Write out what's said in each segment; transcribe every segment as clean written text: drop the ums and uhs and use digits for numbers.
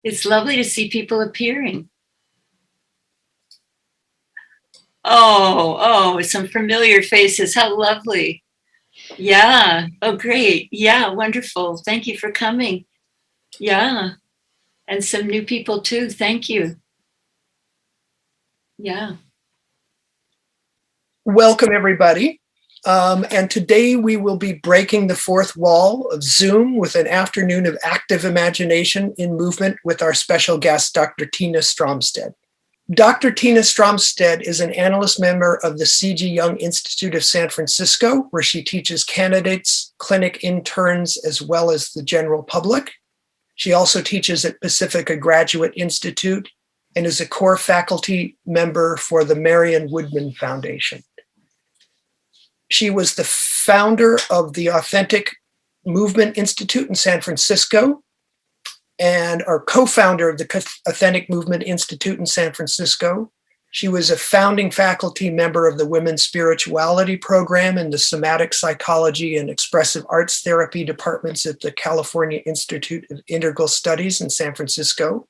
It's lovely to see people appearing. Oh, some familiar faces. How lovely. Yeah. Oh, great. Yeah, wonderful. Thank you for coming. Yeah. And some new people too. Thank you. Yeah. Welcome, everybody. And today we will be breaking the fourth wall of Zoom with an afternoon of active imagination in movement with our special guest, Dr. Tina Stromsted. Dr. Tina Stromsted is an analyst member of the C.G. Jung Institute of San Francisco, where she teaches candidates, clinic interns, as well as the general public. She also teaches at Pacifica Graduate Institute and is a core faculty member for the Marion Woodman Foundation. She was the founder of the Authentic Movement Institute in San Francisco and our co-founder of the Authentic Movement Institute in San Francisco. She was a founding faculty member of the Women's Spirituality Program in the Somatic Psychology and Expressive Arts Therapy departments at the California Institute of Integral Studies in San Francisco.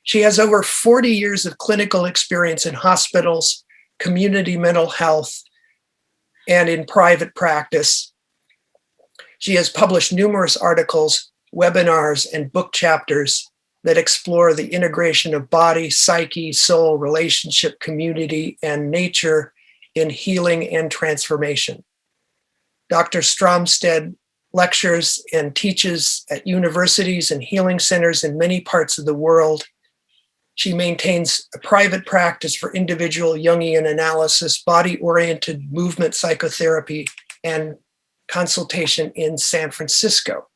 She has over 40 years of clinical experience in hospitals, community mental health, and in private practice. She has published numerous articles, webinars, and book chapters that explore the integration of body, psyche, soul, relationship, community, and nature in healing and transformation. Dr. Stromsted lectures and teaches at universities and healing centers in many parts of the world. She maintains a private practice for individual Jungian analysis, body-oriented movement psychotherapy, and consultation in San Francisco.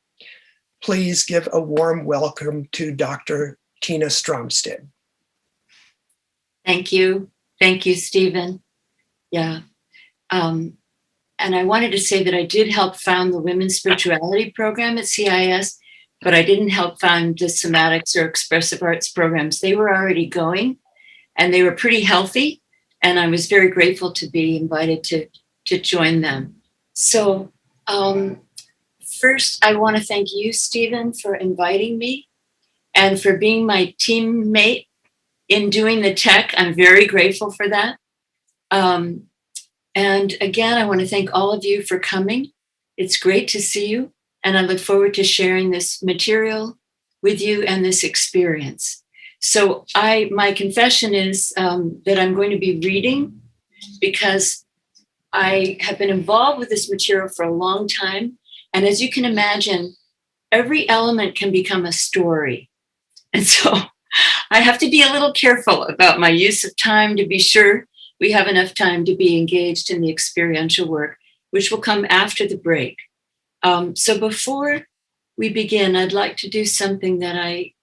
Please give a warm welcome to Dr. Tina Stromsted. Thank you. Thank you, Stephen. Yeah. And I wanted to say that I did help found the Women's Spirituality Program at CIS, but I didn't help found the somatics or expressive arts programs. They were already going and they were pretty healthy. And I was very grateful to be invited to join them. So first, I want to thank you, Stephen, for inviting me and for being my teammate in doing the tech. I'm very grateful for that. And again, I want to thank all of you for coming. It's great to see you. And I look forward to sharing this material with you and this experience. So my confession is that I'm going to be reading because I have been involved with this material for a long time. And as you can imagine, every element can become a story. And so I have to be a little careful about my use of time to be sure we have enough time to be engaged in the experiential work, which will come after the break. So before we begin, I'd like to do something that I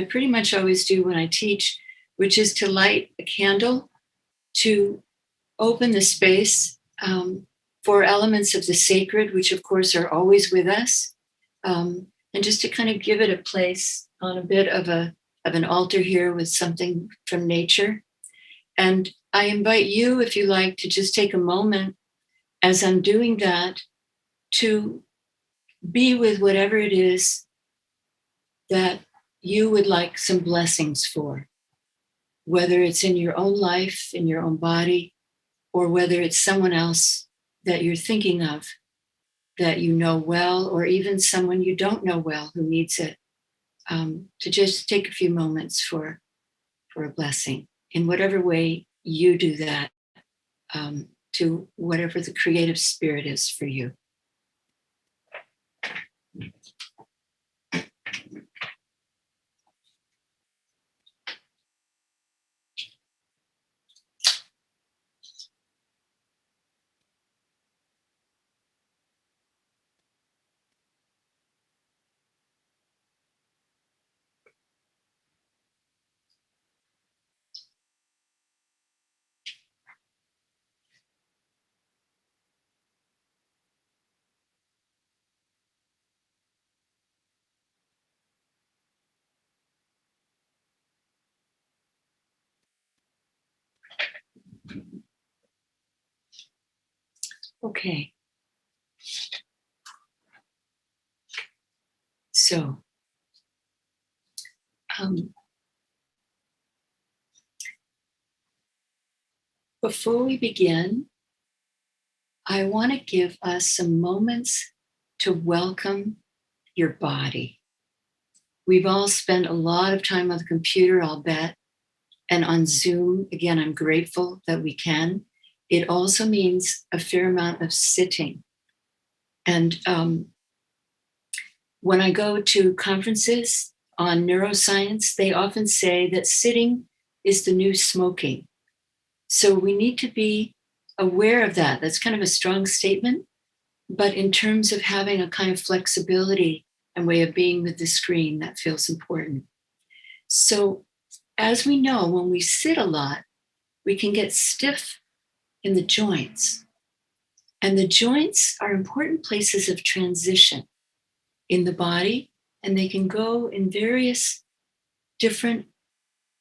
pretty much always do when I teach, which is to light a candle to open the space for elements of the sacred, which of course are always with us, and just to kind of give it a place on a bit of an altar here with something from nature. And I invite you, if you like, to just take a moment as I'm doing that to be with whatever it is that you would like some blessings for, whether it's in your own life, in your own body, or whether it's someone else that you're thinking of that you know well, or even someone you don't know well who needs it, to just take a few moments for a blessing in whatever way you do that, to whatever the creative spirit is for you. Okay. So Before we begin, I want to give us some moments to welcome your body. We've all spent a lot of time on the computer, I'll bet, and on Zoom. Again, I'm grateful that we can. It also means a fair amount of sitting. And when I go to conferences on neuroscience, they often say that sitting is the new smoking. So we need to be aware of that. That's kind of a strong statement, but in terms of having a kind of flexibility and way of being with the screen, that feels important. So as we know, when we sit a lot, we can get stiff in the joints. And the joints are important places of transition in the body, and they can go in various different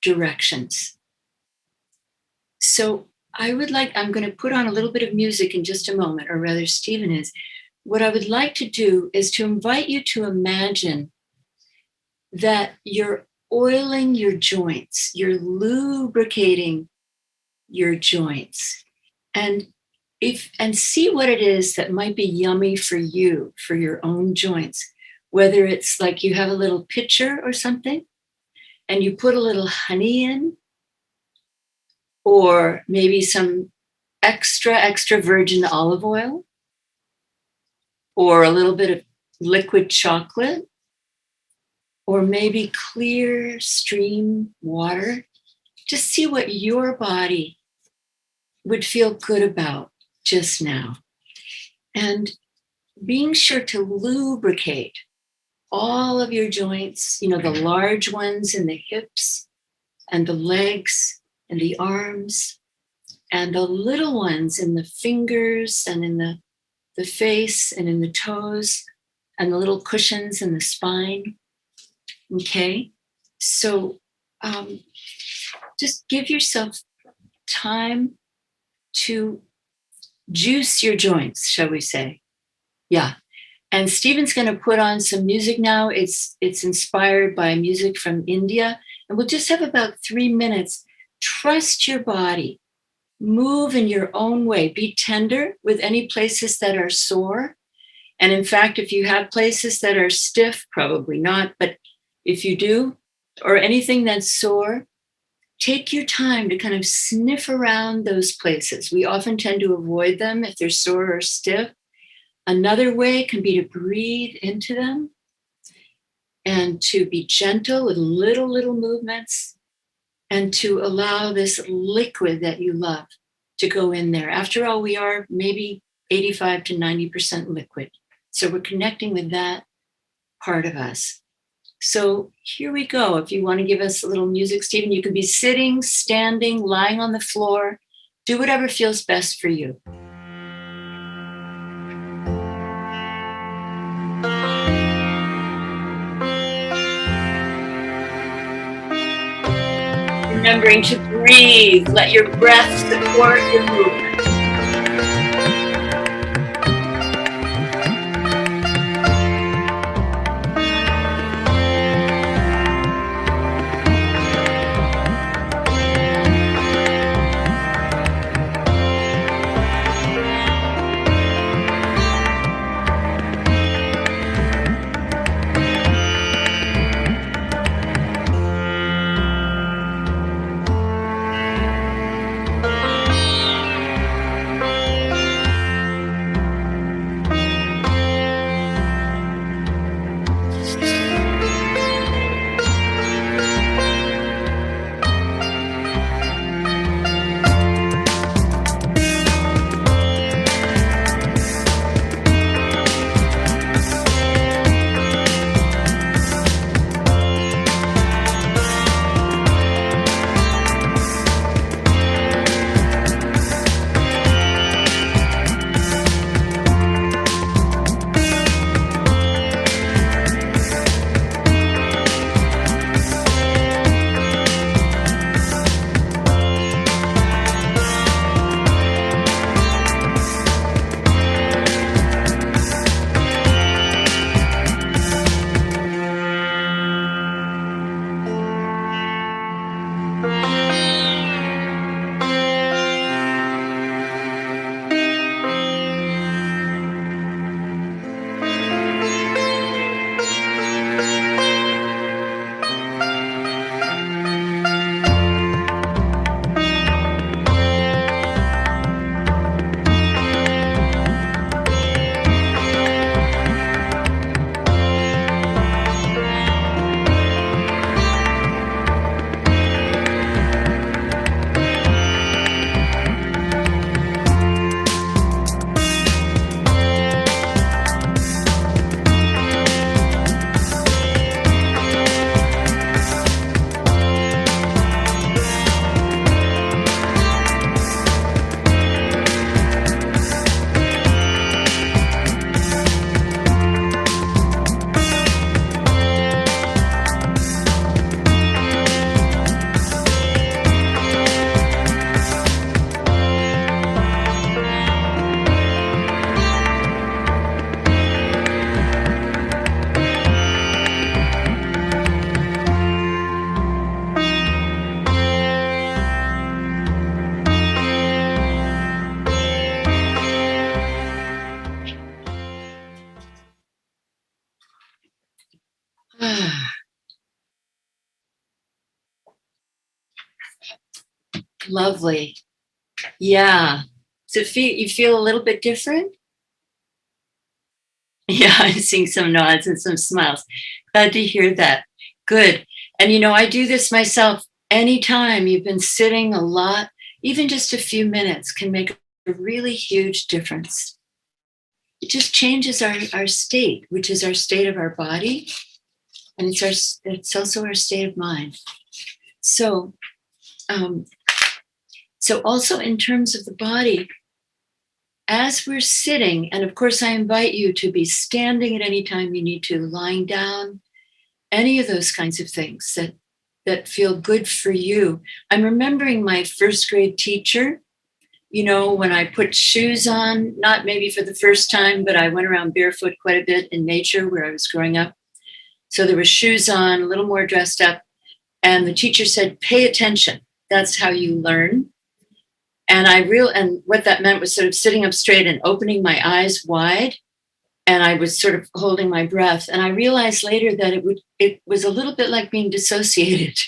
directions. So I'm going to put on a little bit of music in just a moment, or rather Stephen is. What I would like to do is to invite you to imagine that you're oiling your joints, you're lubricating your joints, and see what it is that might be yummy for you, for your own joints. Whether it's like you have a little pitcher or something, and you put a little honey in, or maybe some extra virgin olive oil, or a little bit of liquid chocolate, or maybe clear stream water. Just see what your body would feel good about just now. And being sure to lubricate all of your joints, the large ones in the hips and the legs and the arms, and the little ones in the fingers and in the face and in the toes, and the little cushions in the spine. Okay, so just give yourself time to juice your joints, shall we say. Yeah. And Stephen's going to put on some music now. It's inspired by music from India. And we'll just have about 3 minutes. Trust your body. Move in your own way. Be tender with any places that are sore. And in fact, if you have places that are stiff, probably not. But if you do, or anything that's sore, take your time to kind of sniff around those places. We often tend to avoid them if they're sore or stiff. Another way can be to breathe into them and to be gentle with little movements, and to allow this liquid that you love to go in there. After all, we are maybe 85 to 90% liquid. So we're connecting with that part of us. So here we go. If you want to give us a little music, Stephen, you can be sitting, standing, lying on the floor. Do whatever feels best for you. Remembering to breathe, let your breath support your movement. Lovely. Yeah. So you feel a little bit different? Yeah, I'm seeing some nods and some smiles. Glad to hear that. Good. And I do this myself. Anytime you've been sitting a lot, even just a few minutes can make a really huge difference. It just changes our state, which is our state of our body. And it's also our state of mind. So, so also in terms of the body, as we're sitting, and of course I invite you to be standing at any time you need to, lying down, any of those kinds of things that feel good for you. I'm remembering my first grade teacher, when I put shoes on, not maybe for the first time, but I went around barefoot quite a bit in nature where I was growing up. So there were shoes on, a little more dressed up. And the teacher said, pay attention. That's how you learn. And what that meant was sort of sitting up straight and opening my eyes wide. And I was sort of holding my breath. And I realized later that it was a little bit like being dissociated.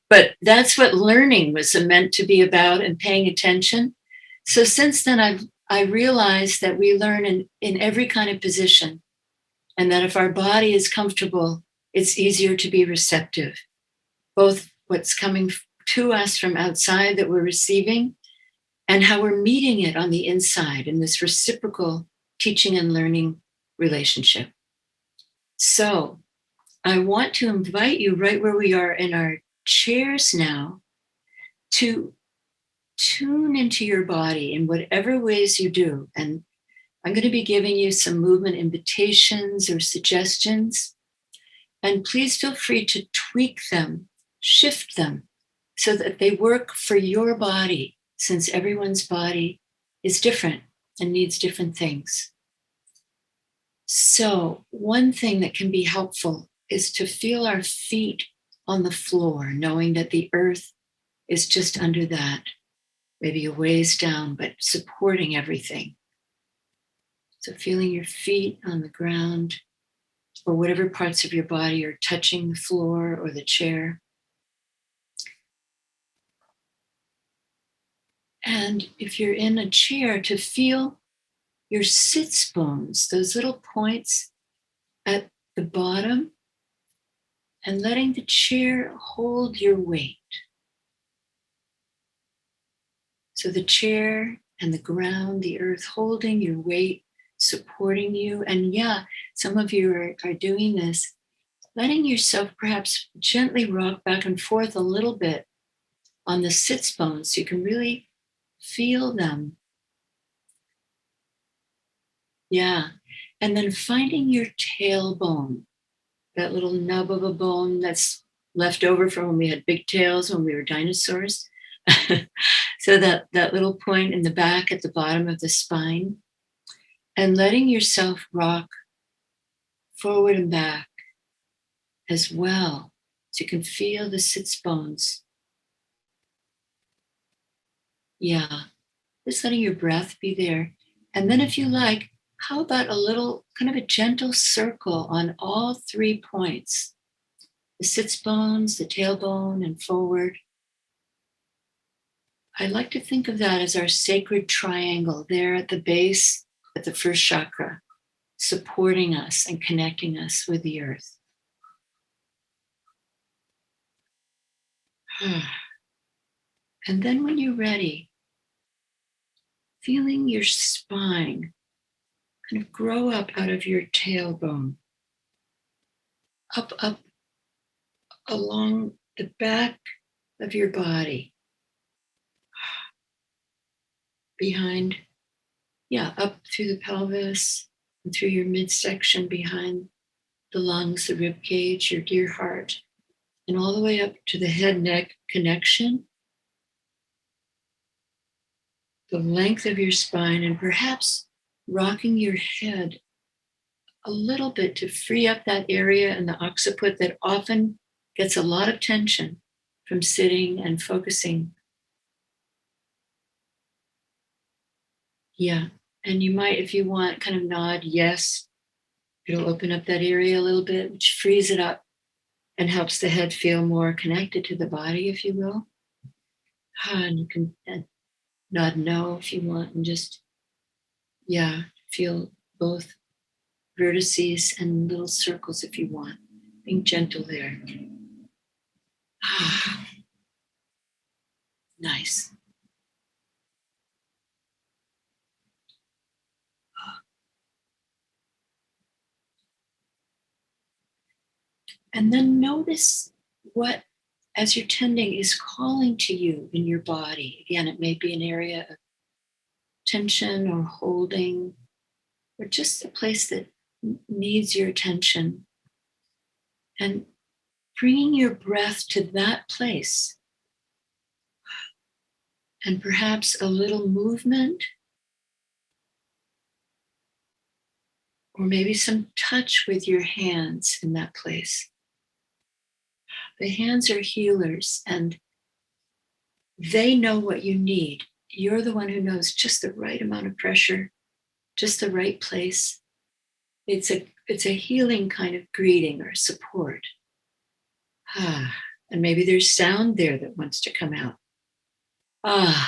But that's what learning was meant to be about, and paying attention. So since then, I realized that we learn in every kind of position. And that if our body is comfortable, it's easier to be receptive. Both what's coming to us from outside that we're receiving, and how we're meeting it on the inside in this reciprocal teaching and learning relationship. So I want to invite you right where we are in our chairs now to tune into your body in whatever ways you do. And I'm going to be giving you some movement invitations or suggestions. And please feel free to tweak them, shift them, so that they work for your body, since everyone's body is different and needs different things. So one thing that can be helpful is to feel our feet on the floor, knowing that the earth is just under that, maybe a ways down, but supporting everything. So feeling your feet on the ground, or whatever parts of your body are touching the floor or the chair. And if you're in a chair, to feel your sits bones, those little points at the bottom, and letting the chair hold your weight. So the chair and the ground, the earth holding your weight, supporting you. And yeah, some of you are doing this, letting yourself perhaps gently rock back and forth a little bit on the sits bones so you can really feel them. Yeah. And then finding your tailbone, that little nub of a bone that's left over from when we had big tails when we were dinosaurs. So that little point in the back at the bottom of the spine, and letting yourself rock forward and back as well. So you can feel the sits bones. Yeah. Just letting your breath be there. And then if you like, how about a little kind of a gentle circle on all 3 points? The sits bones, the tailbone, and forward. I like to think of that as our sacred triangle there at the base, at the first chakra, supporting us and connecting us with the earth. And then when you're ready, feeling your spine kind of grow up out of your tailbone, up along the back of your body, behind, up through the pelvis and through your midsection, behind the lungs, the rib cage, your dear heart, and all the way up to the head-neck connection, the length of your spine, and perhaps rocking your head a little bit to free up that area in the occiput that often gets a lot of tension from sitting and focusing. Yeah, and you might, if you want, kind of nod yes. It'll open up that area a little bit, which frees it up and helps the head feel more connected to the body, if you will. And you can nod no if you want, and just, feel both vertices and little circles if you want. Being gentle there. Nice. And then notice what, as you're tending, is calling to you in your body. Again, it may be an area of tension or holding, or just a place that needs your attention. And bringing your breath to that place. And perhaps a little movement, or maybe some touch with your hands in that place. The hands are healers, and they know what you need. You're the one who knows just the right amount of pressure, just the right place. It's a healing kind of greeting or support. And maybe there's sound there that wants to come out.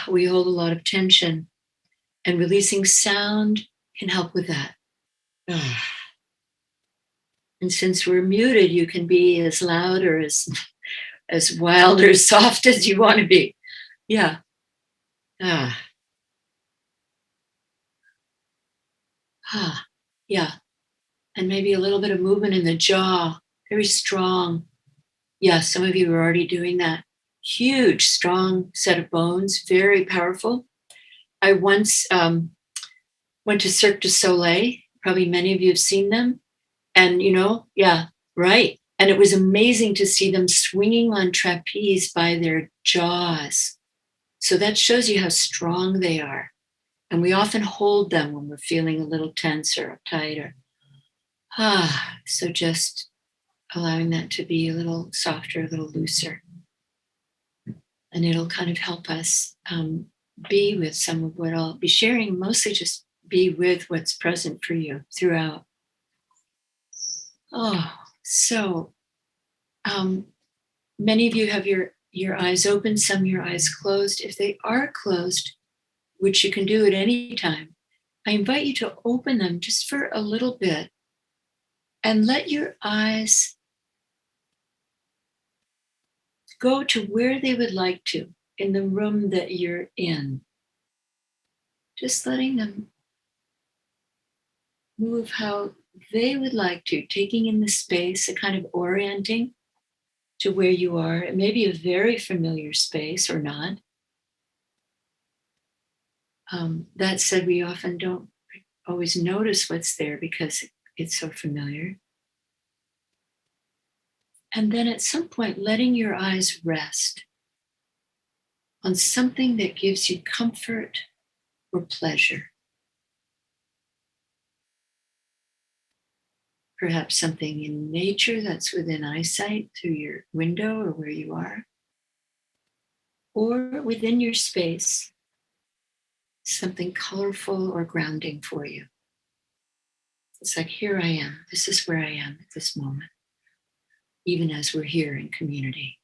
We hold a lot of tension, and releasing sound can help with that. And since we're muted, you can be as loud or as wild or soft as you want to be. Yeah. Yeah. And maybe a little bit of movement in the jaw, very strong. Yeah, some of you are already doing that. Huge, strong set of bones, very powerful. I once went to Cirque du Soleil. Probably many of you have seen them. And, right. And it was amazing to see them swinging on trapeze by their jaws. So that shows you how strong they are. And we often hold them when we're feeling a little tense or uptight so just allowing that to be a little softer, a little looser. And it'll kind of help us be with some of what I'll be sharing, mostly just be with what's present for you throughout. So many of you have your eyes open, some your eyes closed. If they are closed, which you can do at any time, I invite you to open them just for a little bit and let your eyes go to where they would like to in the room that you're in. Just letting them move how they would like to, taking in the space, a kind of orienting to where you are. It may be a very familiar space or not. That said, we often don't always notice what's there because it's so familiar. And then at some point, letting your eyes rest on something that gives you comfort or pleasure. Perhaps something in nature that's within eyesight through your window or where you are. Or within your space, something colorful or grounding for you. It's like, here I am. This is where I am at this moment, even as we're here in community.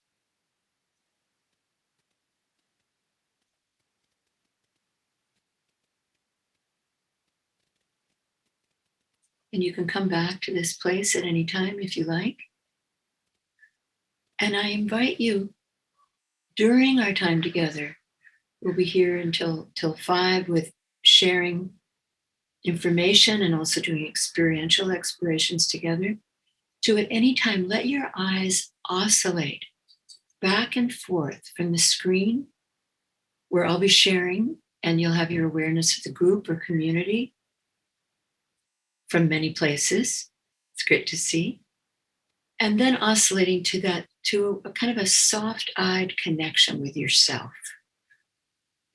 And you can come back to this place at any time if you like. And I invite you, during our time together, we'll be here until 5 with sharing information and also doing experiential explorations together, to at any time let your eyes oscillate back and forth from the screen where I'll be sharing, and you'll have your awareness of the group or community from many places. It's great to see. And then oscillating to a kind of a soft-eyed connection with yourself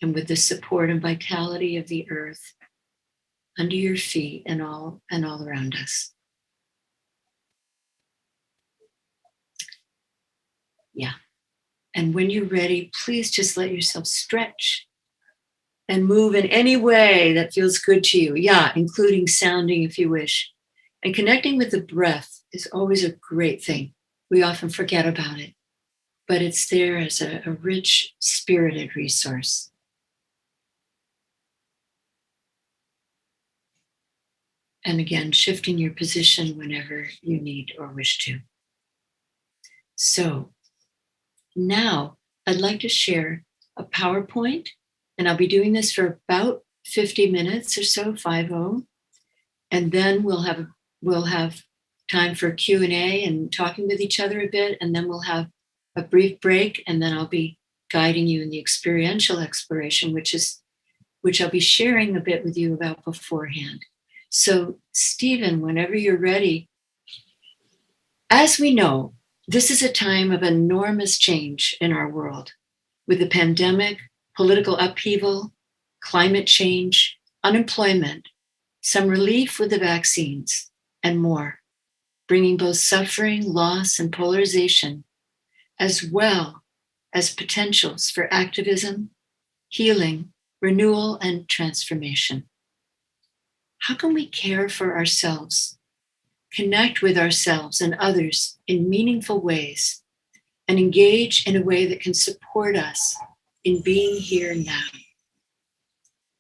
and with the support and vitality of the earth under your feet and all around us. Yeah. And when you're ready, please just let yourself stretch and move in any way that feels good to you. Yeah, including sounding if you wish. And connecting with the breath is always a great thing. We often forget about it. but it's there as a rich, spirited resource. And again, shifting your position whenever you need or wish to. So now I'd like to share a PowerPoint, and I'll be doing this for about 50 minutes or so, 50. And then we'll have time for Q&A and talking with each other a bit, and then we'll have a brief break, and then I'll be guiding you in the experiential exploration, which I'll be sharing a bit with you about beforehand. So, Stephen, whenever you're ready, as we know, this is a time of enormous change in our world, with the pandemic, political upheaval, climate change, unemployment, some relief with the vaccines, and more, bringing both suffering, loss, and polarization, as well as potentials for activism, healing, renewal, and transformation. How can we care for ourselves, connect with ourselves and others in meaningful ways, and engage in a way that can support us in being here now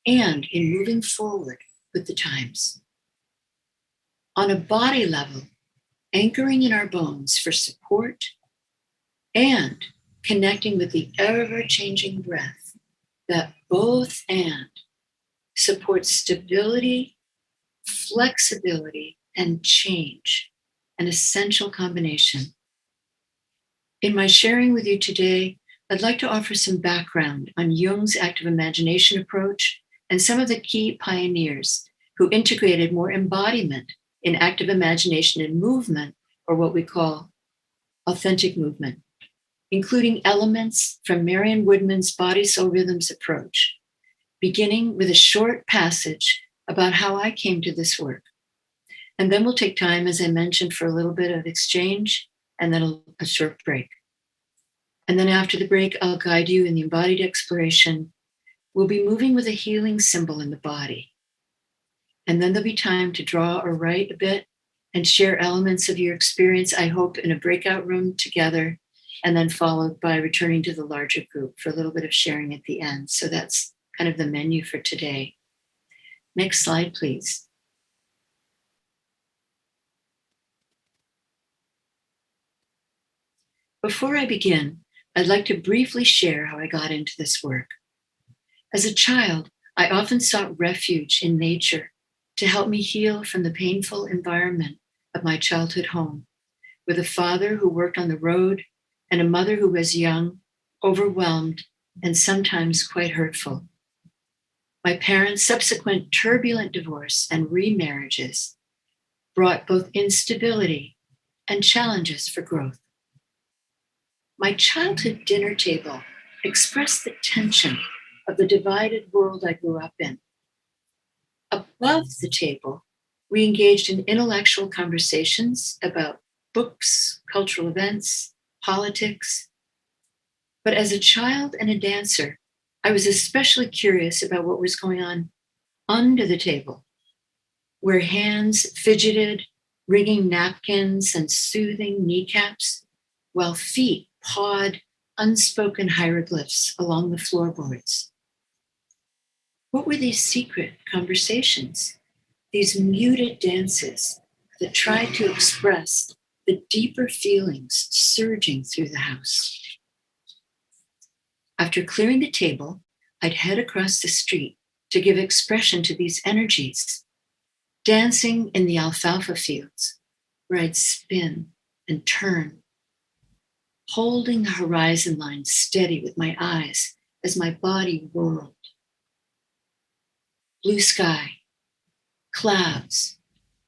and in moving forward with the times? On a body level, anchoring in our bones for support and connecting with the ever-changing breath that both and supports stability, flexibility, and change, an essential combination. In my sharing with you today, I'd like to offer some background on Jung's active imagination approach and some of the key pioneers who integrated more embodiment in active imagination and movement, or what we call authentic movement, including elements from Marion Woodman's Body Soul Rhythms approach, beginning with a short passage about how I came to this work. And then we'll take time, as I mentioned, for a little bit of exchange and then a short break. And then after the break, I'll guide you in the embodied exploration. We'll be moving with a healing symbol in the body. And then there'll be time to draw or write a bit and share elements of your experience, I hope, in a breakout room together, and then followed by returning to the larger group for a little bit of sharing at the end. So that's kind of the menu for today. Next slide, please. Before I begin, I'd like to briefly share how I got into this work. As a child, I often sought refuge in nature to help me heal from the painful environment of my childhood home, with a father who worked on the road and a mother who was young, overwhelmed, and sometimes quite hurtful. My parents' subsequent turbulent divorce and remarriages brought both instability and challenges for growth. My childhood dinner table expressed the tension of the divided world I grew up in. Above the table, we engaged in intellectual conversations about books, cultural events, politics. But as a child and a dancer, I was especially curious about what was going on under the table, where hands fidgeted, wringing napkins and soothing kneecaps, while feet pawed unspoken hieroglyphs along the floorboards. What were these secret conversations, these muted dances that tried to express the deeper feelings surging through the house? After clearing the table, I'd head across the street to give expression to these energies, dancing in the alfalfa fields, where I'd spin and turn, holding the horizon line steady with my eyes as my body whirled. Blue sky, clouds,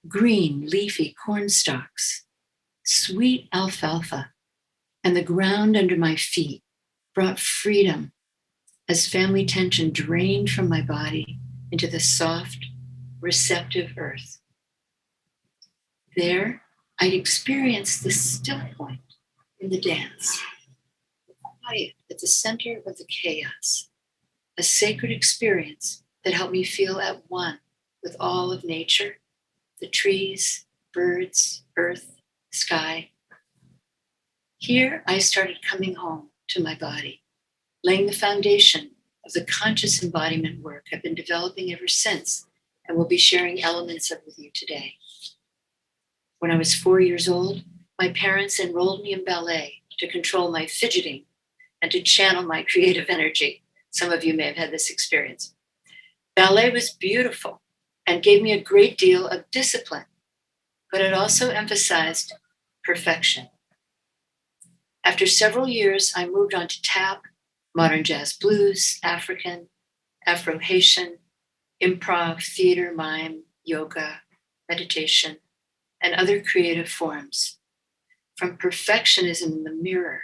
green leafy corn stalks, sweet alfalfa, and the ground under my feet brought freedom as family tension drained from my body into the soft, receptive earth. There, I'd experience the still point in the dance, the quiet at the center of the chaos, a sacred experience that helped me feel at one with all of nature, the trees, birds, earth, sky. Here, I started coming home to my body, laying the foundation of the conscious embodiment work I've been developing ever since, and will be sharing elements of with you today. When I was 4 years old, my parents enrolled me in ballet to control my fidgeting and to channel my creative energy. Some of you may have had this experience. Ballet was beautiful and gave me a great deal of discipline, but it also emphasized perfection. After several years, I moved on to tap, modern jazz blues, African, Afro-Haitian, improv, theater, mime, yoga, meditation, and other creative forms. From perfectionism in the mirror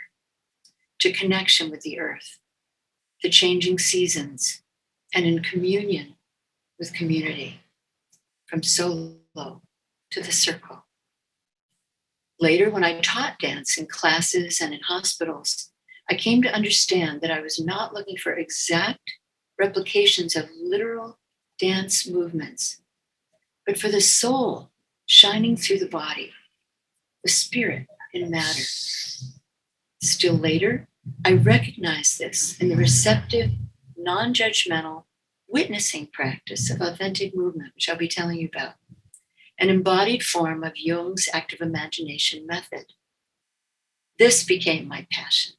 to connection with the earth, the changing seasons, and in communion with community, from solo to the circle. Later, when I taught dance in classes and in hospitals, I came to understand that I was not looking for exact replications of literal dance movements, but for the soul shining through the body, the spirit in matter. Still later, I recognized this in the receptive, non-judgmental witnessing practice of authentic movement, which I'll be telling you about, an embodied form of Jung's active imagination method. This became my passion,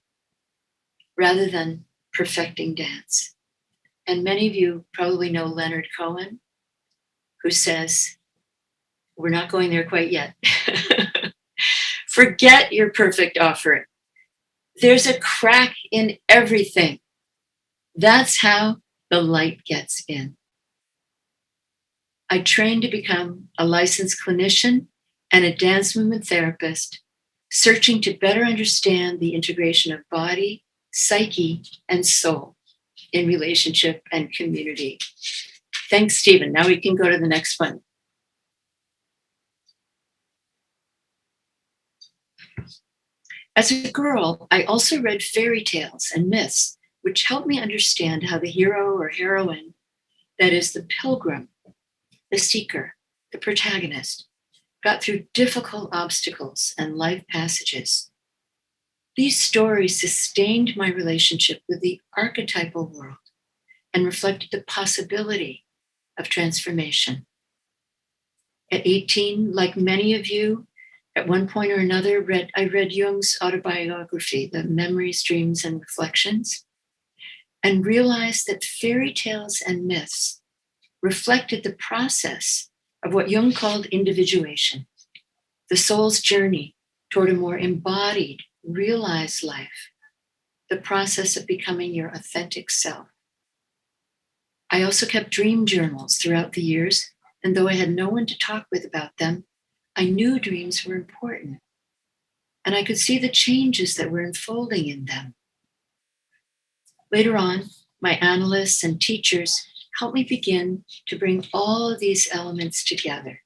rather than perfecting dance. And many of you probably know Leonard Cohen, who says, we're not going there quite yet. Forget your perfect offering. There's a crack in everything. That's how the light gets in. I trained to become a licensed clinician and a dance movement therapist, searching to better understand the integration of body, psyche, and soul in relationship and community. Thanks, Stephen. Now we can go to the next one. As a girl, I also read fairy tales and myths, which helped me understand how the hero or heroine, that is the pilgrim, the seeker, the protagonist, got through difficult obstacles and life passages. These stories sustained my relationship with the archetypal world and reflected the possibility of transformation. At 18, like many of you, at one point or another, I read Jung's autobiography, The Memories, Dreams, and Reflections, and realized that fairy tales and myths reflected the process of what Jung called individuation, the soul's journey toward a more embodied, realized life, the process of becoming your authentic self. I also kept dream journals throughout the years, and though I had no one to talk with about them, I knew dreams were important, and I could see the changes that were unfolding in them. Later on, my analysts and teachers helped me begin to bring all of these elements together,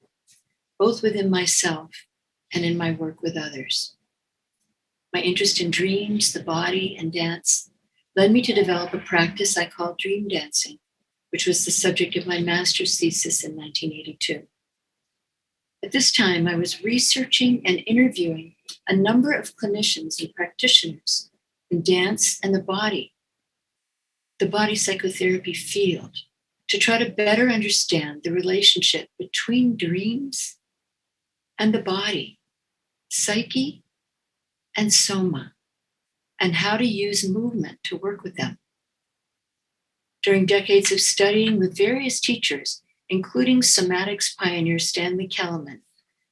both within myself and in my work with others. My interest in dreams, the body, and dance led me to develop a practice I called dream dancing, which was the subject of my master's thesis in 1982. At this time, I was researching and interviewing a number of clinicians and practitioners in dance and the body psychotherapy field, to try to better understand the relationship between dreams and the body, psyche and soma, and how to use movement to work with them. During decades of studying with various teachers, including somatics pioneer Stanley Kellerman,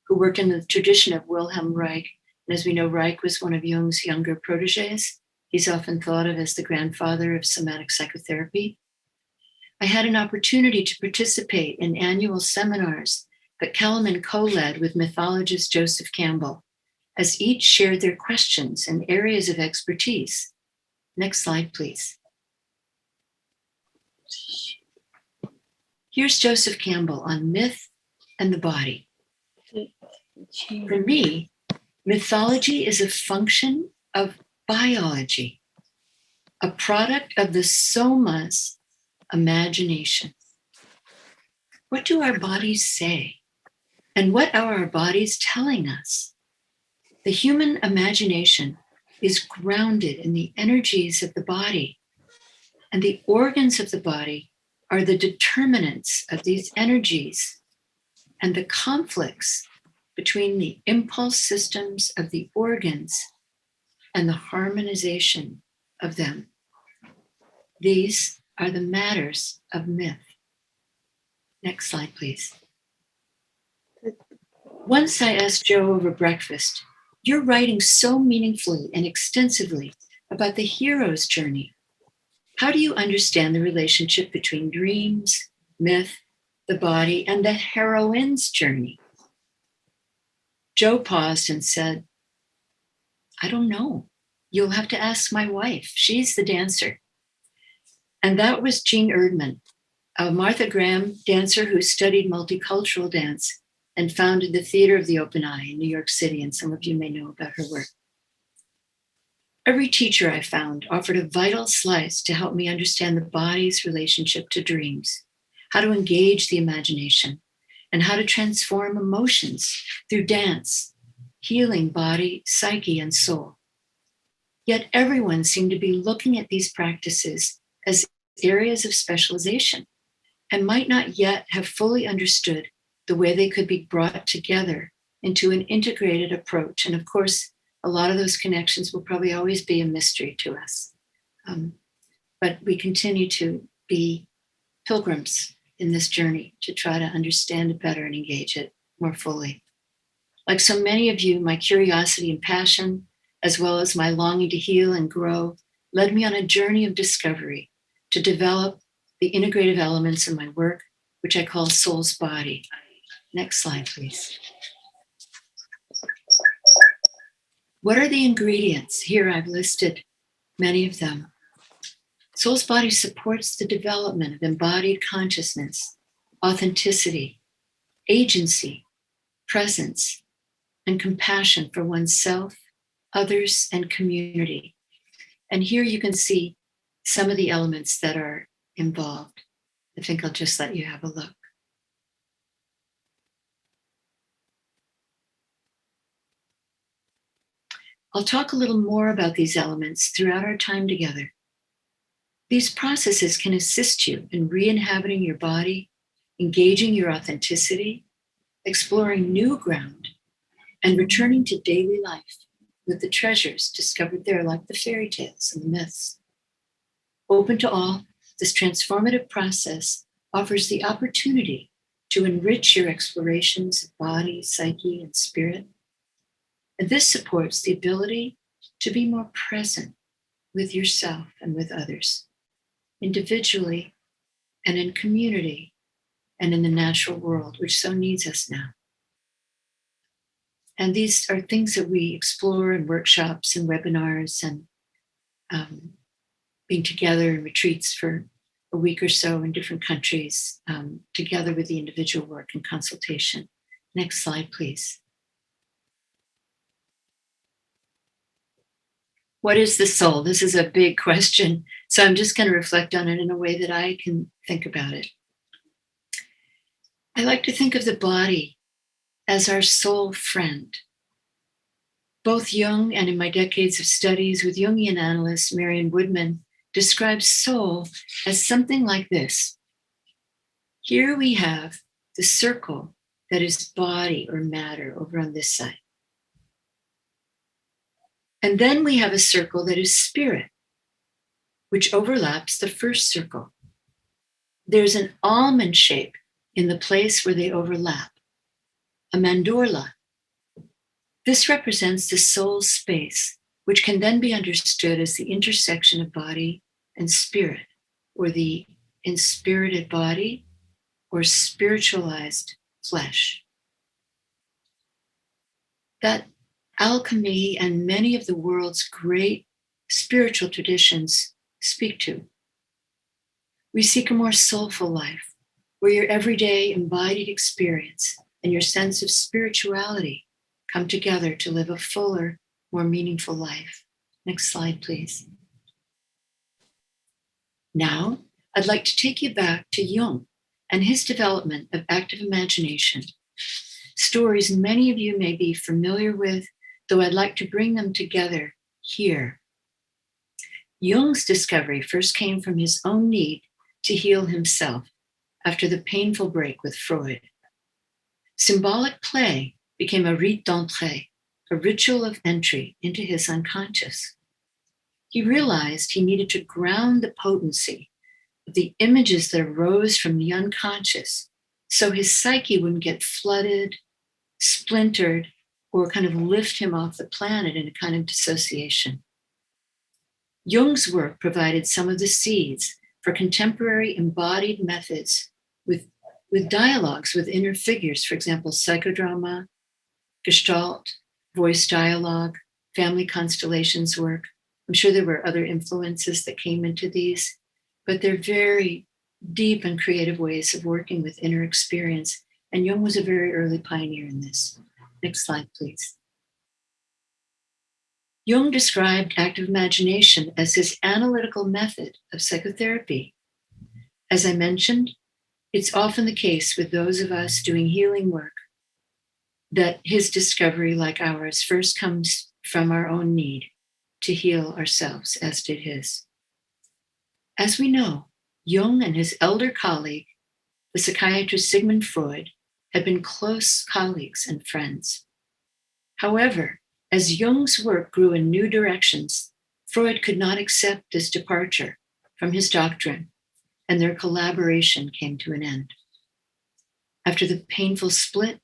who worked in the tradition of Wilhelm Reich. And as we know, Reich was one of Jung's younger proteges. He's often thought of as the grandfather of somatic psychotherapy. I had an opportunity to participate in annual seminars that Kellerman co-led with mythologist Joseph Campbell, as each shared their questions and areas of expertise. Next slide, please. Here's Joseph Campbell on myth and the body. For me, mythology is a function of biology, a product of the soma's imagination. What do our bodies say? And what are our bodies telling us? The human imagination is grounded in the energies of the body, and the organs of the body are the determinants of these energies and the conflicts between the impulse systems of the organs and the harmonization of them. These are the matters of myth. Next slide, please. Once I asked Joe over breakfast, "You're writing so meaningfully and extensively about the hero's journey. How do you understand the relationship between dreams, myth, the body, and the heroine's journey?" Joe paused and said, "I don't know. You'll have to ask my wife. She's the dancer." And that was Jean Erdman, a Martha Graham dancer who studied multicultural dance and founded the Theater of the Open Eye in New York City, and some of you may know about her work. Every teacher I found offered a vital slice to help me understand the body's relationship to dreams, how to engage the imagination, and how to transform emotions through dance, healing body, psyche, and soul. Yet everyone seemed to be looking at these practices as areas of specialization and might not yet have fully understood the way they could be brought together into an integrated approach. And of course, a lot of those connections will probably always be a mystery to us. But we continue to be pilgrims in this journey to try to understand it better and engage it more fully. Like so many of you, my curiosity and passion, as well as my longing to heal and grow, led me on a journey of discovery to develop the integrative elements in my work, which I call Soul's Body. Next slide, please. What are the ingredients? Here I've listed many of them. Soul's Body supports the development of embodied consciousness, authenticity, agency, presence, and compassion for oneself, others, and community. And here you can see some of the elements that are involved. I think I'll just let you have a look. I'll talk a little more about these elements throughout our time together. These processes can assist you in re-inhabiting your body, engaging your authenticity, exploring new ground, and returning to daily life with the treasures discovered there, like the fairy tales and the myths. Open to all, this transformative process offers the opportunity to enrich your explorations of body, psyche, and spirit. And this supports the ability to be more present with yourself and with others, individually and in community and in the natural world, which so needs us now. And these are things that we explore in workshops and webinars and being together in retreats for a week or so in different countries, together with the individual work and consultation. Next slide, please. What is the soul? This is a big question, so I'm just going to reflect on it in a way that I can think about it. I like to think of the body as our soul friend. Both Jung and in my decades of studies with Jungian analyst Marion Woodman describes soul as something like this. Here we have the circle that is body or matter over on this side. And then we have a circle that is spirit, which overlaps the first circle. There's an almond shape in the place where they overlap, a mandorla. This represents the soul space, which can then be understood as the intersection of body and spirit, or the inspirited body or spiritualized flesh. That alchemy and many of the world's great spiritual traditions speak to. We seek a more soulful life, where your everyday embodied experience and your sense of spirituality come together to live a fuller, more meaningful life. Next slide, please. Now, I'd like to take you back to Jung and his development of active imagination. Stories many of you may be familiar with, though I'd like to bring them together here. Jung's discovery first came from his own need to heal himself after the painful break with Freud. Symbolic play became a rite d'entrée, a ritual of entry into his unconscious. He realized he needed to ground the potency of the images that arose from the unconscious so his psyche wouldn't get flooded, splintered, or kind of lift him off the planet in a kind of dissociation. Jung's work provided some of the seeds for contemporary embodied methods with dialogues with inner figures, for example, psychodrama, gestalt, voice dialogue, family constellations work. I'm sure there were other influences that came into these, but they're very deep and creative ways of working with inner experience. And Jung was a very early pioneer in this. Next slide, please. Jung described active imagination as his analytical method of psychotherapy. As I mentioned, it's often the case with those of us doing healing work that his discovery, like ours, first comes from our own need to heal ourselves, as did his. As we know, Jung and his elder colleague, the psychiatrist Sigmund Freud, had been close colleagues and friends. However, as Jung's work grew in new directions, Freud could not accept this departure from his doctrine, and their collaboration came to an end. After the painful split,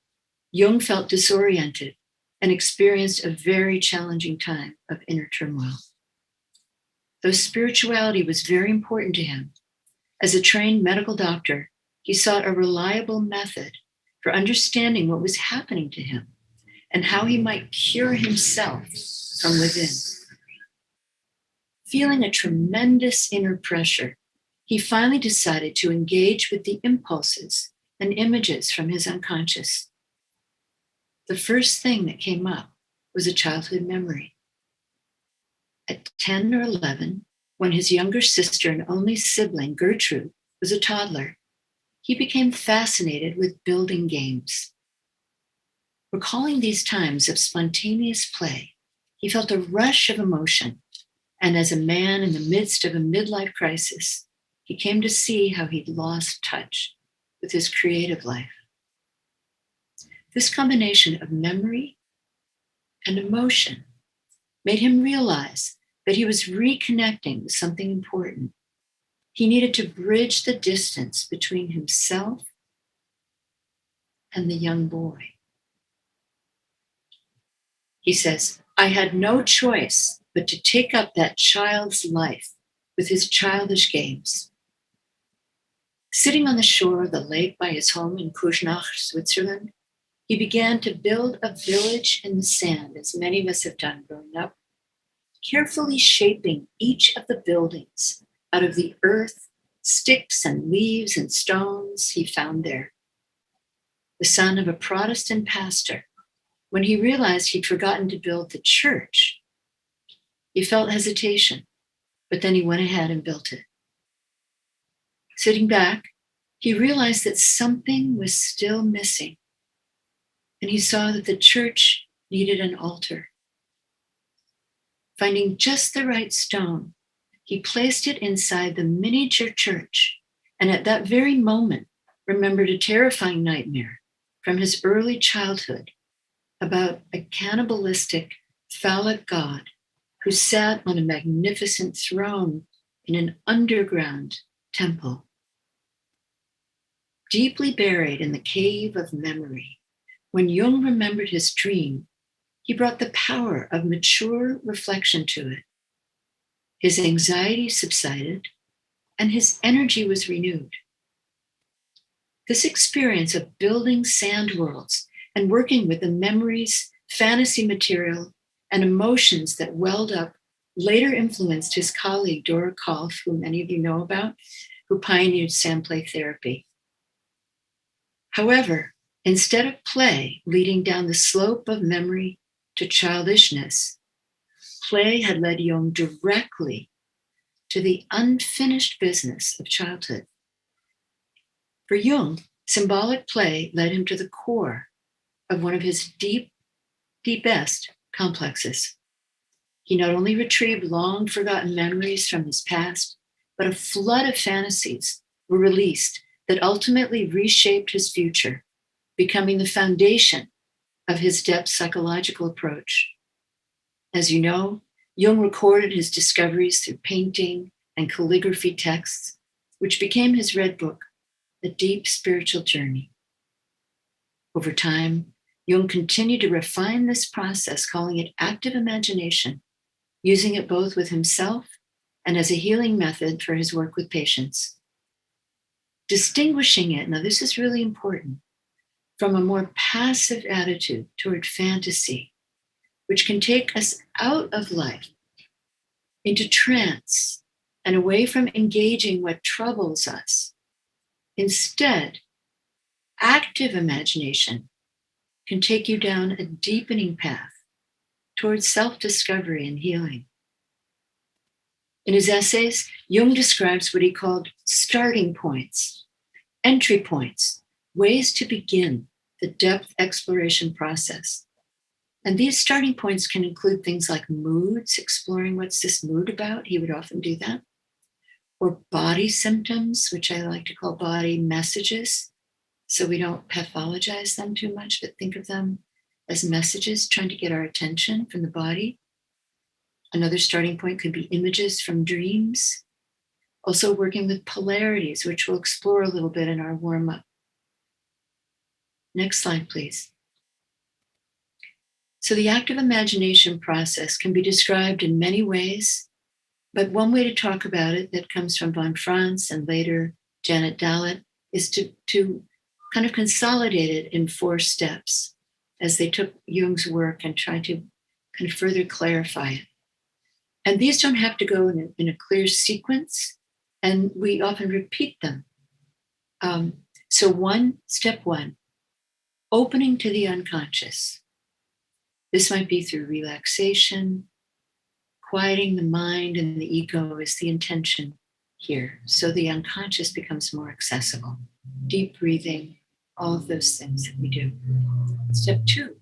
Jung felt disoriented and experienced a very challenging time of inner turmoil. Though spirituality was very important to him, as a trained medical doctor, he sought a reliable method for understanding what was happening to him and how he might cure himself from within. Feeling a tremendous inner pressure, he finally decided to engage with the impulses and images from his unconscious. The first thing that came up was a childhood memory. At 10 or 11, when his younger sister and only sibling, Gertrude, was a toddler, he became fascinated with building games. Recalling these times of spontaneous play, he felt a rush of emotion, and as a man in the midst of a midlife crisis, he came to see how he'd lost touch with his creative life. This combination of memory and emotion made him realize that he was reconnecting with something important. He needed to bridge the distance between himself and the young boy. He says, I had no choice but to take up that child's life with his childish games. Sitting on the shore of the lake by his home in Kuznach, Switzerland, he began to build a village in the sand, as many of us have done growing up, carefully shaping each of the buildings out of the earth, sticks and leaves and stones he found there. The son of a Protestant pastor, when he realized he'd forgotten to build the church, he felt hesitation, but then he went ahead and built it. Sitting back, he realized that something was still missing, and he saw that the church needed an altar. Finding just the right stone, he placed it inside the miniature church, and at that very moment remembered a terrifying nightmare from his early childhood about a cannibalistic, phallic god who sat on a magnificent throne in an underground temple. Deeply buried in the cave of memory, when Jung remembered his dream, he brought the power of mature reflection to it. His anxiety subsided, and his energy was renewed. This experience of building sand worlds and working with the memories, fantasy material, and emotions that welled up later influenced his colleague, Dora Kolff, who many of you know about, who pioneered Sandplay therapy. However, instead of play leading down the slope of memory to childishness, play had led Jung directly to the unfinished business of childhood. For Jung, symbolic play led him to the core of one of his deepest complexes. He not only retrieved long forgotten memories from his past, but a flood of fantasies were released that ultimately reshaped his future, becoming the foundation of his depth psychological approach. As you know, Jung recorded his discoveries through painting and calligraphy texts, which became his red book, A Deep Spiritual Journey. Over time, Jung continued to refine this process, calling it active imagination, using it both with himself and as a healing method for his work with patients. Distinguishing it, now this is really important, from a more passive attitude toward fantasy, which can take us out of life into trance and away from engaging what troubles us. Instead, active imagination can take you down a deepening path towards self-discovery and healing. In his essays, Jung describes what he called starting points, entry points, ways to begin the depth exploration process. And these starting points can include things like moods, exploring what's this mood about. He would often do that. Or body symptoms, which I like to call body messages. So we don't pathologize them too much, but think of them as messages trying to get our attention from the body. Another starting point could be images from dreams. Also working with polarities, which we'll explore a little bit in our warm-up. Next slide, please. So the active imagination process can be described in many ways, but one way to talk about it that comes from von Franz and later Janet Dalit is to kind of consolidate it in 4 steps as they took Jung's work and tried to kind of further clarify it. And these don't have to go in a clear sequence, and we often repeat them. So step one, opening to the unconscious. This might be through relaxation, quieting the mind and the ego is the intention here. So the unconscious becomes more accessible. Deep breathing, all of those things that we do. Step 2,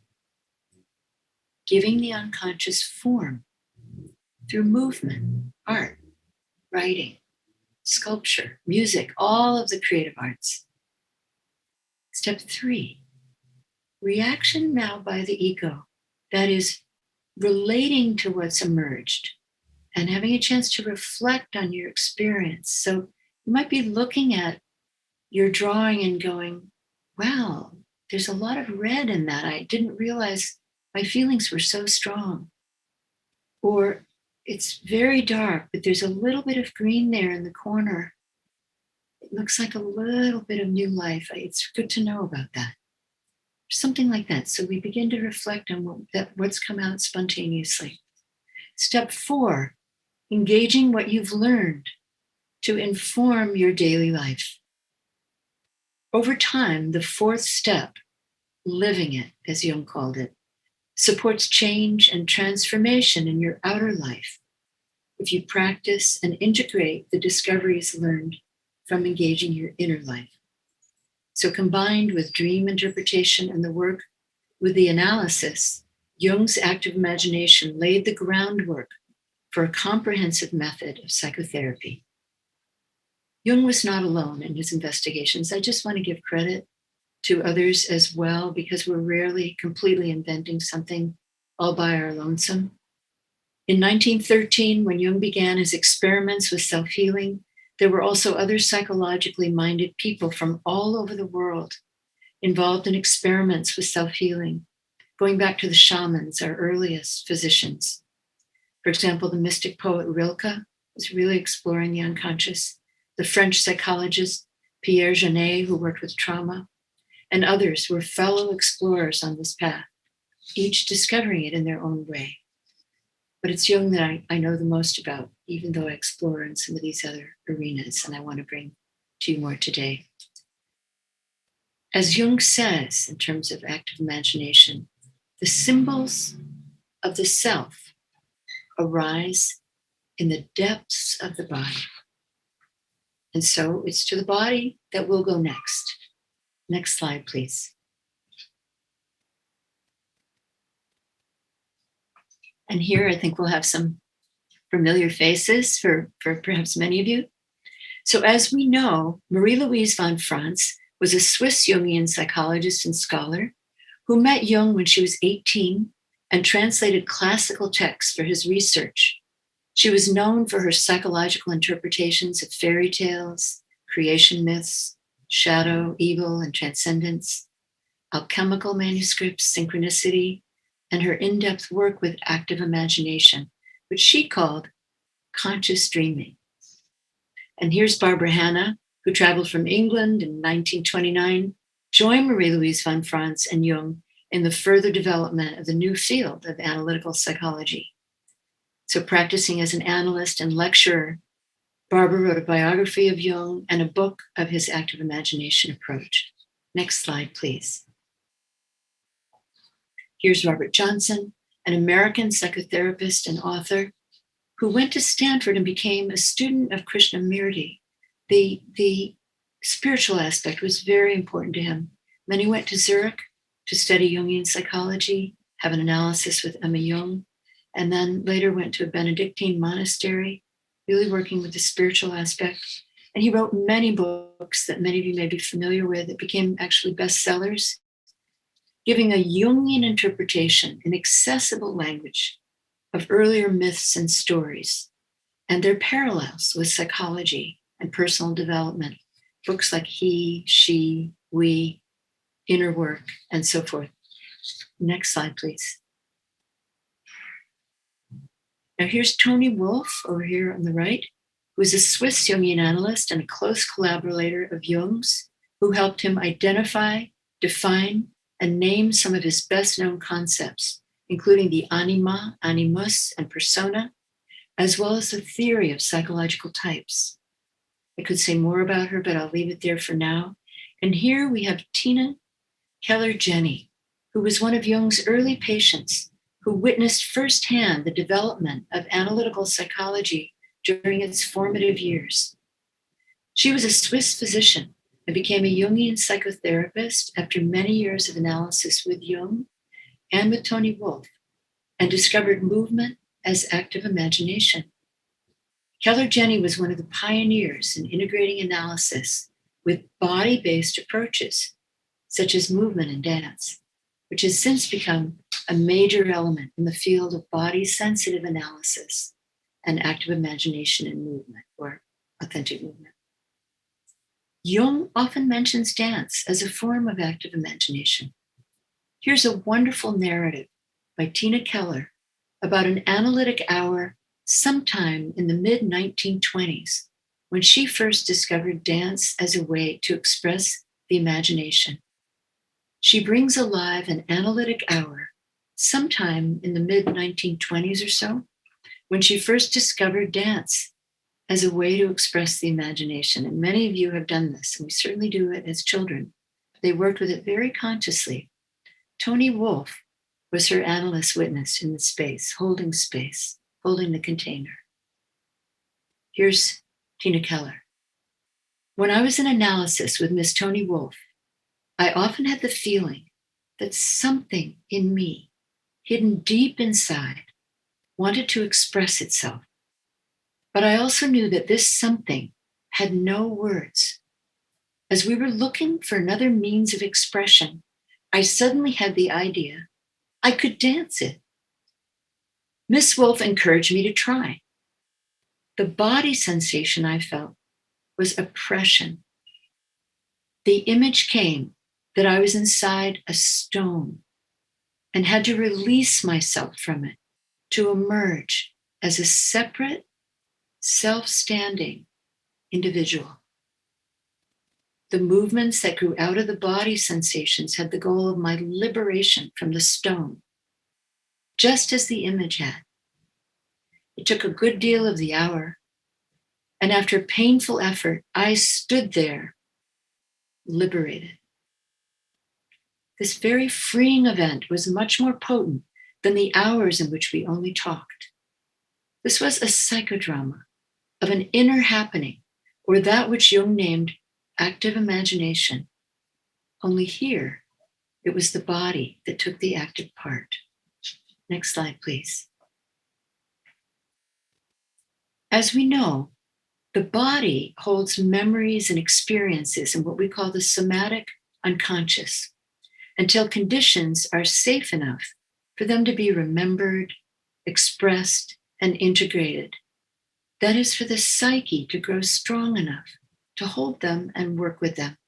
giving the unconscious form through movement, art, writing, sculpture, music, all of the creative arts. Step 3, reaction now by the ego. That is relating to what's emerged and having a chance to reflect on your experience. So you might be looking at your drawing and going, wow, there's a lot of red in that. I didn't realize my feelings were so strong. Or it's very dark, but there's a little bit of green there in the corner. It looks like a little bit of new life. It's good to know about that. Something like that. So we begin to reflect on what's come out spontaneously. Step 4, engaging what you've learned to inform your daily life. Over time, the 4th step, living it, as Jung called it, supports change and transformation in your outer life if you practice and integrate the discoveries learned from engaging your inner life. So combined with dream interpretation and the work with the analysis, Jung's active imagination laid the groundwork for a comprehensive method of psychotherapy. Jung was not alone in his investigations. I just want to give credit to others as well, because we're rarely completely inventing something all by our lonesome. In 1913, when Jung began his experiments with self-healing, there were also other psychologically minded people from all over the world involved in experiments with self-healing, going back to the shamans, our earliest physicians. For example, the mystic poet Rilke was really exploring the unconscious, the French psychologist Ph.D, Jenny, who worked with trauma, and others were fellow explorers on this path, each discovering it in their own way. But it's Jung that I know the most about, even though I explore in some of these other arenas, and I want to bring to you more today. As Jung says, in terms of active imagination, the symbols of the self arise in the depths of the body. And so it's to the body that we'll go next. Next slide, please. And here I think we'll have some familiar faces for perhaps many of you. So as we know, Marie-Louise von Franz was a Swiss Jungian psychologist and scholar who met Jung when she was 18 and translated classical texts for his research. She was known for her psychological interpretations of fairy tales, creation myths, shadow, evil, and transcendence, alchemical manuscripts, synchronicity, and her in-depth work with active imagination, which she called conscious dreaming. And here's Barbara Hanna, who traveled from England in 1929, joined Marie-Louise von Franz and Jung in the further development of the new field of analytical psychology. So practicing as an analyst and lecturer, Barbara wrote a biography of Jung and a book of his active imagination approach. Next slide, please. Here's Robert Johnson, an American psychotherapist and author who went to Stanford and became a student of Krishnamurti. The spiritual aspect was very important to him. Then he went to Zurich to study Jungian psychology, have an analysis with Emma Jung, and then later went to a Benedictine monastery, really working with the spiritual aspect. And he wrote many books that many of you may be familiar with that became actually bestsellers, giving a Jungian interpretation in accessible language of earlier myths and stories and their parallels with psychology and personal development. Books like He, She, We, Inner Work, and so forth. Next slide, please. Now here's Tony Wolff over here on the right, who is a Swiss Jungian analyst and a close collaborator of Jung's, who helped him identify, define, and name some of his best-known concepts, including the anima, animus, and persona, as well as the theory of psychological types. I could say more about her, but I'll leave it there for now. And here we have Tina Keller Jenny, who was one of Jung's early patients, who witnessed firsthand the development of analytical psychology during its formative years. She was a Swiss physician and became a Jungian psychotherapist after many years of analysis with Jung and with Tony Wolff, and discovered movement as active imagination. Keller Jenny was one of the pioneers in integrating analysis with body-based approaches, such as movement and dance, which has since become a major element in the field of body-sensitive analysis and active imagination and movement, or authentic movement. Jung often mentions dance as a form of active imagination. Here's a wonderful narrative by Tina Keller about an analytic hour sometime in the mid-1920s, when she first discovered dance as a way to express the imagination. She brings alive an analytic hour sometime in the mid-1920s or so, when she first discovered dance as a way to express the imagination. And many of you have done this, and we certainly do it as children. They worked with it very consciously. Tony Wolff was her analyst witness in the space, holding the container. Here's Tina Keller. When I was in analysis with Miss Tony Wolff, I often had the feeling that something in me, hidden deep inside, wanted to express itself. But I also knew that this something had no words. As we were looking for another means of expression, I suddenly had the idea I could dance it. Miss Wolff encouraged me to try. The body sensation I felt was oppression. The image came that I was inside a stone and had to release myself from it to emerge as a separate, self-standing individual. The movements that grew out of the body sensations had the goal of my liberation from the stone, just as the image had. It took a good deal of the hour, and after painful effort, I stood there, liberated. This very freeing event was much more potent than the hours in which we only talked. This was a psychodrama of an inner happening, or that which Jung named active imagination. Only here, it was the body that took the active part. Next slide, please. As we know, the body holds memories and experiences in what we call the somatic unconscious until conditions are safe enough for them to be remembered, expressed, and integrated. That is for the psyche to grow strong enough to hold them and work with them,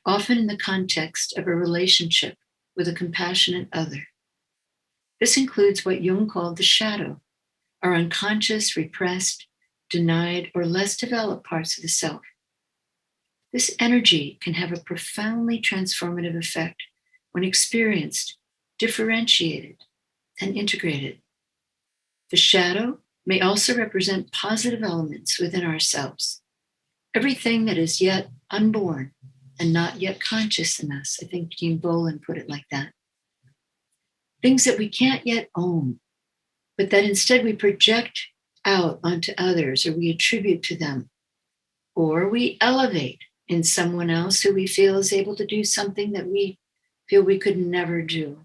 often in the context of a relationship with a compassionate other. This includes what Jung called the shadow, our unconscious, repressed, denied, or less developed parts of the self. This energy can have a profoundly transformative effect when experienced, differentiated, and integrated. The shadow may also represent positive elements within ourselves, everything that is yet unborn and not yet conscious in us. I think Jean Bolin put it like that. Things that we can't yet own, but that instead we project out onto others, or we attribute to them, or we elevate in someone else who we feel is able to do something that we feel we could never do.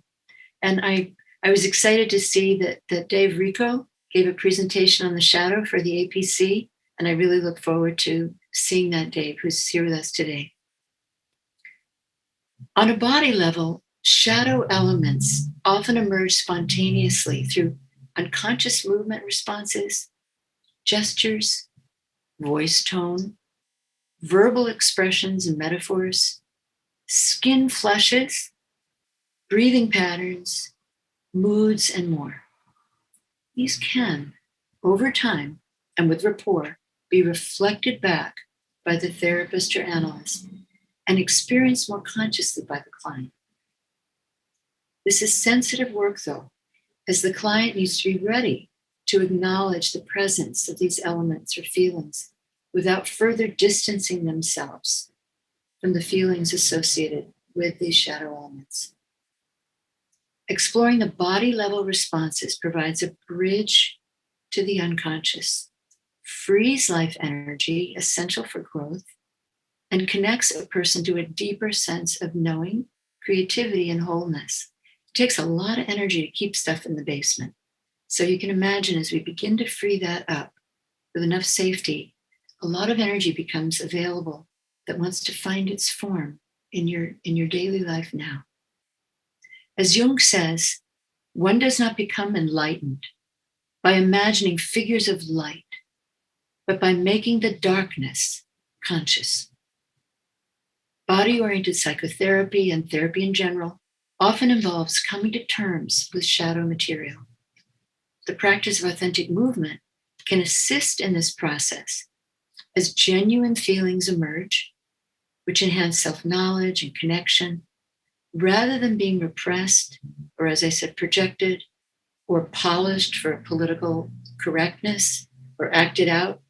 And I was excited to see that Dave Rico gave a presentation on the shadow for the APC, and I really look forward to seeing that Dave, who's here with us today. On a body level, shadow elements often emerge spontaneously through unconscious movement responses, gestures, voice tone, verbal expressions and metaphors, skin flushes, breathing patterns, moods, and more. These can, over time and with rapport, be reflected back by the therapist or analyst and experienced more consciously by the client. This is sensitive work, though, as the client needs to be ready to acknowledge the presence of these elements or feelings without further distancing themselves from the feelings associated with these shadow elements. Exploring the body level responses provides a bridge to the unconscious, frees life energy essential for growth, and connects a person to a deeper sense of knowing, creativity, and wholeness. It takes a lot of energy to keep stuff in the basement. So you can imagine as we begin to free that up with enough safety, a lot of energy becomes available that wants to find its form in your daily life now. As Jung says, one does not become enlightened by imagining figures of light, but by making the darkness conscious. Body-oriented psychotherapy and therapy in general often involves coming to terms with shadow material. The practice of authentic movement can assist in this process as genuine feelings emerge, which enhance self-knowledge and connection, rather than being repressed, or as I said, projected, or polished for political correctness, or acted out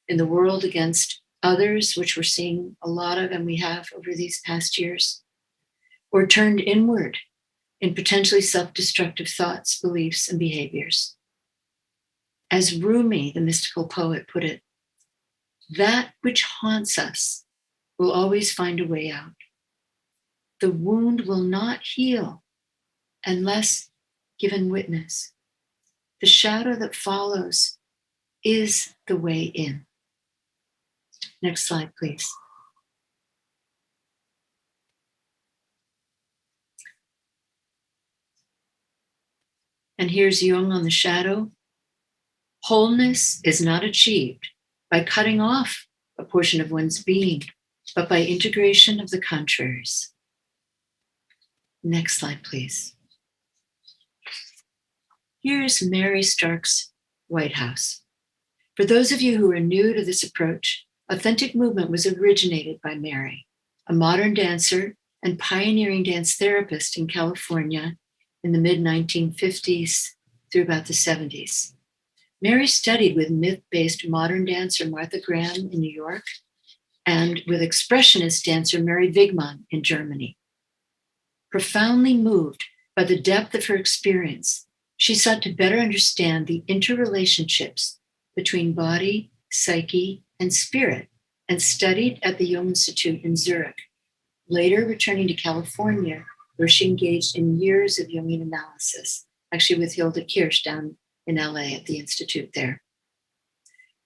in the world against others, which we're seeing a lot of, and we have over these past years, or turned inward in potentially self-destructive thoughts, beliefs, and behaviors. As Rumi, the mystical poet, put it, that which haunts us will always find a way out. The wound will not heal unless given witness. The shadow that follows is the way in. Next slide, please. And here's Jung on the shadow. Wholeness is not achieved by cutting off a portion of one's being, but by integration of the contraries. Next slide, please. Here's Mary Starks Whitehouse. For those of you who are new to this approach, authentic movement was originated by Mary, a modern dancer and pioneering dance therapist in California in the mid-1950s through about the 70s. Mary studied with myth-based modern dancer Martha Graham in New York and with expressionist dancer Mary Wigman in Germany. Profoundly moved by the depth of her experience, she sought to better understand the interrelationships between body, psyche, and spirit, and studied at the Jung Institute in Zurich, later returning to California, where she engaged in years of Jungian analysis, actually with Hilda Kirsch down in LA at the Institute there.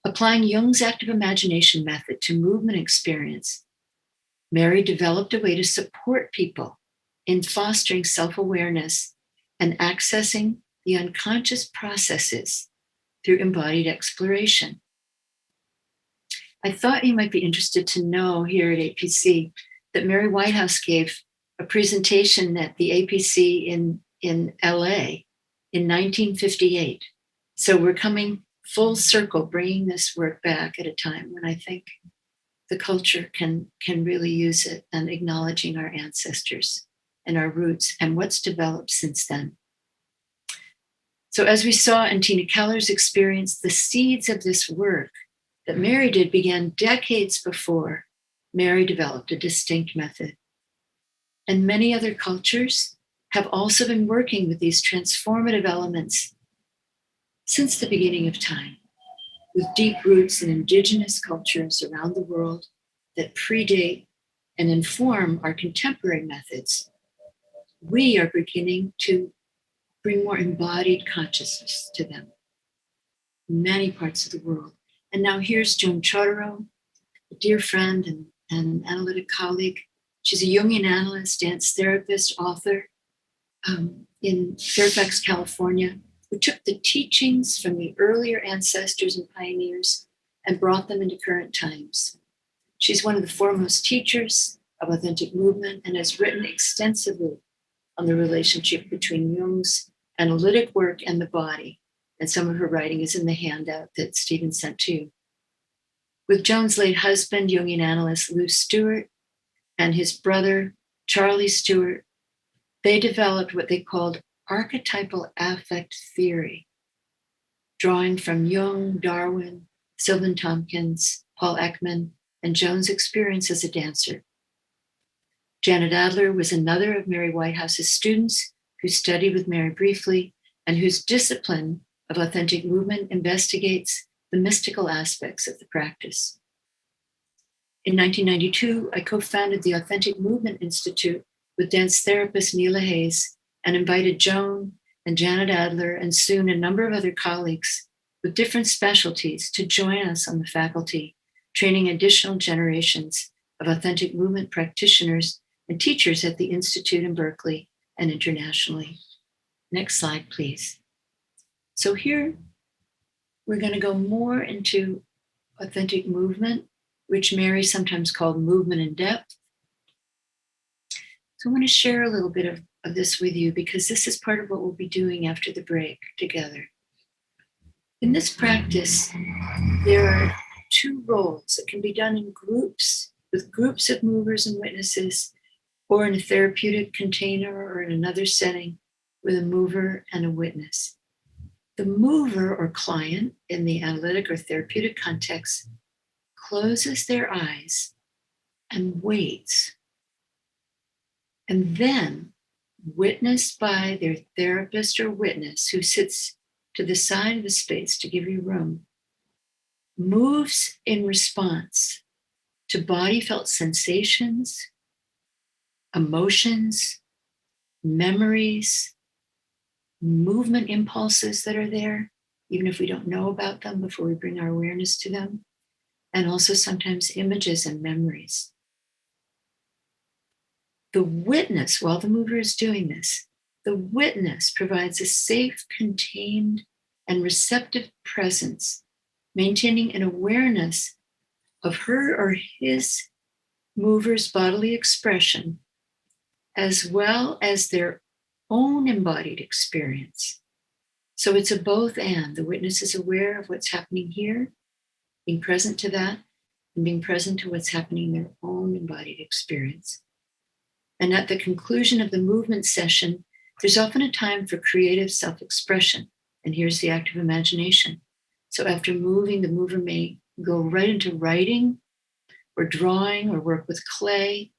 Applying Jung's active imagination method to movement experience, Mary developed a way to support people in fostering self-awareness and accessing the unconscious processes through embodied exploration. I thought you might be interested to know here at APC that Mary Whitehouse gave a presentation at the APC in LA in 1958. So we're coming full circle, bringing this work back at a time when I think the culture can really use it, and acknowledging our ancestors and our roots and what's developed since then. So as we saw in Tina Keller's experience, the seeds of this work that Mary did began decades before Mary developed a distinct method. And many other cultures have also been working with these transformative elements since the beginning of time, with deep roots in indigenous cultures around the world that predate and inform our contemporary methods. We are beginning to bring more embodied consciousness to them in many parts of the world. And now here's Joan Chodorow, a dear friend and analytic colleague. She's a Jungian analyst, dance therapist, author in Fairfax, California, who took the teachings from the earlier ancestors and pioneers and brought them into current times. She's one of the foremost teachers of authentic movement and has written extensively on the relationship between Jung's analytic work and the body. And some of her writing is in the handout that Stephen sent to you. With Joan's late husband, Jungian analyst Lou Stewart, and his brother, Charlie Stewart, they developed what they called archetypal affect theory, drawing from Jung, Darwin, Sylvan Tompkins, Paul Ekman, and Joan's experience as a dancer. Janet Adler was another of Mary Whitehouse's students who studied with Mary briefly and whose discipline of authentic movement investigates the mystical aspects of the practice. In 1992, I co-founded the Authentic Movement Institute with dance therapist Neela Hayes and invited Joan and Janet Adler and soon a number of other colleagues with different specialties to join us on the faculty, training additional generations of authentic movement practitioners and teachers at the Institute in Berkeley and internationally. Next slide, please. So here, we're going to go more into authentic movement, which Mary sometimes called movement in depth. So I want to share a little bit of this with you because this is part of what we'll be doing after the break together. In this practice, there are two roles that can be done in groups, with groups of movers and witnesses, or in a therapeutic container or in another setting with a mover and a witness. The mover or client in the analytic or therapeutic context closes their eyes and waits, and then, witnessed by their therapist or witness who sits to the side of the space to give you room, moves in response to body felt sensations, emotions, memories, movement impulses that are there, even if we don't know about them before we bring our awareness to them, and also sometimes images and memories. The witness, while the mover is doing this, the witness provides a safe, contained, and receptive presence, maintaining an awareness of her or his mover's bodily expression, as well as their own embodied experience. So it's a both and. The witness is aware of what's happening here, being present to that, and being present to what's happening in their own embodied experience. And at the conclusion of the movement session, there's often a time for creative self-expression. And here's the active imagination. So after moving, the mover may go right into writing or drawing or work with clay,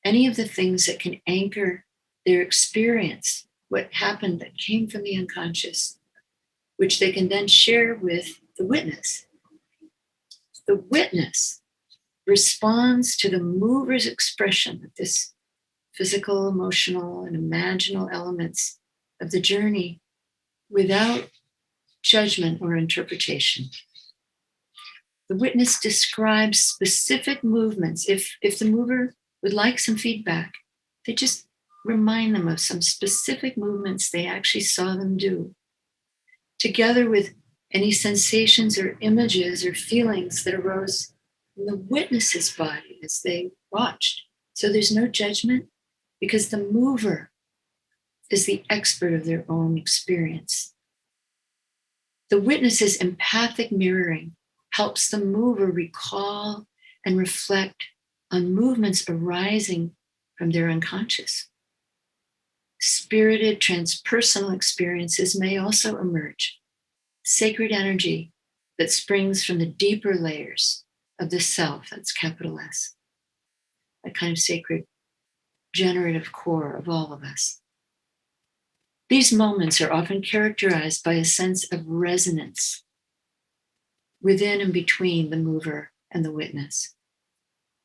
any of the things that can anchor their experience, what happened that came from the unconscious, which they can then share with the witness. The witness responds to the mover's expression of this physical, emotional, and imaginal elements of the journey without judgment or interpretation. The witness describes specific movements. If the mover would like some feedback, they just remind them of some specific movements they actually saw them do, together with any sensations or images or feelings that arose in the witness's body as they watched. So there's no judgment, because the mover is the expert of their own experience. The witness's empathic mirroring helps the mover recall and reflect on movements arising from their unconscious. Spirited transpersonal experiences may also emerge, sacred energy that springs from the deeper layers of the self, that's capital S, that kind of sacred generative core of all of us. These moments are often characterized by a sense of resonance within and between the mover and the witness.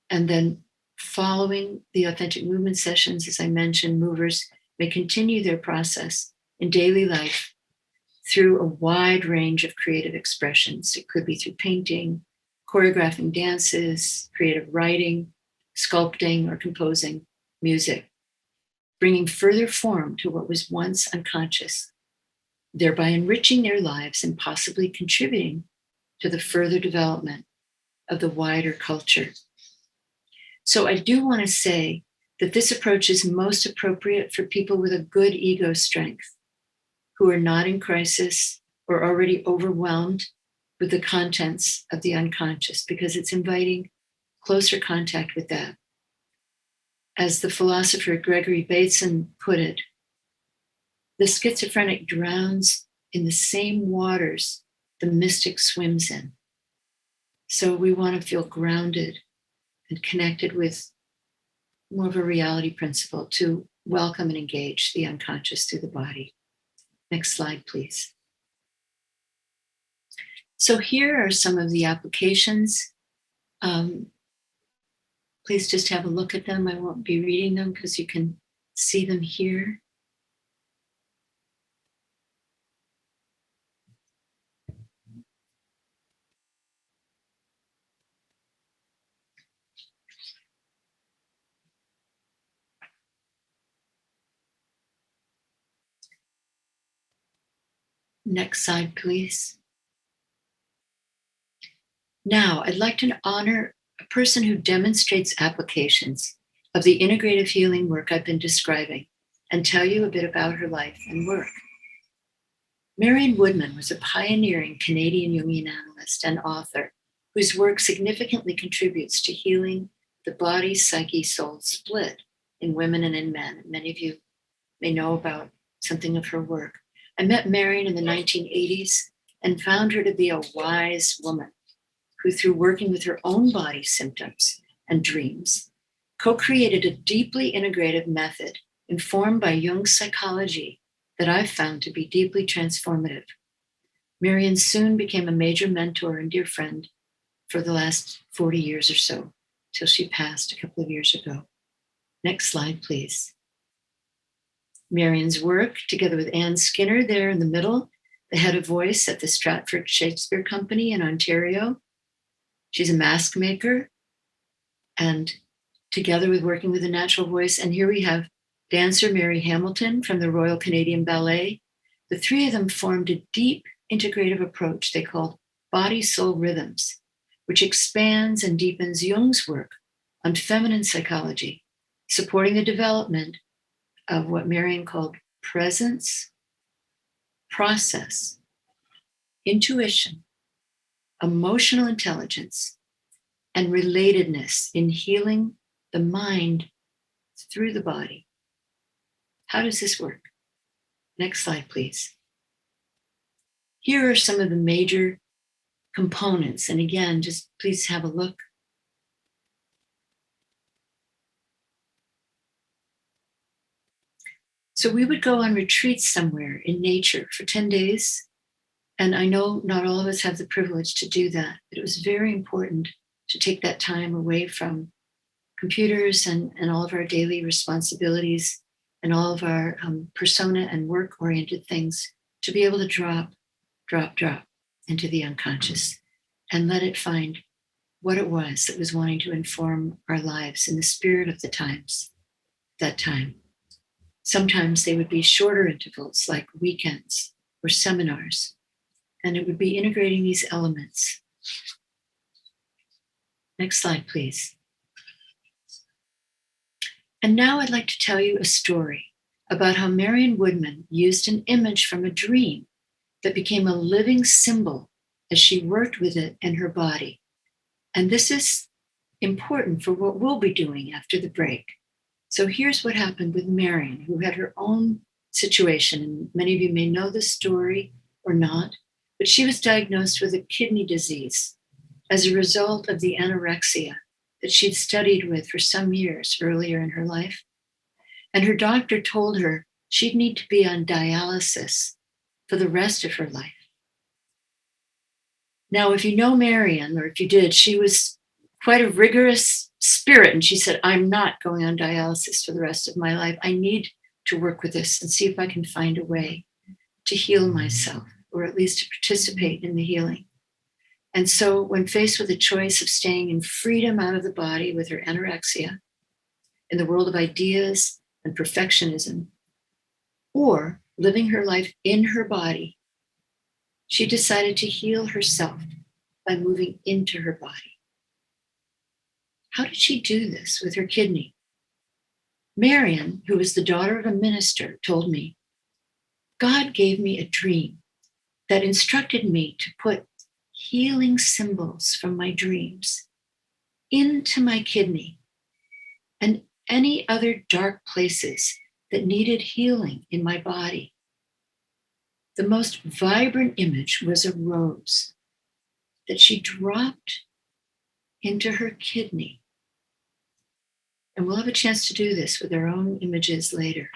And then following the authentic movement sessions, as I mentioned, movers may continue their process in daily life through a wide range of creative expressions. It could be through painting, choreographing dances, creative writing, sculpting, or composing music, bringing further form to what was once unconscious, thereby enriching their lives and possibly contributing to the further development of the wider culture. So I do want to say that this approach is most appropriate for people with a good ego strength, who are not in crisis or already overwhelmed with the contents of the unconscious, because it's inviting closer contact with that. As the philosopher Gregory Bateson put it, the schizophrenic drowns in the same waters the mystic swims in. So we want to feel grounded and connected with more of a reality principle to welcome and engage the unconscious through the body. Next slide, please. So here are some of the applications. Please just have a look at them. I won't be reading them because you can see them here. Next slide, please. Now, I'd like to honor a person who demonstrates applications of the integrative healing work I've been describing and tell you a bit about her life and work. Marion Woodman was a pioneering Canadian Jungian analyst and author whose work significantly contributes to healing the body, psyche, soul split in women and in men. Many of you may know about something of her work. I met Marion in the 1980s and found her to be a wise woman who, through working with her own body symptoms and dreams, co-created a deeply integrative method informed by Jung's psychology that I've found to be deeply transformative. Marion soon became a major mentor and dear friend for the last 40 years or so, till she passed a couple of years ago. Next slide, please. Marion's work, together with Anne Skinner there in the middle, the head of voice at the Stratford Shakespeare Company in Ontario. She's a mask maker, and together with working with the natural voice. And here we have dancer Mary Hamilton from the Royal Canadian Ballet. The three of them formed a deep integrative approach they called body-soul rhythms, which expands and deepens Jung's work on feminine psychology, supporting the development of what Marion called presence, process, intuition, emotional intelligence, and relatedness in healing the mind through the body. How does this work? Next slide, please. Here are some of the major components. And again, just please have a look. So we would go on retreats somewhere in nature for 10 days. And I know not all of us have the privilege to do that, but it was very important to take that time away from computers and all of our daily responsibilities and all of our persona and work-oriented things to be able to drop into the unconscious and let it find what it was that was wanting to inform our lives in the spirit of the times, that time. Sometimes they would be shorter intervals like weekends or seminars, and it would be integrating these elements. Next slide, please. And now I'd like to tell you a story about how Marion Woodman used an image from a dream that became a living symbol as she worked with it in her body. And this is important for what we'll be doing after the break. So here's what happened with Marion, who had her own situation. And many of you may know this story or not, but she was diagnosed with a kidney disease as a result of the anorexia that she'd studied with for some years earlier in her life. And her doctor told her she'd need to be on dialysis for the rest of her life. Now, if you know Marion, or if you did, she was quite a rigorous spirit. And she said, I'm not going on dialysis for the rest of my life. I need to work with this and see if I can find a way to heal myself, or at least to participate in the healing. And so when faced with a choice of staying in freedom out of the body with her anorexia, in the world of ideas and perfectionism, or living her life in her body, she decided to heal herself by moving into her body. How did she do this with her kidney? Marion, who was the daughter of a minister, told me, God gave me a dream that instructed me to put healing symbols from my dreams into my kidney and any other dark places that needed healing in my body. The most vibrant image was a rose that she dropped into her kidney. And we'll have a chance to do this with our own images later.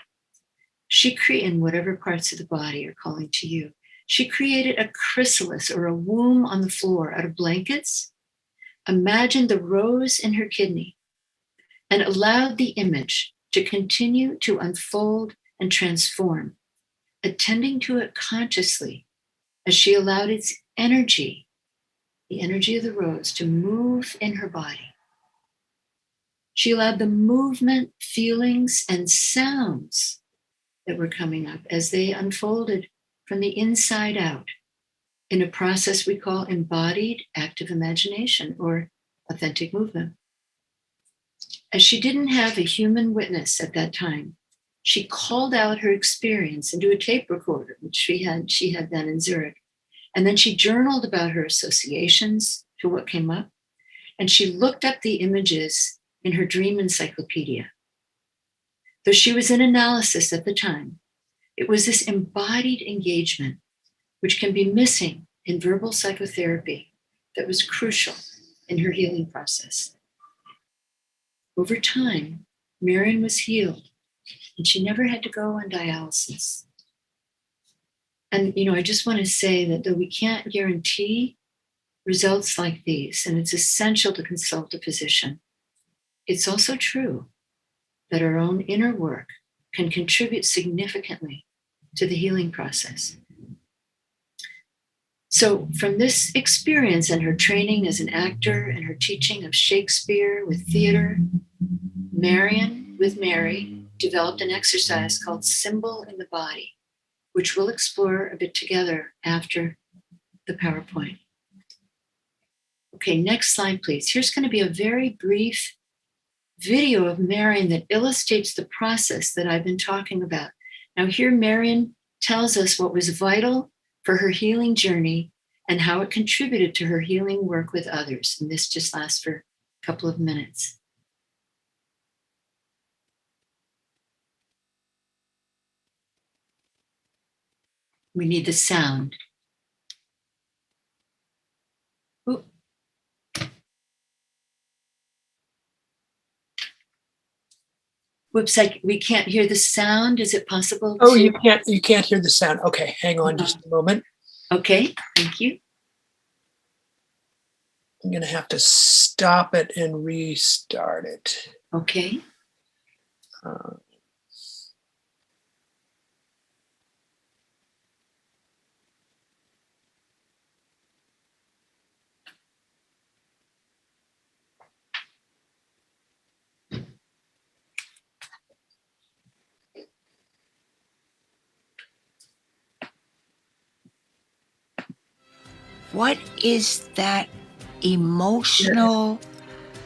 She created, in whatever parts of the body are calling to you, she created a chrysalis or a womb on the floor out of blankets, imagined the rose in her kidney, and allowed the image to continue to unfold and transform, attending to it consciously as she allowed its energy, the energy of the rose, to move in her body. She allowed the movement, feelings, and sounds that were coming up as they unfolded from the inside out in a process we call embodied active imagination or authentic movement. As she didn't have a human witness at that time, she called out her experience into a tape recorder, which she had then in Zurich. And then she journaled about her associations to what came up. And she looked up the images in her dream encyclopedia. Though she was in analysis at the time, it was this embodied engagement, which can be missing in verbal psychotherapy, that was crucial in her healing process. Over time, Marion was healed, and she never had to go on dialysis. And, I just want to say that though we can't guarantee results like these, and it's essential to consult a physician, it's also true that our own inner work can contribute significantly to the healing process. So from this experience and her training as an actor and her teaching of Shakespeare with theater, Marion, with Mary, developed an exercise called Symbol in the Body, which we'll explore a bit together after the PowerPoint. Okay, next slide, please. Here's going to be a very brief video of Marion that illustrates the process that I've been talking about. Now here Marion tells us what was vital for her healing journey and how it contributed to her healing work with others. And this just lasts for a couple of minutes. We need the sound. Ooh. Whoops, we can't hear the sound. Is it possible? Oh, you can't hear the sound. Okay, hang on just a moment. Okay, thank you. I'm going to have to stop it and restart it. Okay. what is that emotional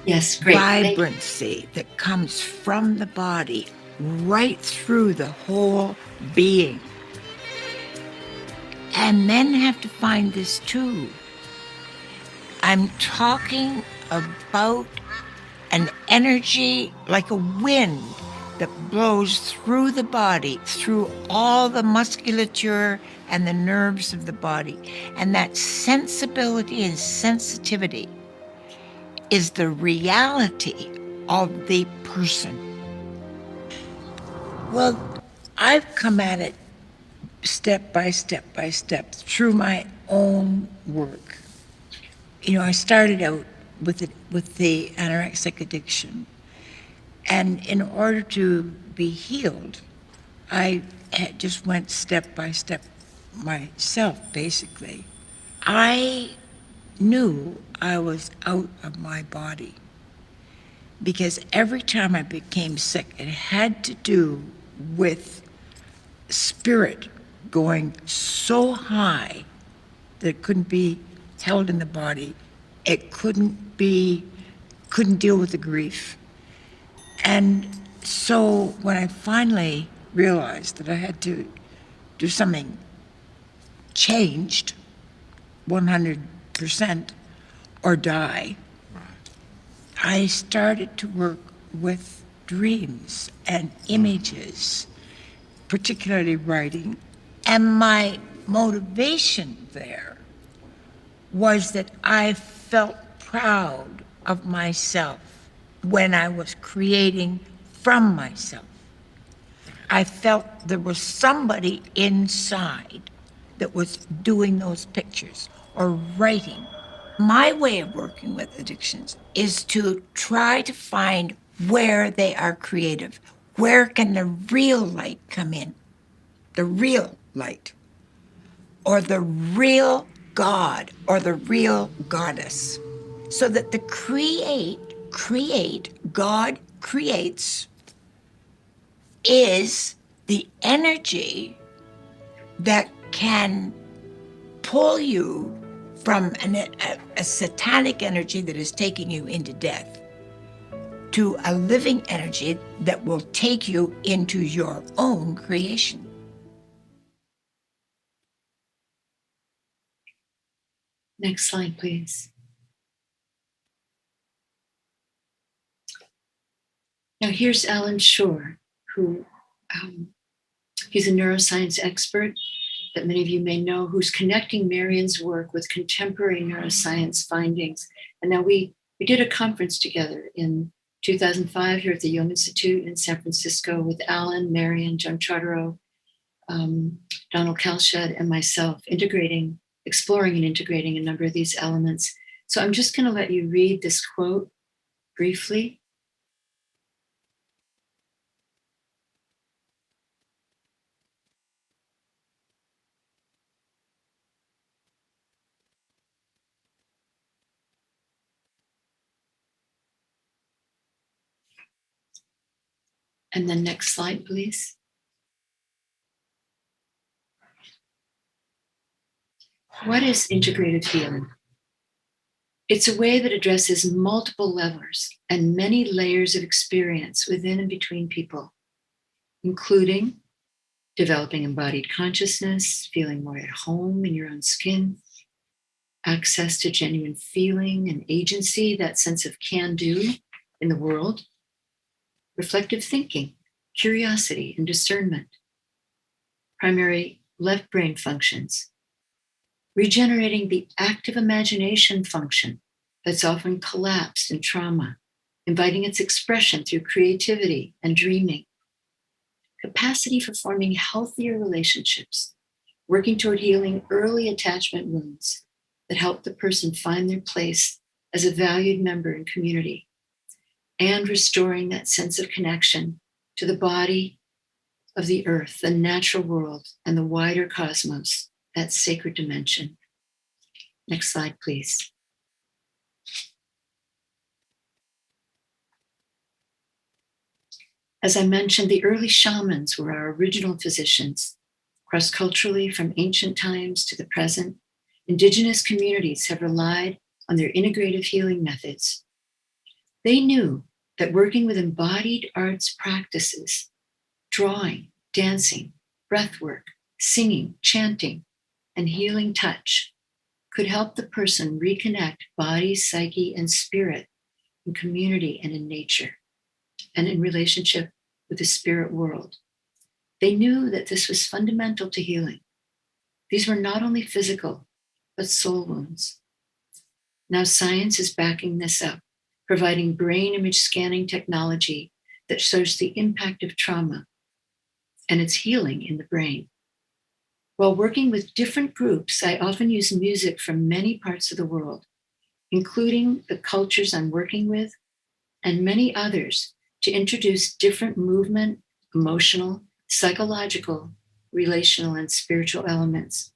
Yes, great. vibrancy that comes from the body right through the whole being. And men have to find this too. I'm talking about an energy like a wind that blows through the body, through all the musculature and the nerves of the body. And that sensibility and sensitivity is the reality of the person. Well, I've come at it step by step by step through my own work. You know, I started out with the anorexic addiction. And in order to be healed, I just went step by step myself, basically. I knew I was out of my body because every time I became sick, it had to do with spirit going so high that it couldn't be held in the body. It couldn't deal with the grief. And so when I finally realized that I had to do something changed 100% or die, I started to work with dreams and images, particularly writing. And my motivation there was that I felt proud of myself when I was creating from myself. I felt there was somebody inside that was doing those pictures or writing. My way of working with addictions is to try to find where they are creative. Where can the real light come in? The real light. Or the real God or the real goddess. So that the God creates is the energy that can pull you from a satanic energy that is taking you into death to a living energy that will take you into your own creation. Next slide, please. Now here's Alan Shore, who he's a neuroscience expert that many of you may know, who's connecting Marion's work with contemporary neuroscience findings. And now we did a conference together in 2005 here at the Jung Institute in San Francisco with Alan, Marion, Jung Chartereau, Donald Kalshed, and myself, exploring and integrating a number of these elements. So I'm just going to let you read this quote briefly. And then next slide, please. What is integrative healing? It's a way that addresses multiple levels and many layers of experience within and between people, including developing embodied consciousness, feeling more at home in your own skin, access to genuine feeling and agency, that sense of can-do in the world, reflective thinking, curiosity, and discernment, primary left brain functions, regenerating the active imagination function that's often collapsed in trauma, inviting its expression through creativity and dreaming, capacity for forming healthier relationships, working toward healing early attachment wounds that help the person find their place as a valued member in community, and restoring that sense of connection to the body of the earth, the natural world, and the wider cosmos, that sacred dimension. Next slide, please. As I mentioned, the early shamans were our original physicians, cross-culturally from ancient times to the present, Indigenous communities have relied on their integrative healing methods. They knew that working with embodied arts practices, drawing, dancing, breathwork, singing, chanting, and healing touch could help the person reconnect body, psyche, and spirit in community and in nature, and in relationship with the spirit world. They knew that this was fundamental to healing. These were not only physical, but soul wounds. Now science is backing this up, providing brain image scanning technology that shows the impact of trauma and its healing in the brain. While working with different groups, I often use music from many parts of the world, including the cultures I'm working with and many others, to introduce different movement, emotional, psychological, relational, and spiritual elements.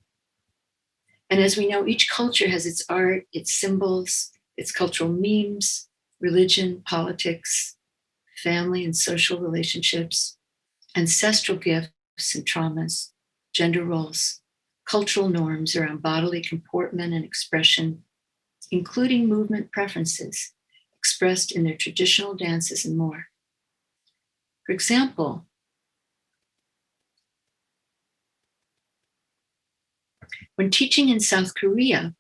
And as we know, each culture has its art, its symbols, its cultural memes, religion, politics, family and social relationships, ancestral gifts and traumas, gender roles, cultural norms around bodily comportment and expression, including movement preferences expressed in their traditional dances and more. For example, when teaching in South Korea,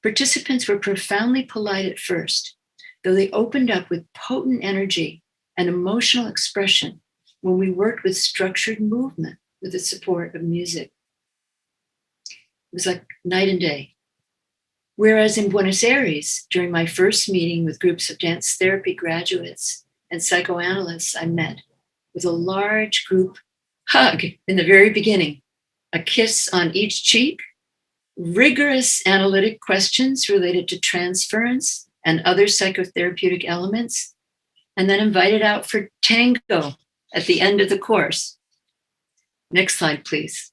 participants were profoundly polite at first, though they opened up with potent energy and emotional expression when we worked with structured movement with the support of music. It was like night and day. Whereas in Buenos Aires, during my first meeting with groups of dance therapy graduates and psychoanalysts, I met with a large group hug in the very beginning, a kiss on each cheek, rigorous analytic questions related to transference and other psychotherapeutic elements, and then invited out for tango at the end of the course. Next slide, please.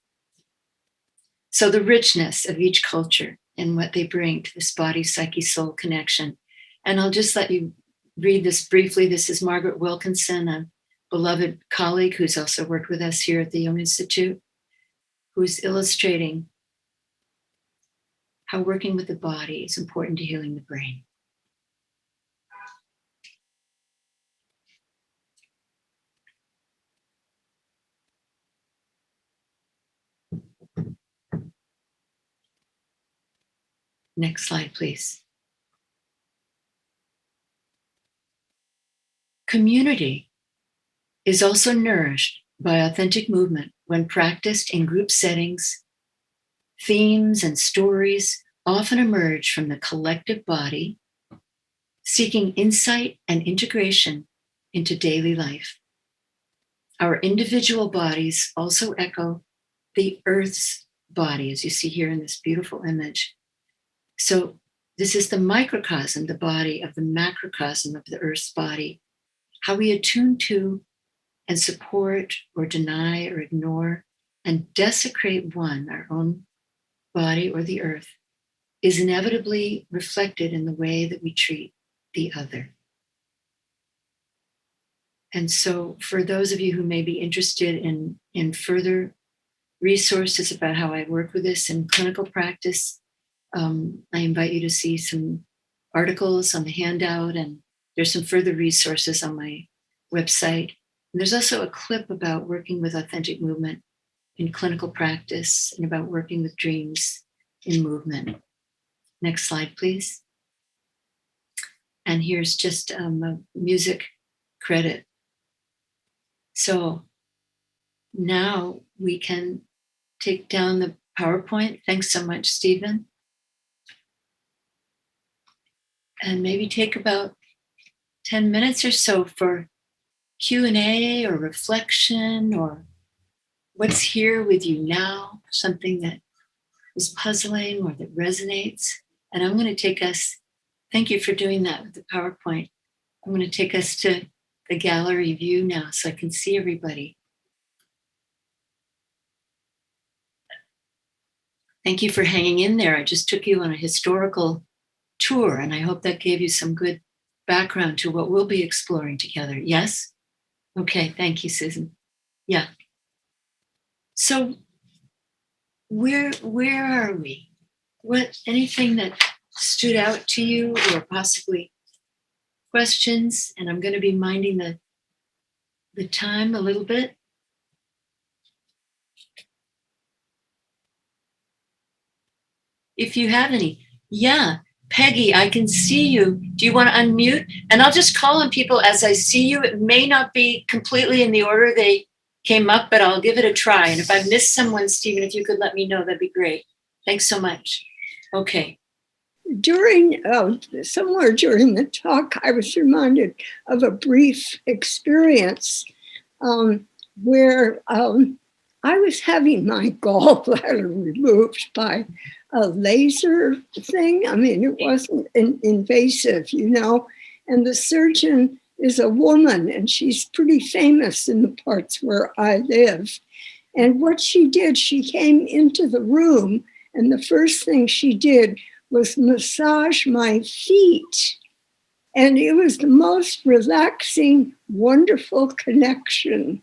So the richness of each culture and what they bring to this body, psyche, soul connection. And I'll just let you read this briefly. This is Margaret Wilkinson, a beloved colleague who's also worked with us here at the Jung Institute, who's illustrating how working with the body is important to healing the brain. Next slide, please. Community is also nourished by authentic movement when practiced in group settings. Themes and stories often emerge from the collective body, seeking insight and integration into daily life. Our individual bodies also echo the Earth's body, as you see here in this beautiful image. So this is the microcosm, the body of the macrocosm of the Earth's body. How we attune to and support or deny or ignore and desecrate one, our own body or the earth, is inevitably reflected in the way that we treat the other. And so for those of you who may be interested in further resources about how I work with this in clinical practice, I invite you to see some articles on the handout, and there's some further resources on my website. And there's also a clip about working with authentic movement in clinical practice and about working with dreams in movement. Next slide, please. And here's just a music credit. So now we can take down the PowerPoint. Thanks so much, Stephen. And maybe take about 10 minutes or so for Q&A or reflection or what's here with you now, something that is puzzling or that resonates. And I'm going to take us, thank you for doing that with the PowerPoint. I'm going to take us to the gallery view now so I can see everybody. Thank you for hanging in there. I just took you on a historical tour, and I hope that gave you some good background to what we'll be exploring together. Yes? Okay, thank you, Susan. Yeah. So where are we? anything that stood out to you or possibly questions? And I'm going to be minding the time a little bit. If you have any. Yeah, Peggy, I can see you. Do you want to unmute? And I'll just call on people as I see you. It may not be completely in the order they came up, but I'll give it a try. And if I've missed someone, Stephen, if you could let me know, that'd be great. Thanks so much. Okay. Somewhere during the talk, I was reminded of a brief experience where I was having my gallbladder removed by a laser thing. I mean, it wasn't invasive, and the surgeon is a woman, and she's pretty famous in the parts where I live. And what she did, she came into the room, and the first thing she did was massage my feet. And it was the most relaxing, wonderful connection.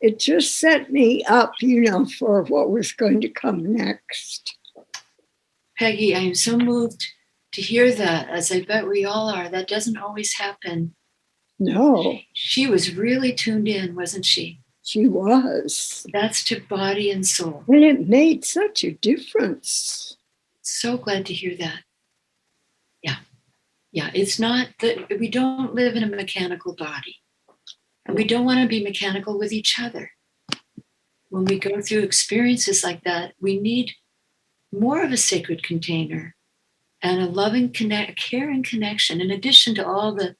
It just set me up, for what was going to come next. Peggy, I am so moved to hear that, as I bet we all are. That doesn't always happen. No. She was really tuned in, wasn't she? She was. That's to body and soul. And it made such a difference. So glad to hear that. Yeah, it's not that we don't live in a mechanical body. And we don't want to be mechanical with each other. When we go through experiences like that, we need more of a sacred container and a loving care and connection, in addition to all the,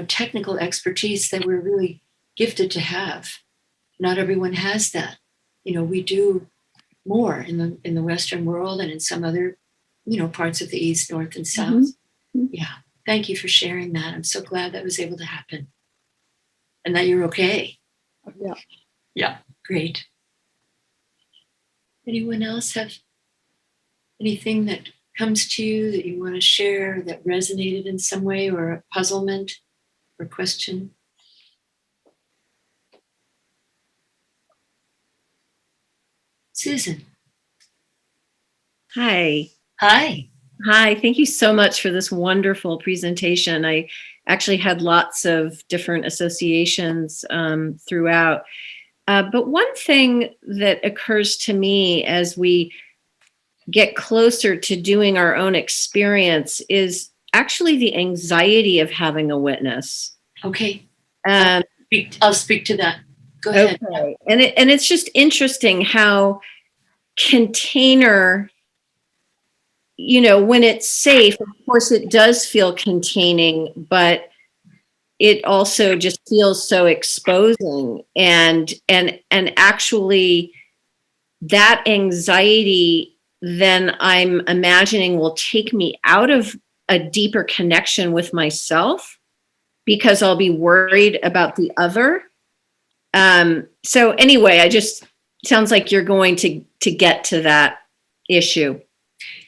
technical expertise that we're really gifted to have. Not everyone has that. We do more in the Western world and in some other, parts of the East, North, and South. Mm-hmm. Yeah. Thank you for sharing that. I'm so glad that was able to happen and that you're okay. Yeah. Yeah. Great. Anyone else have anything that comes to you that you want to share that resonated in some way, or a puzzlement or question? Susan. Hi. Hi. Hi. Thank you so much for this wonderful presentation. I actually had lots of different associations throughout. But one thing that occurs to me as we get closer to doing our own experience is actually the anxiety of having a witness. Okay. I'll speak to that. Go ahead. Okay. And it's just interesting how container, when it's safe, of course it does feel containing, but it also just feels so exposing. And actually that anxiety, then I'm imagining, will take me out of a deeper connection with myself because I'll be worried about the other. So anyway, sounds like you're going to get to that issue.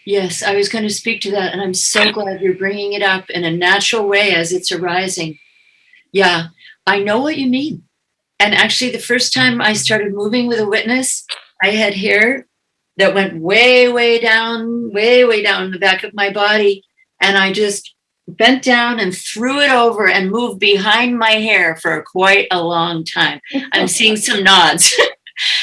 Yes, I was going to speak to that, and I'm so glad you're bringing it up in a natural way as it's arising. Yeah, I know what you mean. And actually, the first time I started moving with a witness, I had hair that went way, way down the back of my body. And I just bent down and threw it over and moved behind my hair for quite a long time. I'm seeing some nods.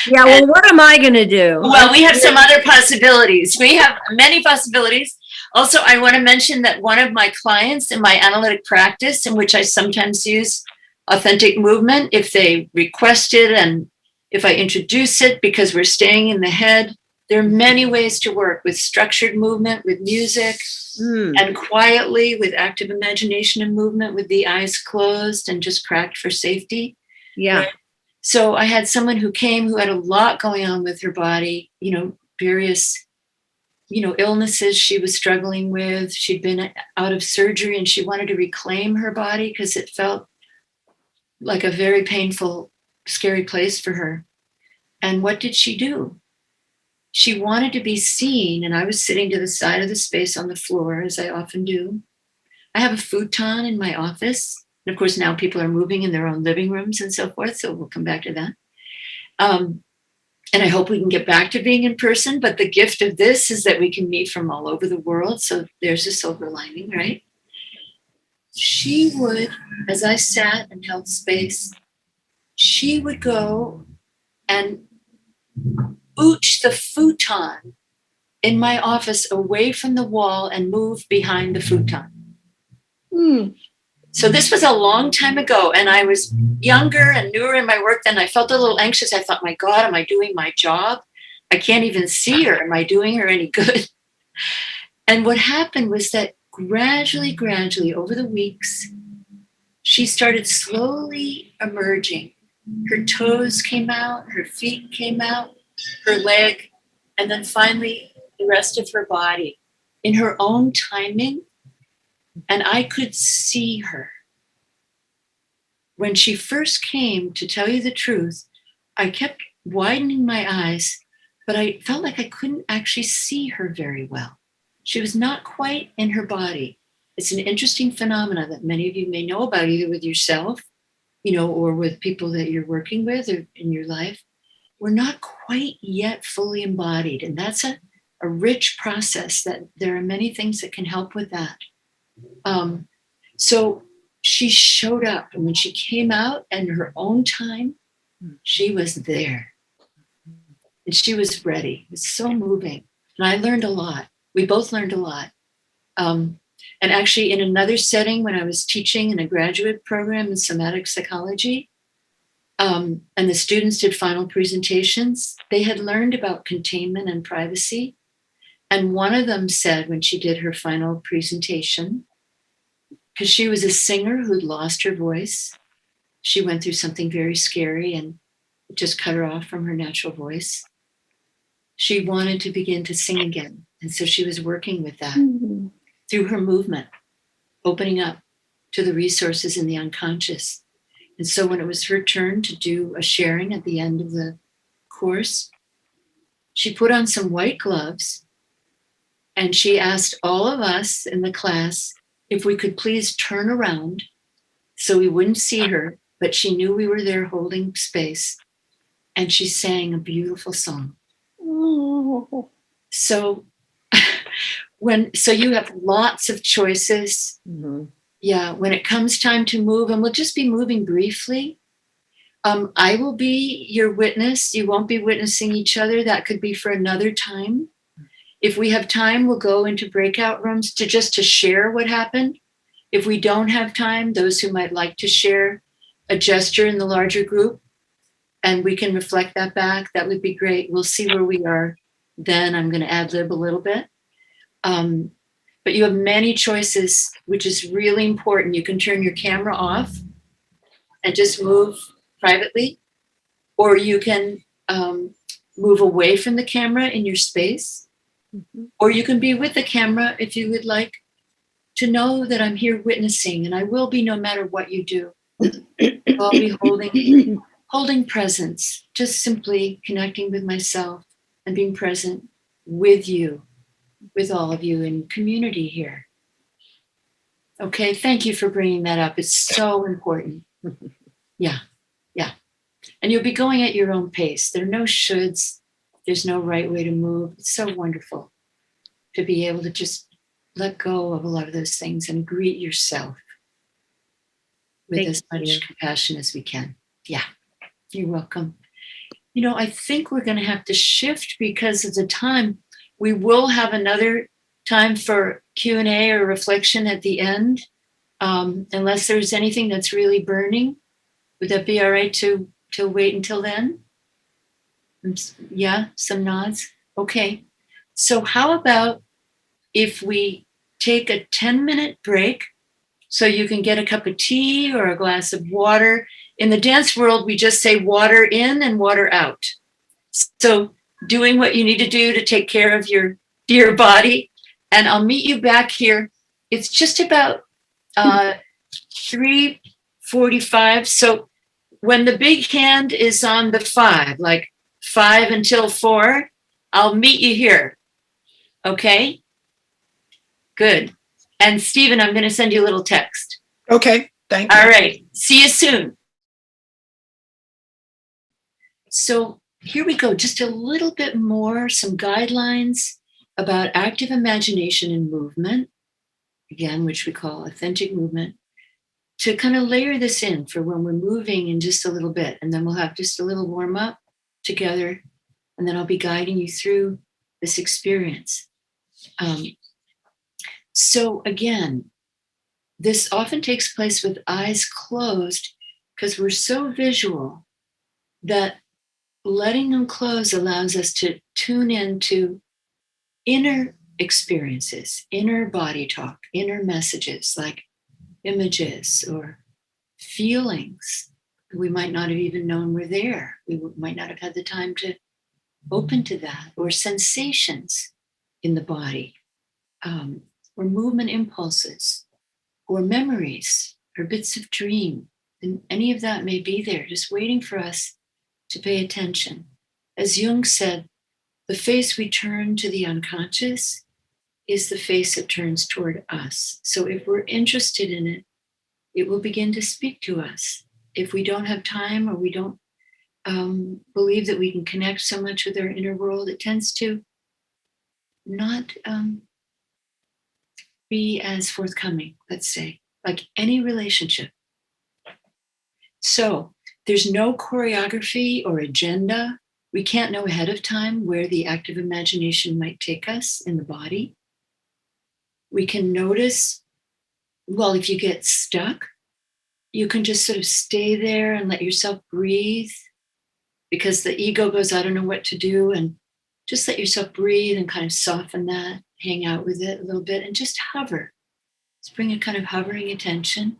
Yeah, well, what am I going to do? Well, we have some other possibilities. We have many possibilities. Also, I want to mention that one of my clients in my analytic practice, in which I sometimes use authentic movement, if they request it and if I introduce it, because we're staying in the head, there are many ways to work with structured movement, with music, and quietly with active imagination and movement, with the eyes closed and just cracked for safety. Yeah. So I had someone who came who had a lot going on with her body, various, illnesses she was struggling with. She'd been out of surgery and she wanted to reclaim her body because it felt like a very painful, scary place for her. And what did she do? She wanted to be seen, and I was sitting to the side of the space on the floor, as I often do. I have a futon in my office. And of course, now people are moving in their own living rooms and so forth, so we'll come back to that. And I hope we can get back to being in person. But the gift of this is that we can meet from all over the world. So there's a silver lining, right? She would, as I sat and held space, she would go and ooch the futon in my office away from the wall and move behind the futon. Mm. So this was a long time ago, and I was younger and newer in my work then. I felt a little anxious. I thought, my God, am I doing my job? I can't even see her. Am I doing her any good? And what happened was that gradually over the weeks, she started slowly emerging. Her toes came out, her feet came out, her leg, and then finally the rest of her body in her own timing. And I could see her. When she first came, to tell you the truth, I kept widening my eyes, but I felt like I couldn't actually see her very well. She was not quite in her body. It's an interesting phenomenon that many of you may know about, either with yourself, or with people that you're working with or in your life. We're not quite yet fully embodied. And that's a rich process that there are many things that can help with that. So she showed up, and when she came out in her own time, she was there. And she was ready. It was so moving. And I learned a lot. We both learned a lot. And actually, in another setting, when I was teaching in a graduate program in somatic psychology, and the students did final presentations, they had learned about containment and privacy. And one of them said, when she did her final presentation, because she was a singer who'd lost her voice, she went through something very scary and it just cut her off from her natural voice. She wanted to begin to sing again. And so she was working with that through her movement, opening up to the resources in the unconscious. And so when it was her turn to do a sharing at the end of the course, she put on some white gloves and she asked all of us in the class if we could please turn around so we wouldn't see her, but she knew we were there holding space. And she sang a beautiful song. Oh. So you have lots of choices. Mm-hmm. Yeah, when it comes time to move, and we'll just be moving briefly. I will be your witness. You won't be witnessing each other. That could be for another time. If we have time, we'll go into breakout rooms to share what happened. If we don't have time, those who might like to share a gesture in the larger group, and we can reflect that back, that would be great. We'll see where we are then. I'm going to ad-lib a little bit. But you have many choices, which is really important. You can turn your camera off and just move privately, or you can move away from the camera in your space, or you can be with the camera if you would like to know that I'm here witnessing, and I will be no matter what you do. I'll be holding presence, just simply connecting with myself and being present with you, with all of you in community here. Okay, thank you for bringing that up. It's so important. Yeah. And you'll be going at your own pace. There are no shoulds. There's no right way to move. It's so wonderful to be able to just let go of a lot of those things and greet yourself with as much compassion as we can. Yeah, you're welcome. I think we're going to have to shift because of the time. We will have another time for Q&A or reflection at the end, unless there's anything that's really burning. Would that be all right to wait until then? Yeah, some nods. Okay. So how about if we take a 10-minute break so you can get a cup of tea or a glass of water. In the dance world, we just say water in and water out. So doing what you need to do to take care of your dear body. And I'll meet you back here. It's just about 3:45. So when the big hand is on the 5, like 5 until 4, I'll meet you here. Okay? Good. And Stephen, I'm going to send you a little text. Okay, thank you. All right. See you soon. So here we go, just a little bit more, some guidelines about active imagination and movement, again, which we call authentic movement, to kind of layer this in for when we're moving in just a little bit. And then we'll have just a little warm up together. And then I'll be guiding you through this experience. So again, this often takes place with eyes closed because we're so visual that letting them close allows us to tune into inner experiences, inner body talk, inner messages like images or feelings we might not have even known were there. We might not have had the time to open to that, or sensations in the body, or movement impulses, or memories, or bits of dream. And any of that may be there, just waiting for us to pay attention. As Jung said, the face we turn to the unconscious is the face that turns toward us. So if we're interested in it, it will begin to speak to us. If we don't have time, or we don't believe that we can connect so much with our inner world, it tends to not be as forthcoming, let's say, like any relationship. So there's no choreography or agenda. We can't know ahead of time where the active imagination might take us in the body. We can notice, well, if you get stuck, you can just sort of stay there and let yourself breathe, because the ego goes, I don't know what to do, and just let yourself breathe and kind of soften that, hang out with it a little bit, and just hover. Just bring a kind of hovering attention.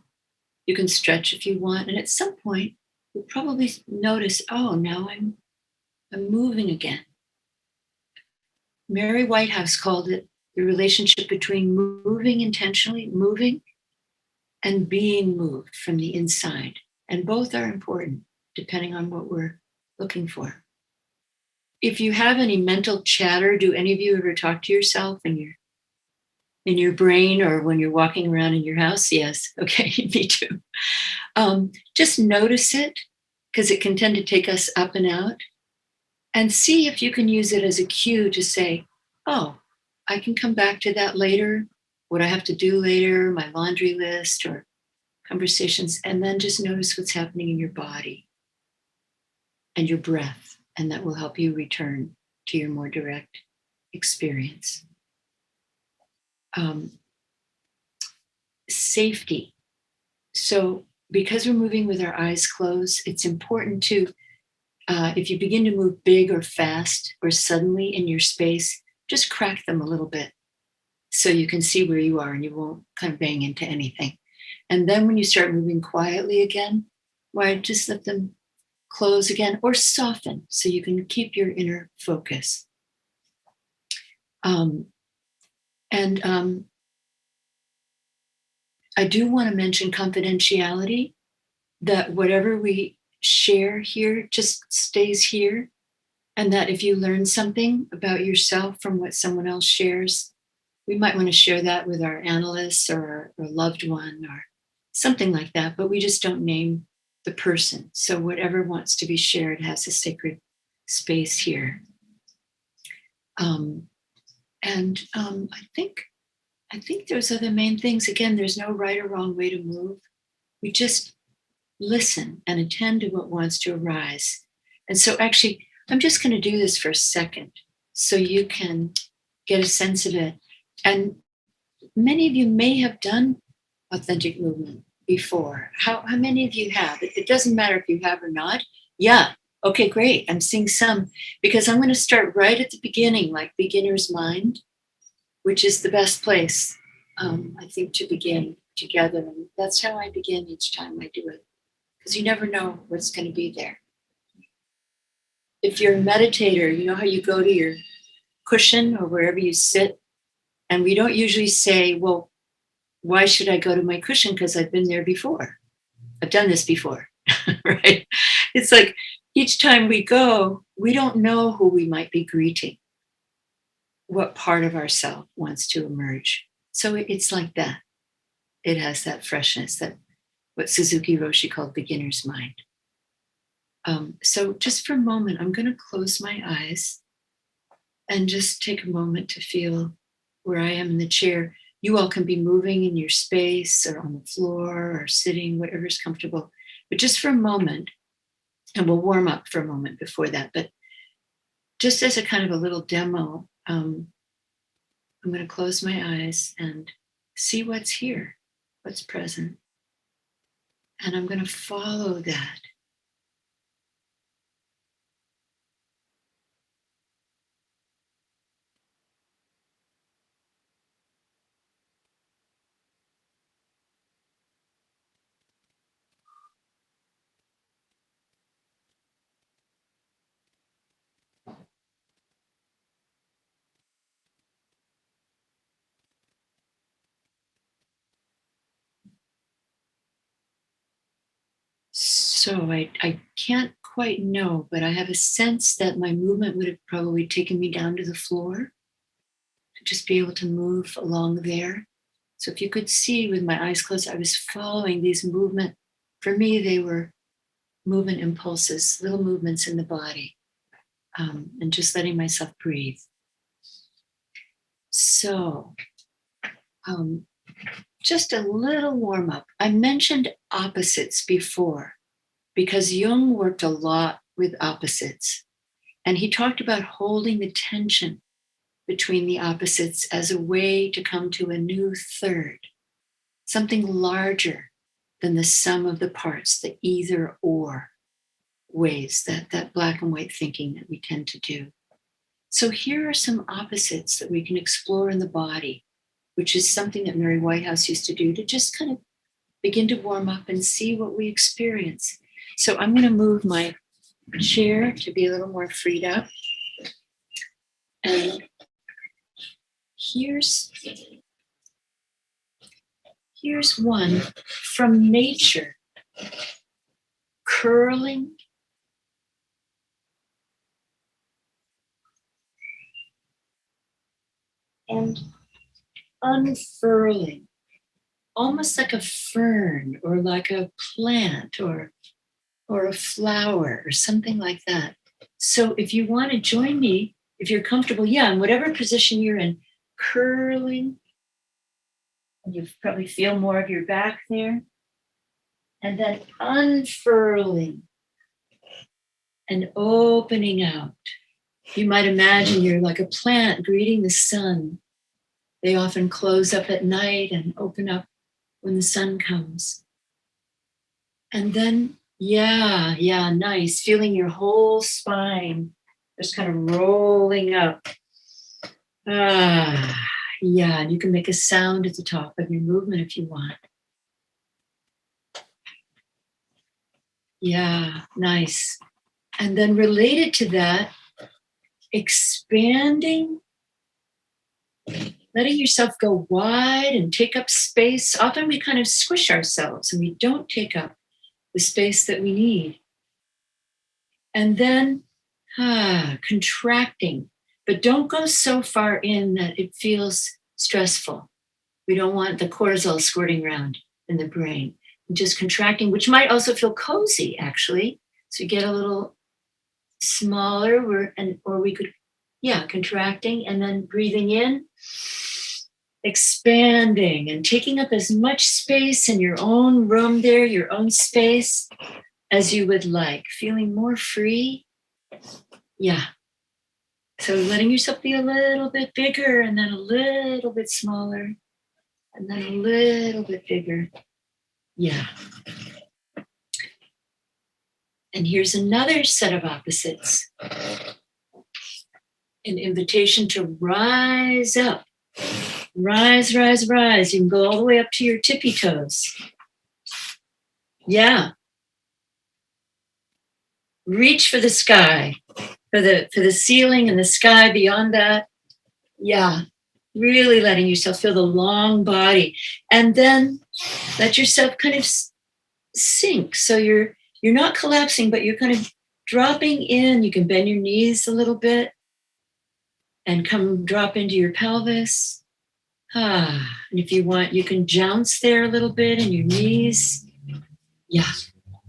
You can stretch if you want, and at some point, you'll probably notice, oh, now I'm moving again. Mary Whitehouse called it the relationship between moving intentionally, moving, and being moved from the inside. And both are important, depending on what we're looking for. If you have any mental chatter, do any of you ever talk to yourself in your brain, or when you're walking around in your house? Yes. Okay, me too. Just notice it, because it can tend to take us up and out, and see if you can use it as a cue to say, oh, I can come back to that later, what I have to do later, my laundry list or conversations, and then just notice what's happening in your body and your breath, and that will help you return to your more direct experience. Safety. So because we're moving with our eyes closed, it's important to, if you begin to move big or fast or suddenly in your space, just crack them a little bit so you can see where you are and you won't kind of bang into anything. And then when you start moving quietly again, why just let them close again or soften so you can keep your inner focus. I do want to mention confidentiality, that whatever we share here just stays here, and that if you learn something about yourself from what someone else shares, we might want to share that with our analysts or a loved one or something like that, but we just don't name the person. So whatever wants to be shared has a sacred space here. I think those are the main things. Again, there's no right or wrong way to move. We just listen and attend to what wants to arise. And so actually, I'm just going to do this for a second so you can get a sense of it. And many of you may have done authentic movement before. How many of you have? It doesn't matter if you have or not. Yeah. Okay, great. I'm seeing some, because I'm going to start right at the beginning, like beginner's mind, which is the best place, I think, to begin together. And that's how I begin each time I do it, because you never know what's going to be there. If you're a meditator, you know how you go to your cushion or wherever you sit, and we don't usually say, well, why should I go to my cushion? Because I've been there before. I've done this before, right? It's like each time we go, we don't know who we might be greeting, what part of ourself wants to emerge. So it's like that. It has that freshness, that what Suzuki Roshi called beginner's mind. So just for a moment, I'm going to close my eyes and just take a moment to feel where I am in the chair. You all can be moving in your space or on the floor or sitting, whatever's comfortable. But just for a moment, and we'll warm up for a moment before that, but just as a kind of a little demo, I'm going to close my eyes and see what's here, what's present. And I'm going to follow that. So I can't quite know, but I have a sense that my movement would have probably taken me down to the floor to just be able to move along there. So if you could see with my eyes closed, I was following these movement. For me, they were movement impulses, little movements in the body, and just letting myself breathe. So just a little warm up. I mentioned opposites before because Jung worked a lot with opposites. And he talked about holding the tension between the opposites as a way to come to a new third, something larger than the sum of the parts, the either or ways, that black and white thinking that we tend to do. So here are some opposites that we can explore in the body, which is something that Mary Whitehouse used to do to just kind of begin to warm up and see what we experience. So I'm going to move my chair to be a little more freed up. And here's one from nature, curling and unfurling, almost like a fern or like a plant or a flower or something like that. So if you want to join me, if you're comfortable, in whatever position you're in, curling, and you probably feel more of your back there, and then unfurling and opening out. You might imagine you're like a plant greeting the sun. They often close up at night and open up when the sun comes. And then, nice. Feeling your whole spine just kind of rolling up. And you can make a sound at the top of your movement if you want. Yeah, nice. And then related to that, expanding, letting yourself go wide and take up space. Often we kind of squish ourselves and we don't take up the space that we need. And then contracting, but don't go so far in that it feels stressful. We don't want the cortisol squirting around in the brain. Just contracting, which might also feel cozy, actually. So you get a little smaller, or we could, contracting and then breathing in, expanding and taking up as much space in your own room there, your own space, as you would like, feeling more free. So letting yourself be a little bit bigger and then a little bit smaller and then a little bit bigger. And here's another set of opposites. An invitation to rise up. Rise, rise, rise. You can go all the way up to your tippy toes. Reach for the sky, for the ceiling and the sky beyond that. Really letting yourself feel the long body. And then let yourself kind of sink. So you're not collapsing, but you're kind of dropping in. You can bend your knees a little bit and drop into your pelvis. And if you want, you can jounce there a little bit in your knees.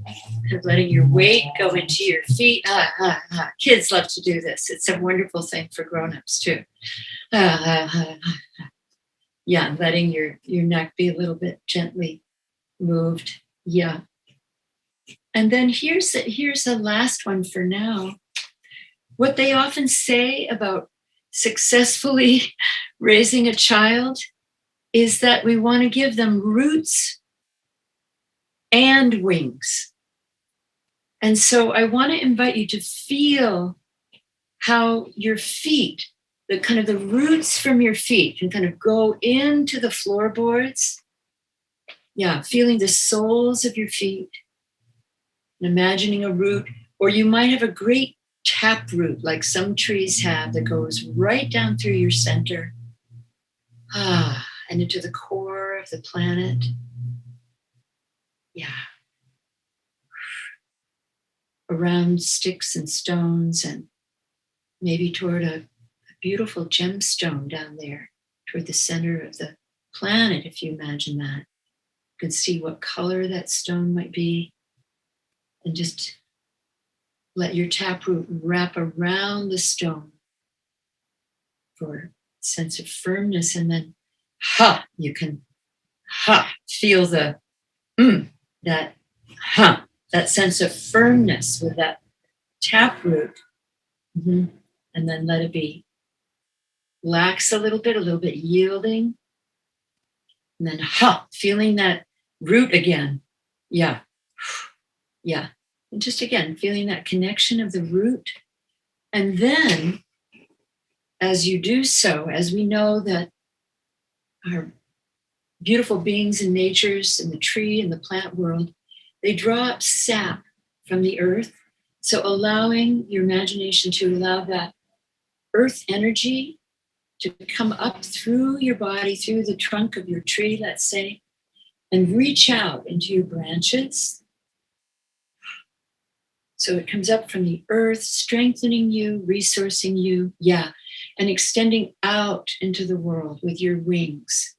And letting your weight go into your feet. Kids love to do this. It's a wonderful thing for grown-ups too. Yeah, letting your neck be a little bit gently moved. Yeah. And then here's the last one for now. What they often say about successfully raising a child is that we want to give them roots and wings. And so I want to invite you to feel how your feet, the kind of the roots from your feet can kind of go into the floorboards. Yeah, feeling the soles of your feet and imagining a root, or you might have a great tap root like some trees have that goes right down through your center and into the core of the planet. Yeah. Around sticks and stones and maybe toward a beautiful gemstone down there toward the center of the planet, if you imagine that. You can see what color that stone might be and just let your taproot wrap around the stone for a sense of firmness, and then you can feel the that sense of firmness with that taproot. And then let it be lax a little bit yielding. And then feeling that root again. Yeah. And just again, feeling that connection of the root. And then, as you do so, as we know that our beautiful beings in natures, in the tree, in the plant world, they draw up sap from the earth. So allowing your imagination to allow that earth energy to come up through your body, through the trunk of your tree, let's say, and reach out into your branches. So it comes up from the earth, strengthening you, resourcing you, and extending out into the world with your wings.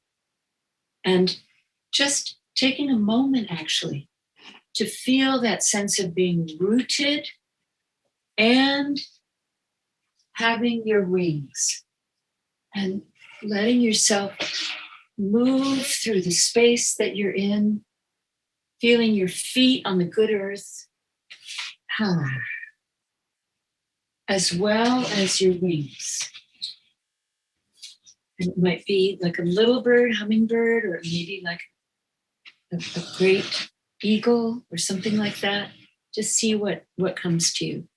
And just taking a moment, actually, to feel that sense of being rooted and having your wings. And letting yourself move through the space that you're in, feeling your feet on the good earth, as well as your wings. And it might be like a little bird, hummingbird, or maybe like a great eagle or something like that. Just see what comes to you.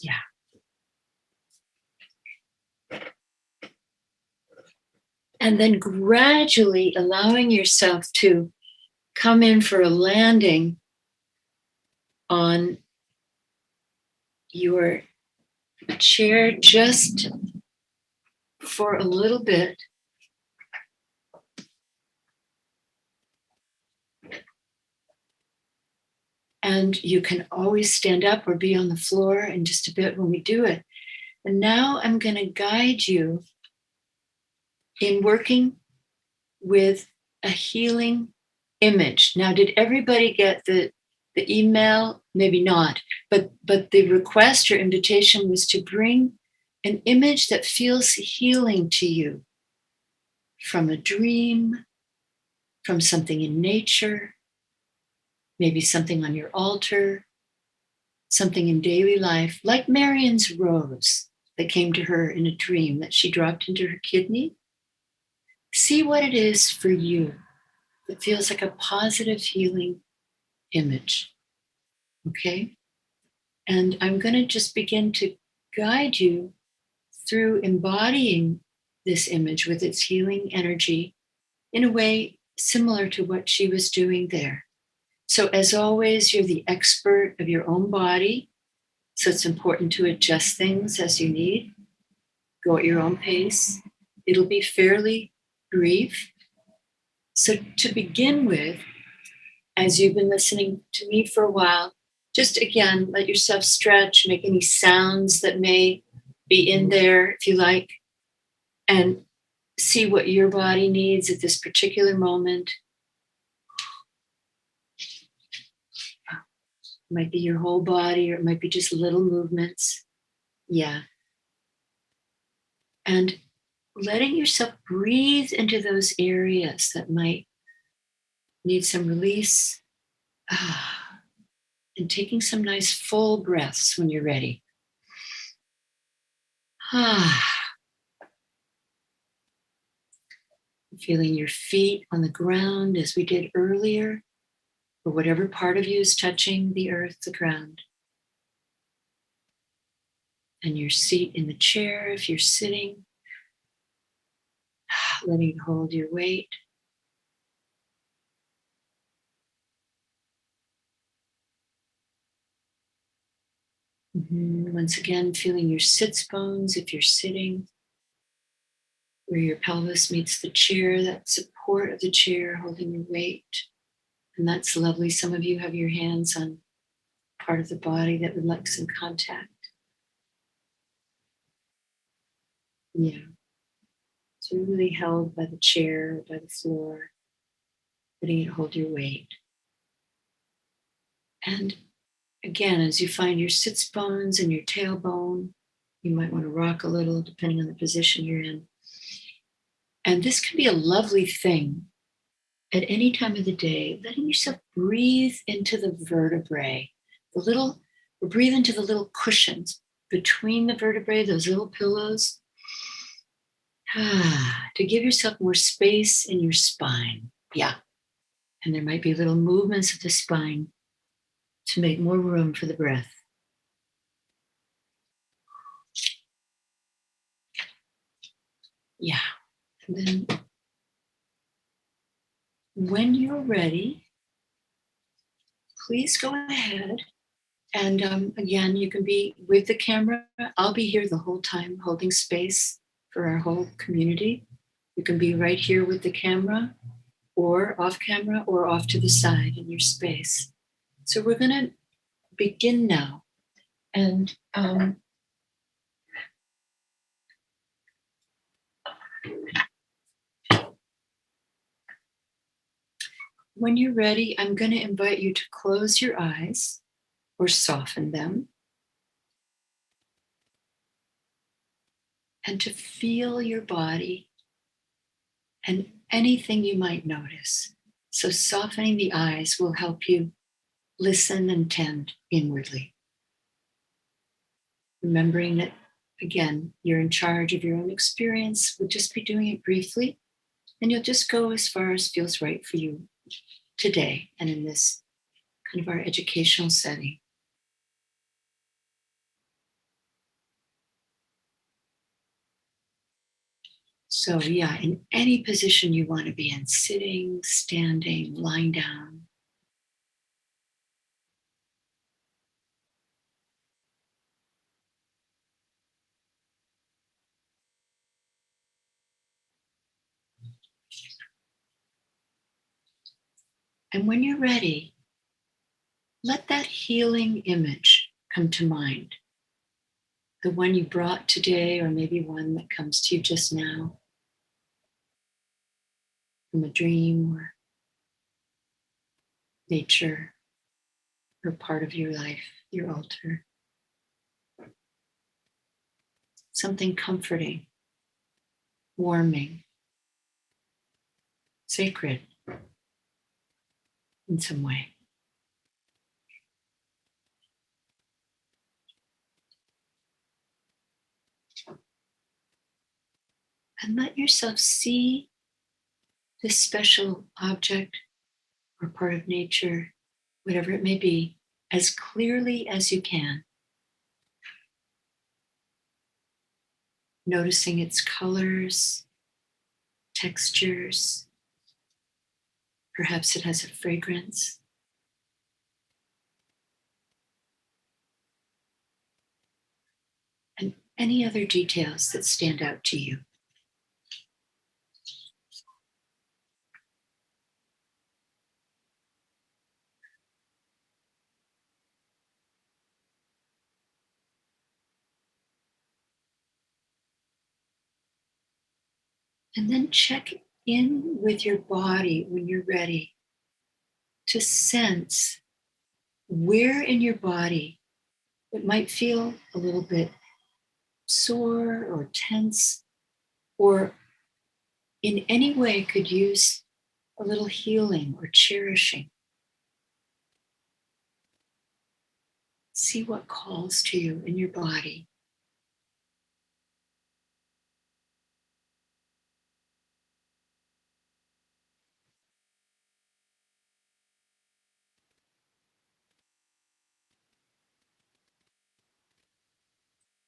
Yeah. And then gradually allowing yourself to come in for a landing on your chair just for a little bit. And you can always stand up or be on the floor in just a bit when we do it. And now I'm going to guide you in working with a healing image. Now, did everybody get the email? Maybe not, but the request or invitation was to bring an image that feels healing to you from a dream, from something in nature, maybe something on your altar, something in daily life, like Marion's rose that came to her in a dream that she dropped into her kidney. See what it is for you that feels like a positive healing image. Okay? And I'm going to just begin to guide you through embodying this image with its healing energy in a way similar to what she was doing there. So as always, you're the expert of your own body. So it's important to adjust things as you need. Go at your own pace. It'll be fairly brief. So to begin with, as you've been listening to me for a while, just again, let yourself stretch, make any sounds that may be in there if you like. and see what your body needs at this particular moment. It might be your whole body, or it might be just little movements. Yeah. And letting yourself breathe into those areas that might need some release. And taking some nice full breaths when you're ready. Feeling your feet on the ground as we did earlier, or whatever part of you is touching the earth, the ground. And your seat in the chair if you're sitting, letting it hold your weight. Once again, feeling your sits bones if you're sitting, where your pelvis meets the chair, that support of the chair holding your weight. And that's lovely. Some of you have your hands on part of the body that would like some contact. Yeah. So really held by the chair, by the floor, letting it hold your weight. And again, as you find your sits bones and your tailbone, you might want to rock a little depending on the position you're in. And this can be a lovely thing at any time of the day, letting yourself breathe into the vertebrae, breathe into the little cushions between the vertebrae, those little pillows, to give yourself more space in your spine. Yeah. And there might be little movements of the spine to make more room for the breath. Yeah. And then when you're ready, please go ahead. And again, you can be with the camera. I'll be here the whole time holding space for our whole community. You can be right here with the camera, or off camera, or off to the side in your space. So we're going to begin now. And when you're ready, I'm going to invite you to close your eyes or soften them, and to feel your body and anything you might notice. So softening the eyes will help you listen and tend inwardly. Remembering that, again, you're in charge of your own experience. We'll just be doing it briefly, and you'll just go as far as feels right for you today and in this kind of our educational setting. So yeah, in any position you want to be in, sitting, standing, lying down. And when you're ready, let that healing image come to mind. The one you brought today, or maybe one that comes to you just now from a dream or nature or part of your life, your altar. Something comforting, warming, sacred in some way. And let yourself see this special object or part of nature, whatever it may be, as clearly as you can. Noticing its colors, textures. Perhaps it has a fragrance. And any other details that stand out to you. And then check in with your body when you're ready to sense where in your body it might feel a little bit sore or tense, or in any way could use a little healing or cherishing. See what calls to you in your body.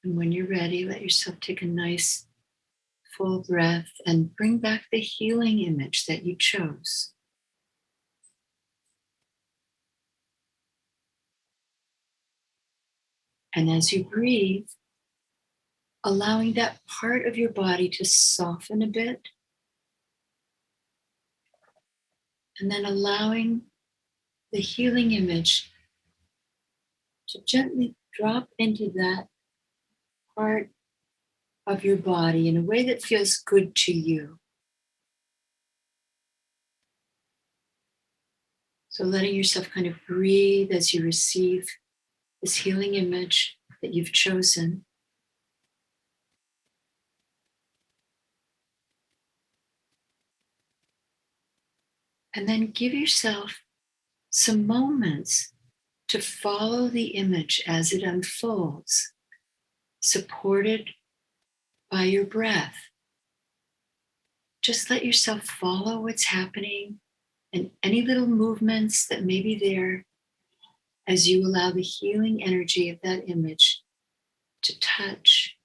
And when you're ready, let yourself take a nice full breath and bring back the healing image that you chose. And as you breathe, allowing that part of your body to soften a bit, and then allowing the healing image to gently drop into that part of your body in a way that feels good to you. So letting yourself kind of breathe as you receive this healing image that you've chosen. And then give yourself some moments to follow the image as it unfolds, supported by your breath. Just let yourself follow what's happening and any little movements that may be there as you allow the healing energy of that image to touch,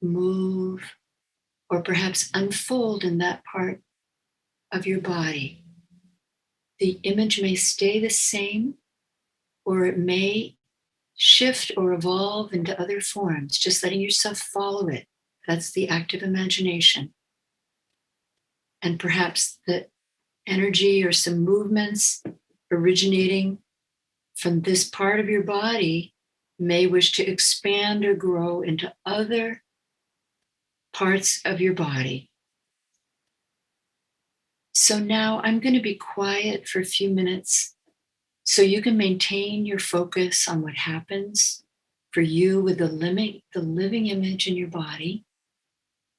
move, or perhaps unfold in that part of your body. The image may stay the same, or it may shift or evolve into other forms, just letting yourself follow it. That's the active imagination. And perhaps the energy or some movements originating from this part of your body may wish to expand or grow into other parts of your body. So now I'm going to be quiet for a few minutes so you can maintain your focus on what happens for you with the living image in your body.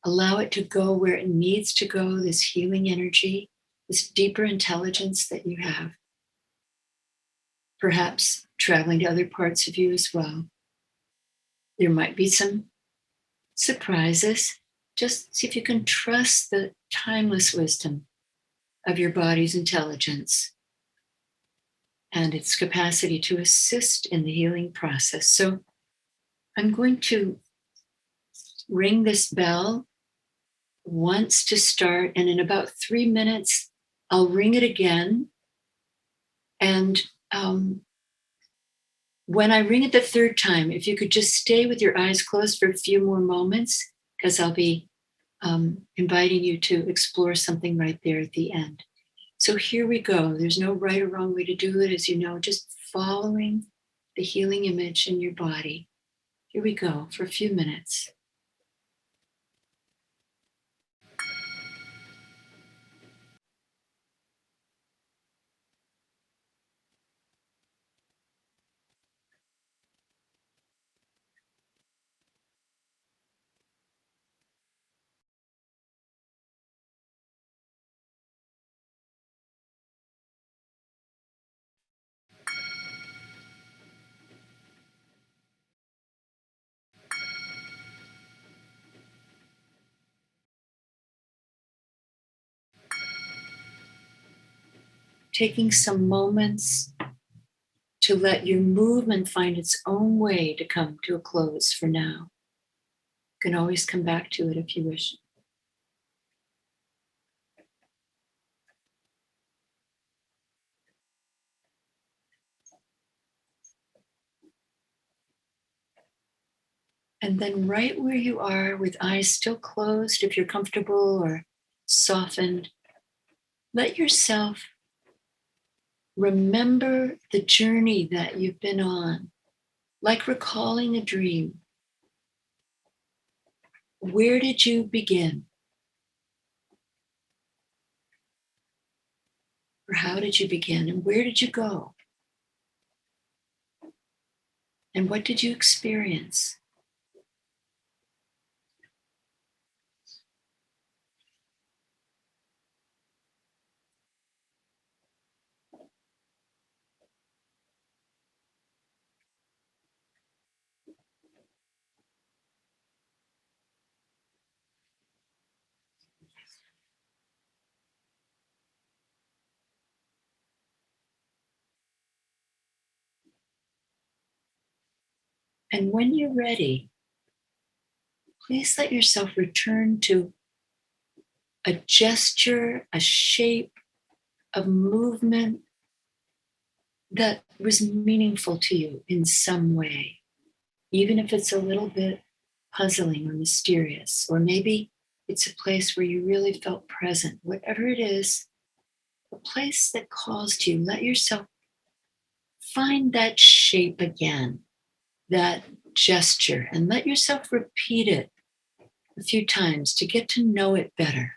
Allow it to go where it needs to go, this healing energy, this deeper intelligence that you have. Perhaps traveling to other parts of you as well. There might be some surprises. Just see if you can trust the timeless wisdom of your body's intelligence and its capacity to assist in the healing process. So I'm going to ring this bell once to start, and in about 3 minutes, I'll ring it again. And when I ring it the third time, if you could just stay with your eyes closed for a few more moments, because I'll be inviting you to explore something right there at the end. So here we go. There's no right or wrong way to do it, as you know, just following the healing image in your body. Here we go for a few minutes. Taking some moments to let your movement find its own way to come to a close for now. You can always come back to it if you wish. And then right where you are, with eyes still closed, if you're comfortable or softened, let yourself remember the journey that you've been on, like recalling a dream. Where did you begin? Or how did you begin? And where did you go? And what did you experience? And when you're ready, please let yourself return to a gesture, a shape, a movement that was meaningful to you in some way, even if it's a little bit puzzling or mysterious, or maybe it's a place where you really felt present. Whatever it is, a place that calls to you, let yourself find that shape again, that gesture, and let yourself repeat it a few times to get to know it better.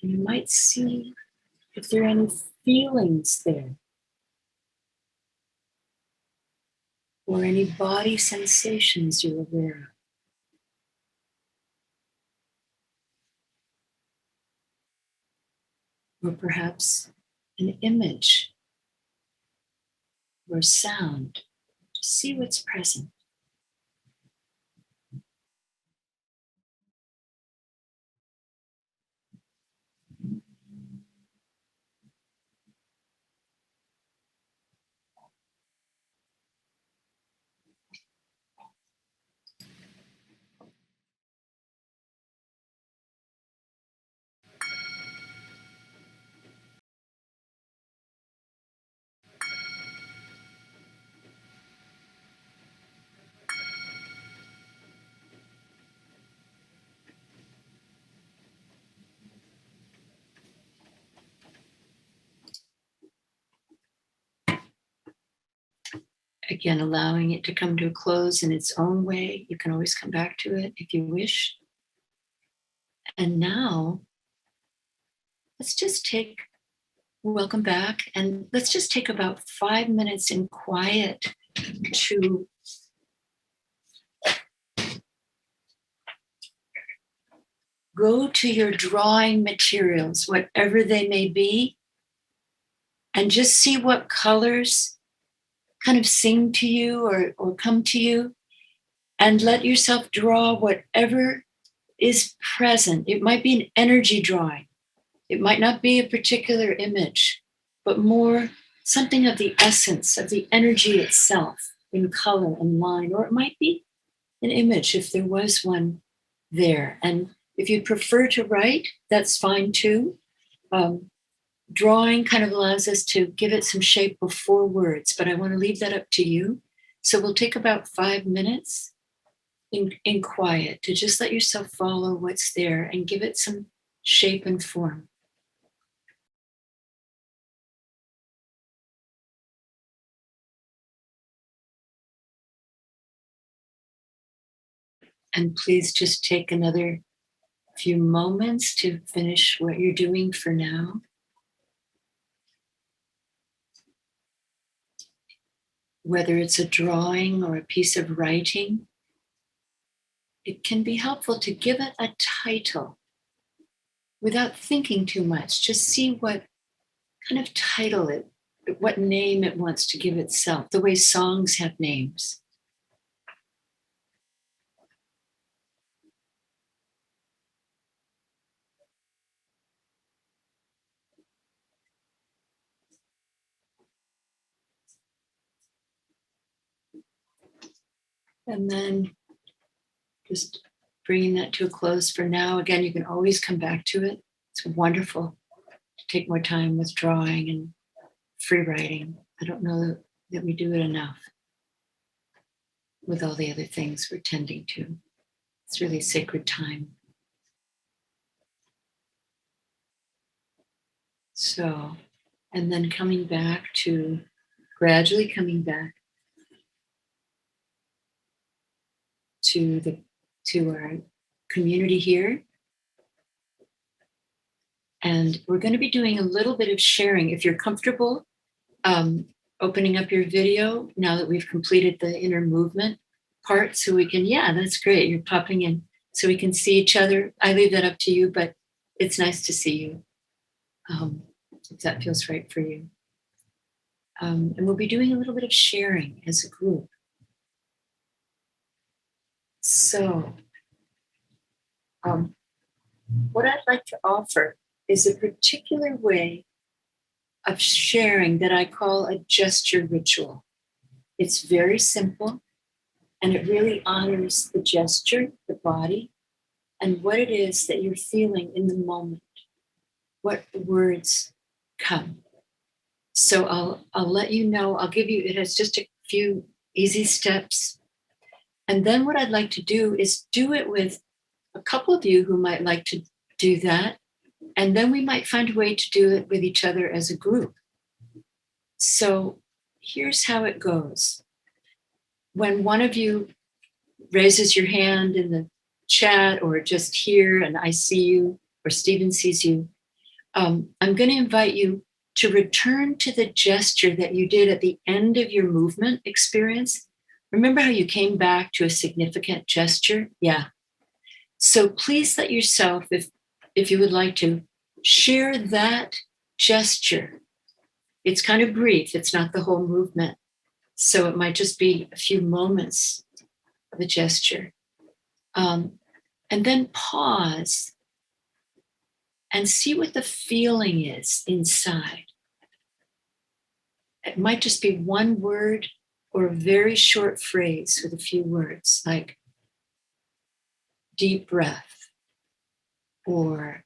And you might see if there are any feelings there, or any body sensations you're aware of, or perhaps an image or sound. Just see what's present. Again, allowing it to come to a close in its own way. You can always come back to it if you wish. And now, welcome back, and let's just take about 5 minutes in quiet to go to your drawing materials, whatever they may be, and just see what colors kind of sing to you or come to you, and let yourself draw whatever is present. It might be an energy drawing. It might not be a particular image, but more something of the essence of the energy itself in color and line, or it might be an image if there was one there. And if you prefer to write, that's fine too. Drawing kind of allows us to give it some shape before words, but I want to leave that up to you. So we'll take about 5 minutes in quiet to just let yourself follow what's there and give it some shape and form. And please just take another few moments to finish what you're doing for now. Whether it's a drawing or a piece of writing, it can be helpful to give it a title without thinking too much. Just see what kind of title what name it wants to give itself, the way songs have names. And then just bringing that to a close for now. Again, you can always come back to it. It's wonderful to take more time with drawing and free writing. I don't know that we do it enough. with all the other things we're tending to. It's really sacred time. So, and then gradually coming back to our community here. And we're going to be doing a little bit of sharing. If you're comfortable opening up your video now that we've completed the inner movement part, so we can, yeah, that's great. You're popping in so we can see each other. I leave that up to you, but it's nice to see you if that feels right for you. And we'll be doing a little bit of sharing as a group. So what I'd like to offer is a particular way of sharing that I call a gesture ritual. It's very simple, and it really honors the gesture, the body, and what it is that you're feeling in the moment, what words come. So I'll let you know, I'll give you, it has just a few easy steps. And then what I'd like to do is do it with a couple of you who might like to do that. And then we might find a way to do it with each other as a group. So here's how it goes. When one of you raises your hand in the chat or just here and I see you or Stephen sees you, I'm going to invite you to return to the gesture that you did at the end of your movement experience. Remember how you came back to a significant gesture? Yeah. So please let yourself, if you would like to, share that gesture. It's kind of brief. It's not the whole movement. So it might just be a few moments of a gesture. And then pause and see what the feeling is inside. It might just be one word or a very short phrase with a few words, like deep breath or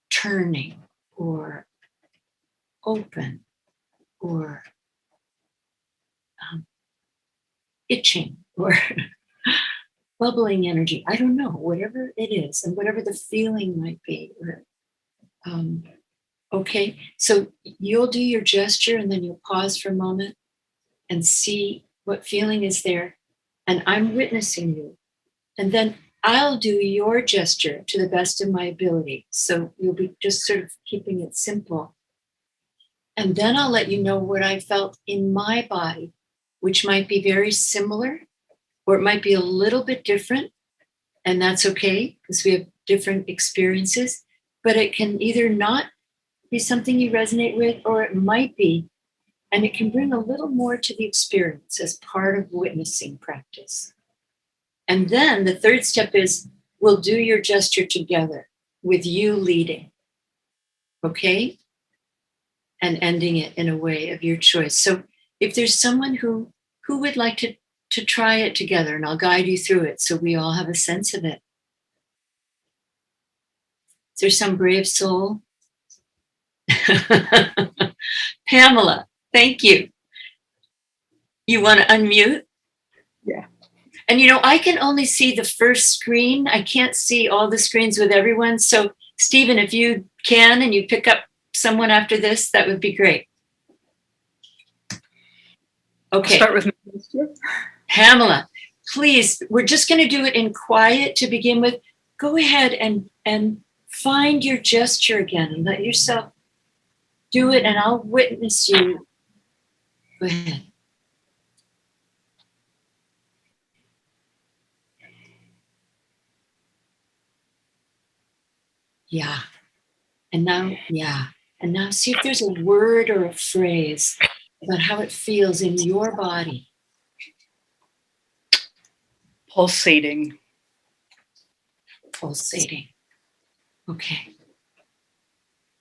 turning or open or itching or bubbling energy. I don't know, whatever it is and whatever the feeling might be. Or, okay, so you'll do your gesture and then you'll pause for a moment and see what feeling is there. And I'm witnessing you. And then I'll do your gesture to the best of my ability. So you'll be just sort of keeping it simple. And then I'll let you know what I felt in my body, which might be very similar, or it might be a little bit different. And that's okay, because we have different experiences. But it can either not be something you resonate with, or it might be. And it can bring a little more to the experience as part of witnessing practice. And then the third step is we'll do your gesture together with you leading. Okay? And ending it in a way of your choice. So if there's someone who would like to try it together, and I'll guide you through it so we all have a sense of it. Is there some brave soul? Pamela, thank you. You want to unmute? Yeah. And I can only see the first screen. I can't see all the screens with everyone. So Stephen, if you can and you pick up someone after this, that would be great. Okay. I'll start with my Pamela, please, we're just going to do it in quiet to begin with. Go ahead and find your gesture again and let yourself do it, and I'll witness you. Go ahead. Yeah. And now, yeah. And now see if there's a word or a phrase about how it feels in your body. pulsating. Pulsating. Okay.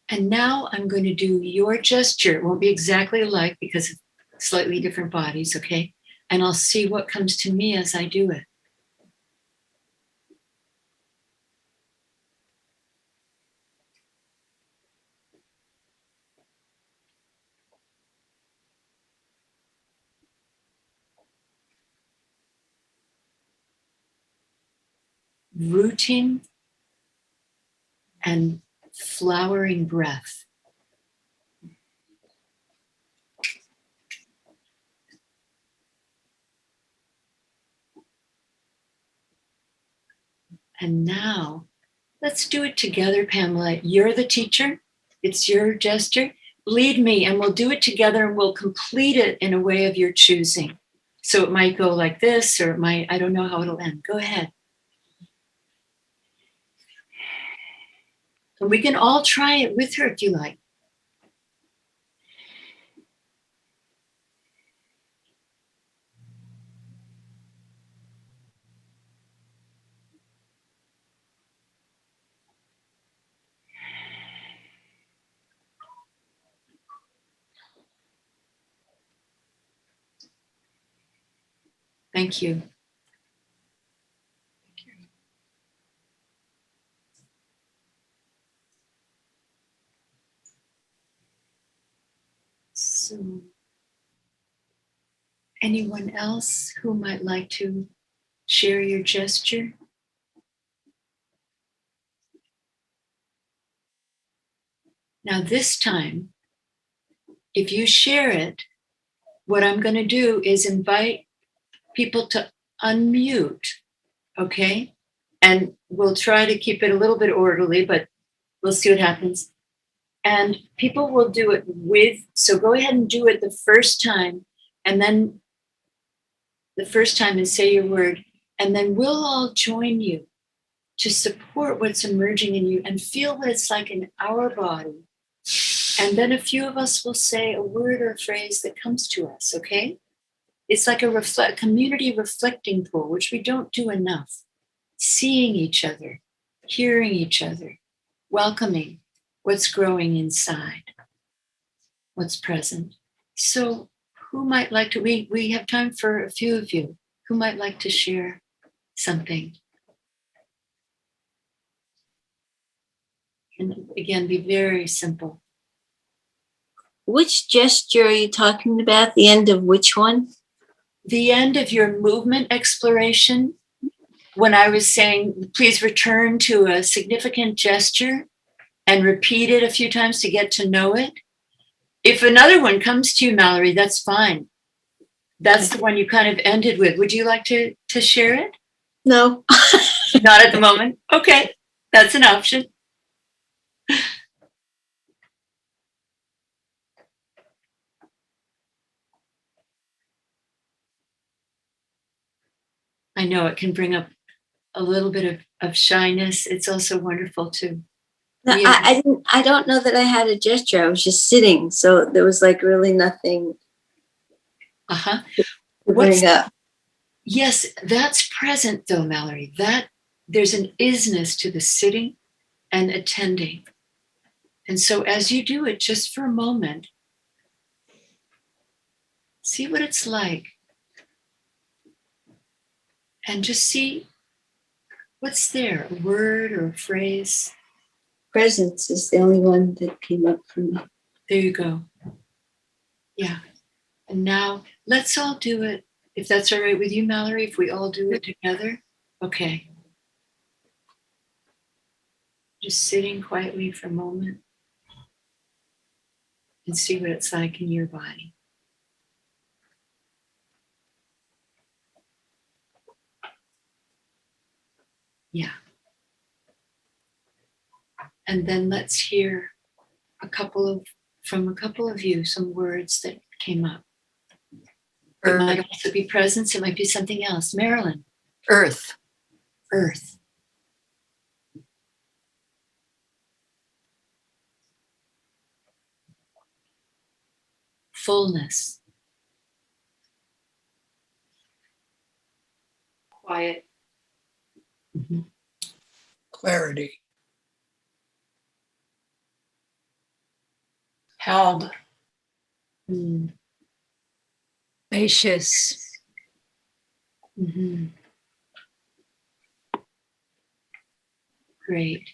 And now I'm going to do your gesture. It won't be exactly alike because of slightly different bodies, okay? And I'll see what comes to me as I do it. rooting and flowering breath. And now, let's do it together, Pamela. You're the teacher. It's your gesture. Lead me, and we'll do it together, and we'll complete it in a way of your choosing. So it might go like this, or it might, I don't know how it'll end. Go ahead. And we can all try it with her if you like. Thank you. So, anyone else who might like to share your gesture? Now this time, if you share it, what I'm going to do is invite people to unmute, okay? And we'll try to keep it a little bit orderly, but we'll see what happens. And people will do it with, so go ahead and do it the first time, and then the first time and say your word, and then we'll all join you to support what's emerging in you and feel what it's like in our body. And then a few of us will say a word or a phrase that comes to us, okay? It's like a community reflecting pool, which we don't do enough. Seeing each other, hearing each other, welcoming what's growing inside, what's present. So who might like to, we have time for a few of you. Who might like to share something? And again, be very simple. Which gesture are you talking about? The end of which one? The end of your movement exploration, when I was saying, please return to a significant gesture and repeat it a few times to get to know it. If another one comes to you, Mallory, that's fine. That's the one you kind of ended with. Would you like to share it? No. Not at the moment? Okay, that's an option. I know it can bring up a little bit of shyness. It's also wonderful too. No, Yeah. I don't know that I had a gesture. I was just sitting. So there was like really nothing Uh-huh. to bring up. Yes, that's present though, Mallory. That there's an isness to the sitting and attending. And so as you do it just for a moment, see what it's like. And just see what's there, a word or a phrase. Presence is the only one that came up for me. There you go. Yeah. And now let's all do it. If that's all right with you, Mallory, if we all do it together. Okay. Just sitting quietly for a moment and see what it's like in your body. Yeah. And then let's hear from a couple of you, some words that came up. It might also be presence, it might be something else. Marilyn. Earth. Earth. Fullness. Quiet. Mm-hmm. Clarity. Held. Mm. Spacious. Mm-hmm. Great.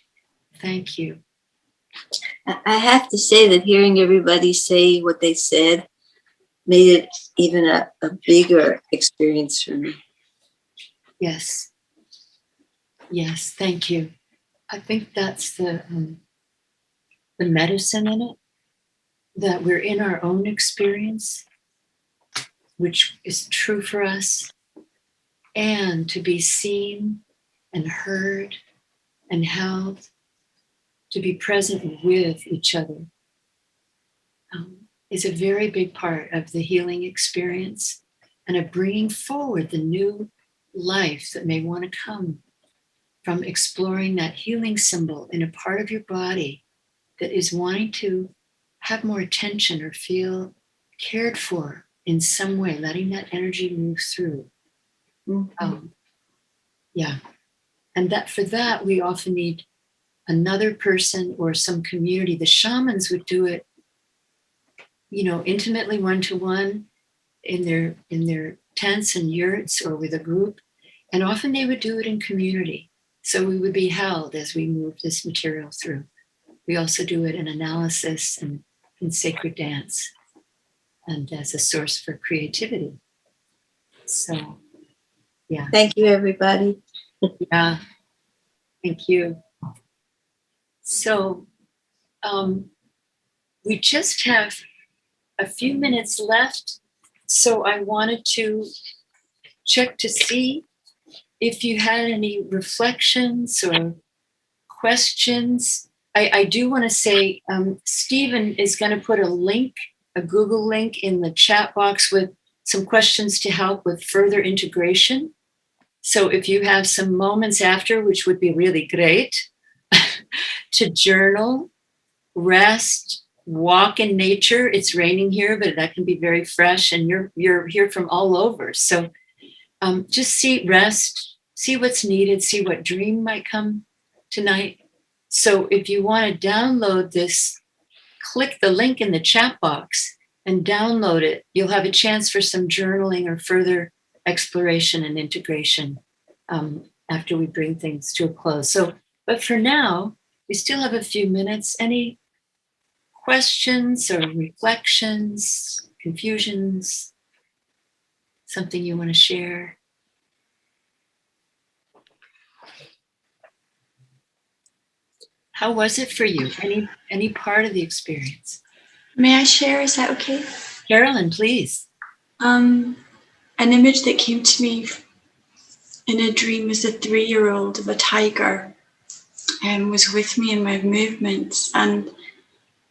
Thank you. I have to say that hearing everybody say what they said made it even a bigger experience for me. Yes. Yes, thank you. I think that's the medicine in it, that we're in our own experience, which is true for us, and to be seen and heard and held, to be present with each other, is a very big part of the healing experience and of bringing forward the new life that may want to come from exploring that healing symbol in a part of your body that is wanting to have more attention or feel cared for in some way, letting that energy move through. Yeah. And that for that, we often need another person or some community. The shamans would do it, intimately one-to-one in their tents and yurts or with a group. And often they would do it in community. So we would be held as we move this material through. We also do it in analysis and in sacred dance and as a source for creativity. So, yeah. Thank you, everybody. Yeah. Thank you. So, we just have a few minutes left. So I wanted to check to see if you had any reflections or questions. I do want to say, Stephen is going to put a Google link in the chat box with some questions to help with further integration. So if you have some moments after, which would be really great, to journal, rest, walk in nature. It's raining here, but that can be very fresh, and you're here from all over. So just rest, see what's needed, see what dream might come tonight. So if you want to download this, click the link in the chat box and download it. You'll have a chance for some journaling or further exploration and integration after we bring things to a close. So, but for now, we still have a few minutes. Any questions or reflections, confusions, something you want to share? How was it for you? Any part of the experience? May I share? Is that okay? Carolyn, please. An image that came to me in a dream was a 3-year-old of a tiger and was with me in my movements. And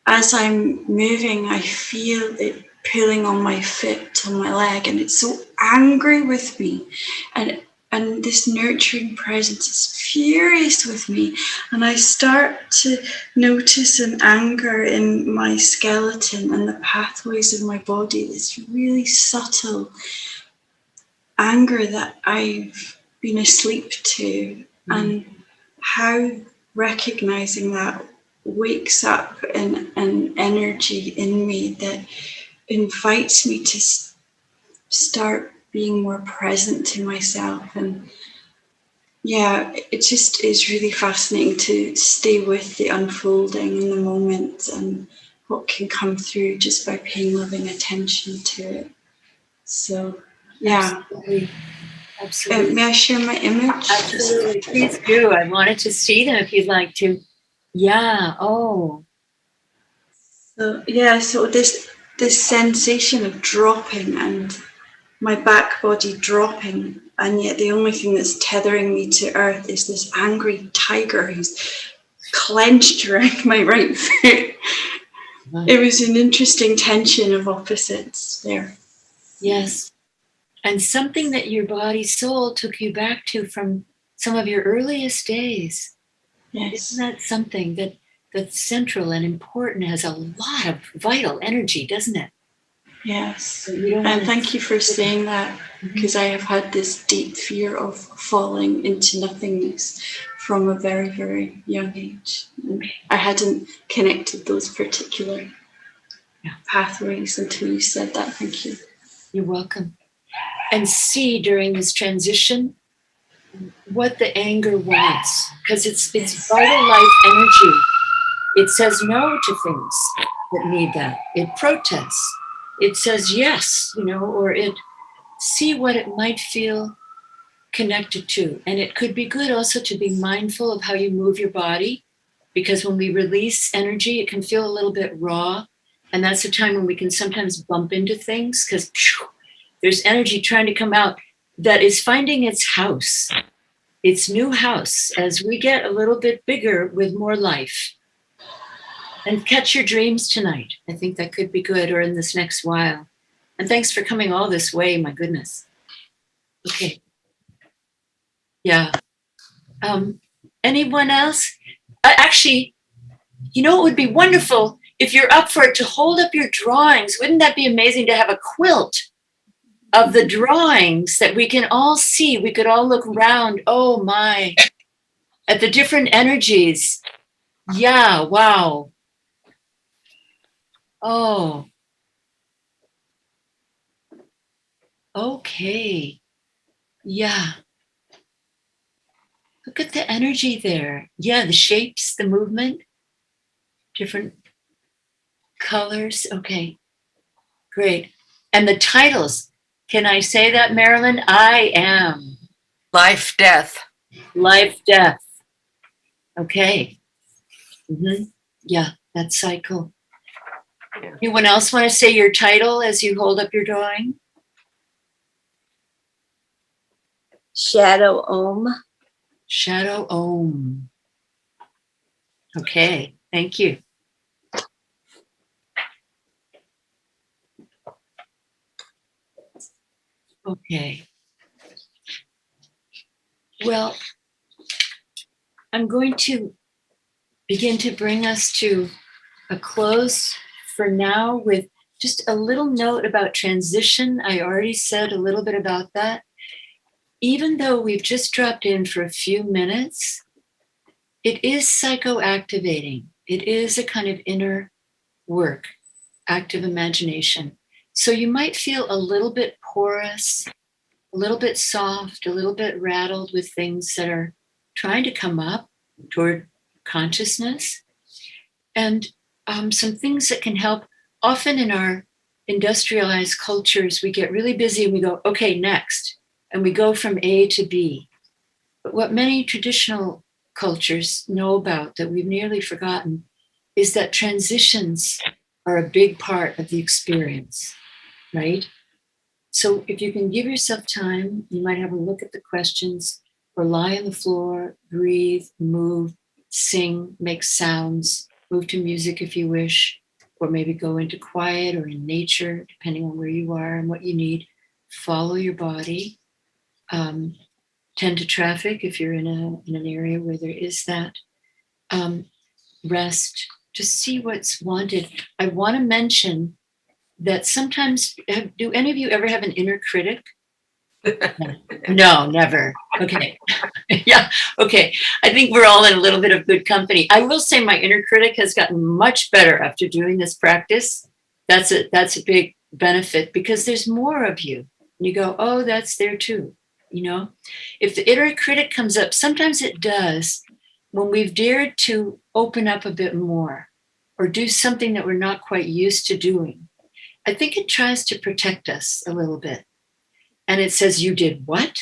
as I'm moving, I feel it pulling on my foot, on my leg, and it's so angry with me. And this nurturing presence is furious with me. And I start to notice an anger in my skeleton and the pathways of my body, this really subtle anger that I've been asleep to. And how recognizing that wakes up an energy in me that invites me to start being more present to myself. And yeah, it just is really fascinating to stay with the unfolding in the moment and what can come through just by paying loving attention to it. So yeah. Absolutely. May I share my image? Absolutely. Please do. I wanted to see them if you'd like to. Yeah. Oh. So this sensation of dropping and my back body dropping, and yet the only thing that's tethering me to earth is this angry tiger who's clenched around my right foot. It was an interesting tension of opposites there. Yes. And something that your body soul took you back to from some of your earliest days. Yes. Isn't that something that's central and important, has a lot of vital energy, doesn't it? Yes. And thank you for saying that, because I have had this deep fear of falling into nothingness from a very, very young age. And I hadn't connected those particular pathways until you said that. Thank you. You're welcome. And see during this transition what the anger wants, because it's vital life energy. It says no to things that need that. It protests. It says yes, or it see what it might feel connected to. And it could be good also to be mindful of how you move your body, because when we release energy, it can feel a little bit raw. And that's a time when we can sometimes bump into things because there's energy trying to come out that is finding its house, its new house, as we get a little bit bigger with more life. And catch your dreams tonight. I think that could be good, or in this next while. And thanks for coming all this way, my goodness. Okay. Yeah. Anyone else? Actually, you know, it would be wonderful if you're up for it to hold up your drawings. Wouldn't that be amazing to have a quilt of the drawings that we can all see? We could all look around, oh my, at the different energies. Yeah, wow. Oh. Okay. Yeah. Look at the energy there. Yeah, the shapes, the movement, different colors. Okay, great. And the titles. Can I say that, Marilyn? I am. Life, death. Life, death. Okay. Yeah, that's cycle. Yeah. Anyone else want to say your title as you hold up your drawing? Shadow Om. Shadow Om. Okay, thank you. Okay. Well, I'm going to begin to bring us to a close for now with just a little note about transition. I already said a little bit about that. Even though we've just dropped in for a few minutes, it is psychoactivating. It is a kind of inner work, active imagination. So you might feel a little bit porous, a little bit soft, a little bit rattled with things that are trying to come up toward consciousness. And some things that can help. Often in our industrialized cultures, we get really busy and we go, okay, next. And we go from A to B. But what many traditional cultures know about that we've nearly forgotten is that transitions are a big part of the experience, right? So if you can give yourself time, you might have a look at the questions or lie on the floor, breathe, move, sing, make sounds, move to music if you wish, or maybe go into quiet or in nature, depending on where you are and what you need. Follow your body. Tend to traffic if you're in an area where there is that. Rest, just see what's wanted. I want to mention that sometimes, do any of you ever have an inner critic? No, never. Okay. Yeah, okay. I think we're all in a little bit of good company. I will say my inner critic has gotten much better after doing this practice. That's a big benefit because there's more of you. And you go, oh, that's there too. You know, if the inner critic comes up, sometimes it does when we've dared to open up a bit more or do something that we're not quite used to doing. I think it tries to protect us a little bit. And it says, you did what?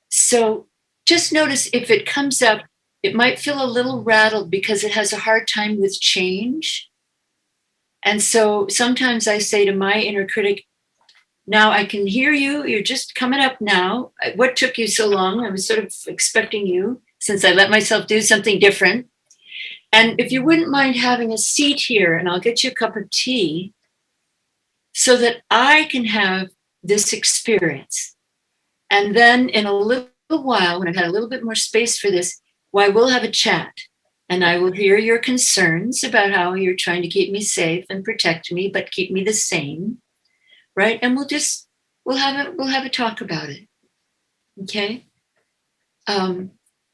So just notice if it comes up, it might feel a little rattled because it has a hard time with change. And so sometimes I say to my inner critic, now I can hear you. You're just coming up now. What took you so long? I was sort of expecting you since I let myself do something different. And if you wouldn't mind having a seat here, and I'll get you a cup of tea so that I can have this experience. And then in a little while, when I've had a little bit more space for this, why we'll have a chat. And I will hear your concerns about how you're trying to keep me safe and protect me, but keep me the same. Right? And we'll have a talk about it. Okay.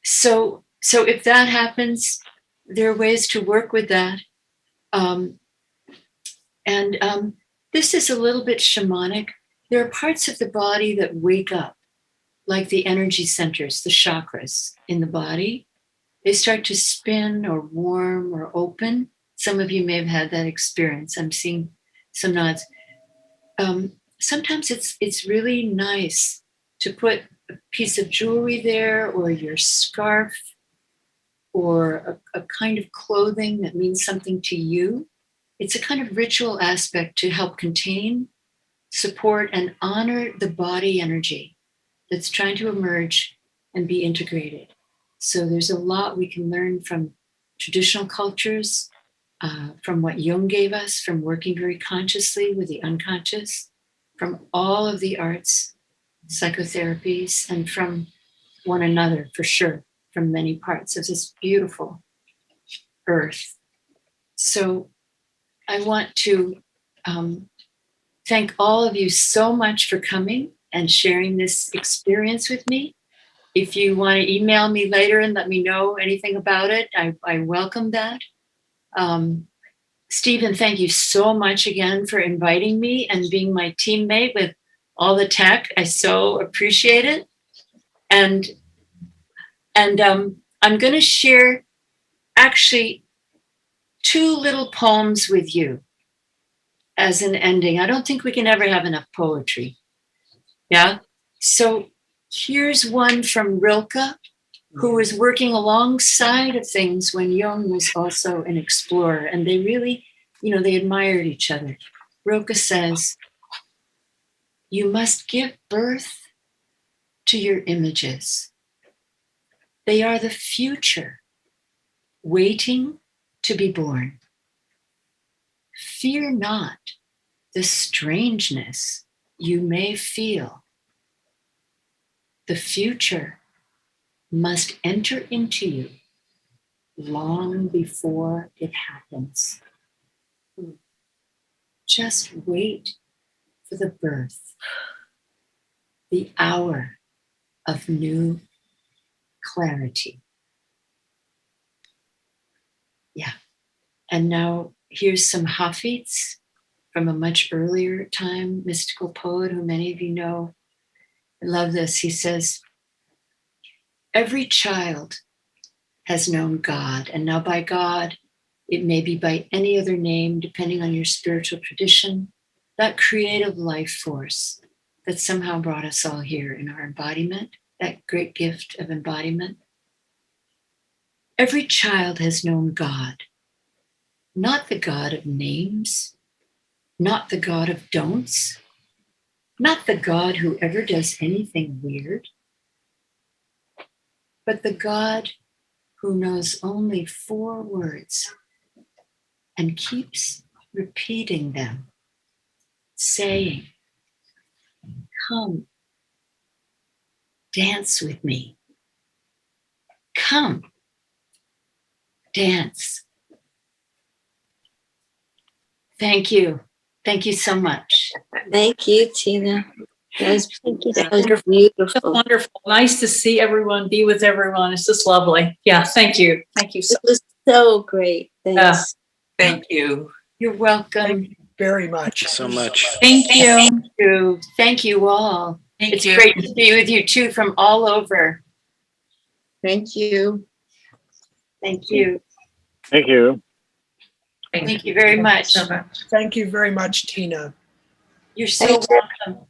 So if that happens, there are ways to work with that. This is a little bit shamanic. There are parts of the body that wake up, like the energy centers, the chakras in the body. They start to spin or warm or open. Some of you may have had that experience. I'm seeing some nods. Sometimes it's really nice to put a piece of jewelry there, or your scarf, or a kind of clothing that means something to you. It's a kind of ritual aspect to help contain, support, and honor the body energy that's trying to emerge and be integrated. So there's a lot we can learn from traditional cultures, from what Jung gave us, from working very consciously with the unconscious, from all of the arts, psychotherapies, and from one another, for sure, from many parts of this beautiful earth. So I want to thank all of you so much for coming and sharing this experience with me. If you want to email me later and let me know anything about it, I welcome that. Stephen, thank you so much again for inviting me and being my teammate with all the tech. I so appreciate it. And I'm going to share actually 2 little poems with you as an ending. I don't think we can ever have enough poetry. Yeah. So here's one from Rilke, who was working alongside of things when Jung was also an explorer, and they really, they admired each other. Rilke says, "You must give birth to your images. They are the future, waiting to be born. Fear not the strangeness you may feel. The future must enter into you long before it happens. Just wait for the birth, the hour of new clarity." Yeah. And now here's some Hafez from a much earlier time, mystical poet who many of you know. I love this. He says, "Every child has known God, and now by God, it may be by any other name, depending on your spiritual tradition, that creative life force that somehow brought us all here in our embodiment, that great gift of embodiment. Every child has known God, not the God of names, not the God of don'ts, not the God who ever does anything weird, but the God who knows only 4 words and keeps repeating them, saying, 'Come, dance with me. Come, dance.'" Thank you. Thank you so much. Thank you, Tina. That was Wonderful. beautiful. Wonderful. Nice to see everyone, be with everyone. It's just lovely. Yeah, thank you. Thank you so It was so great. Thanks. Thank you. You're welcome. Thank you very much. So much. Thank you. Thank you. Thank you all. Thank It's you. great to be with you too from all over. Thank you. Thank you. Thank you. Thank you very much. Thank you very much, Tina. You're so welcome.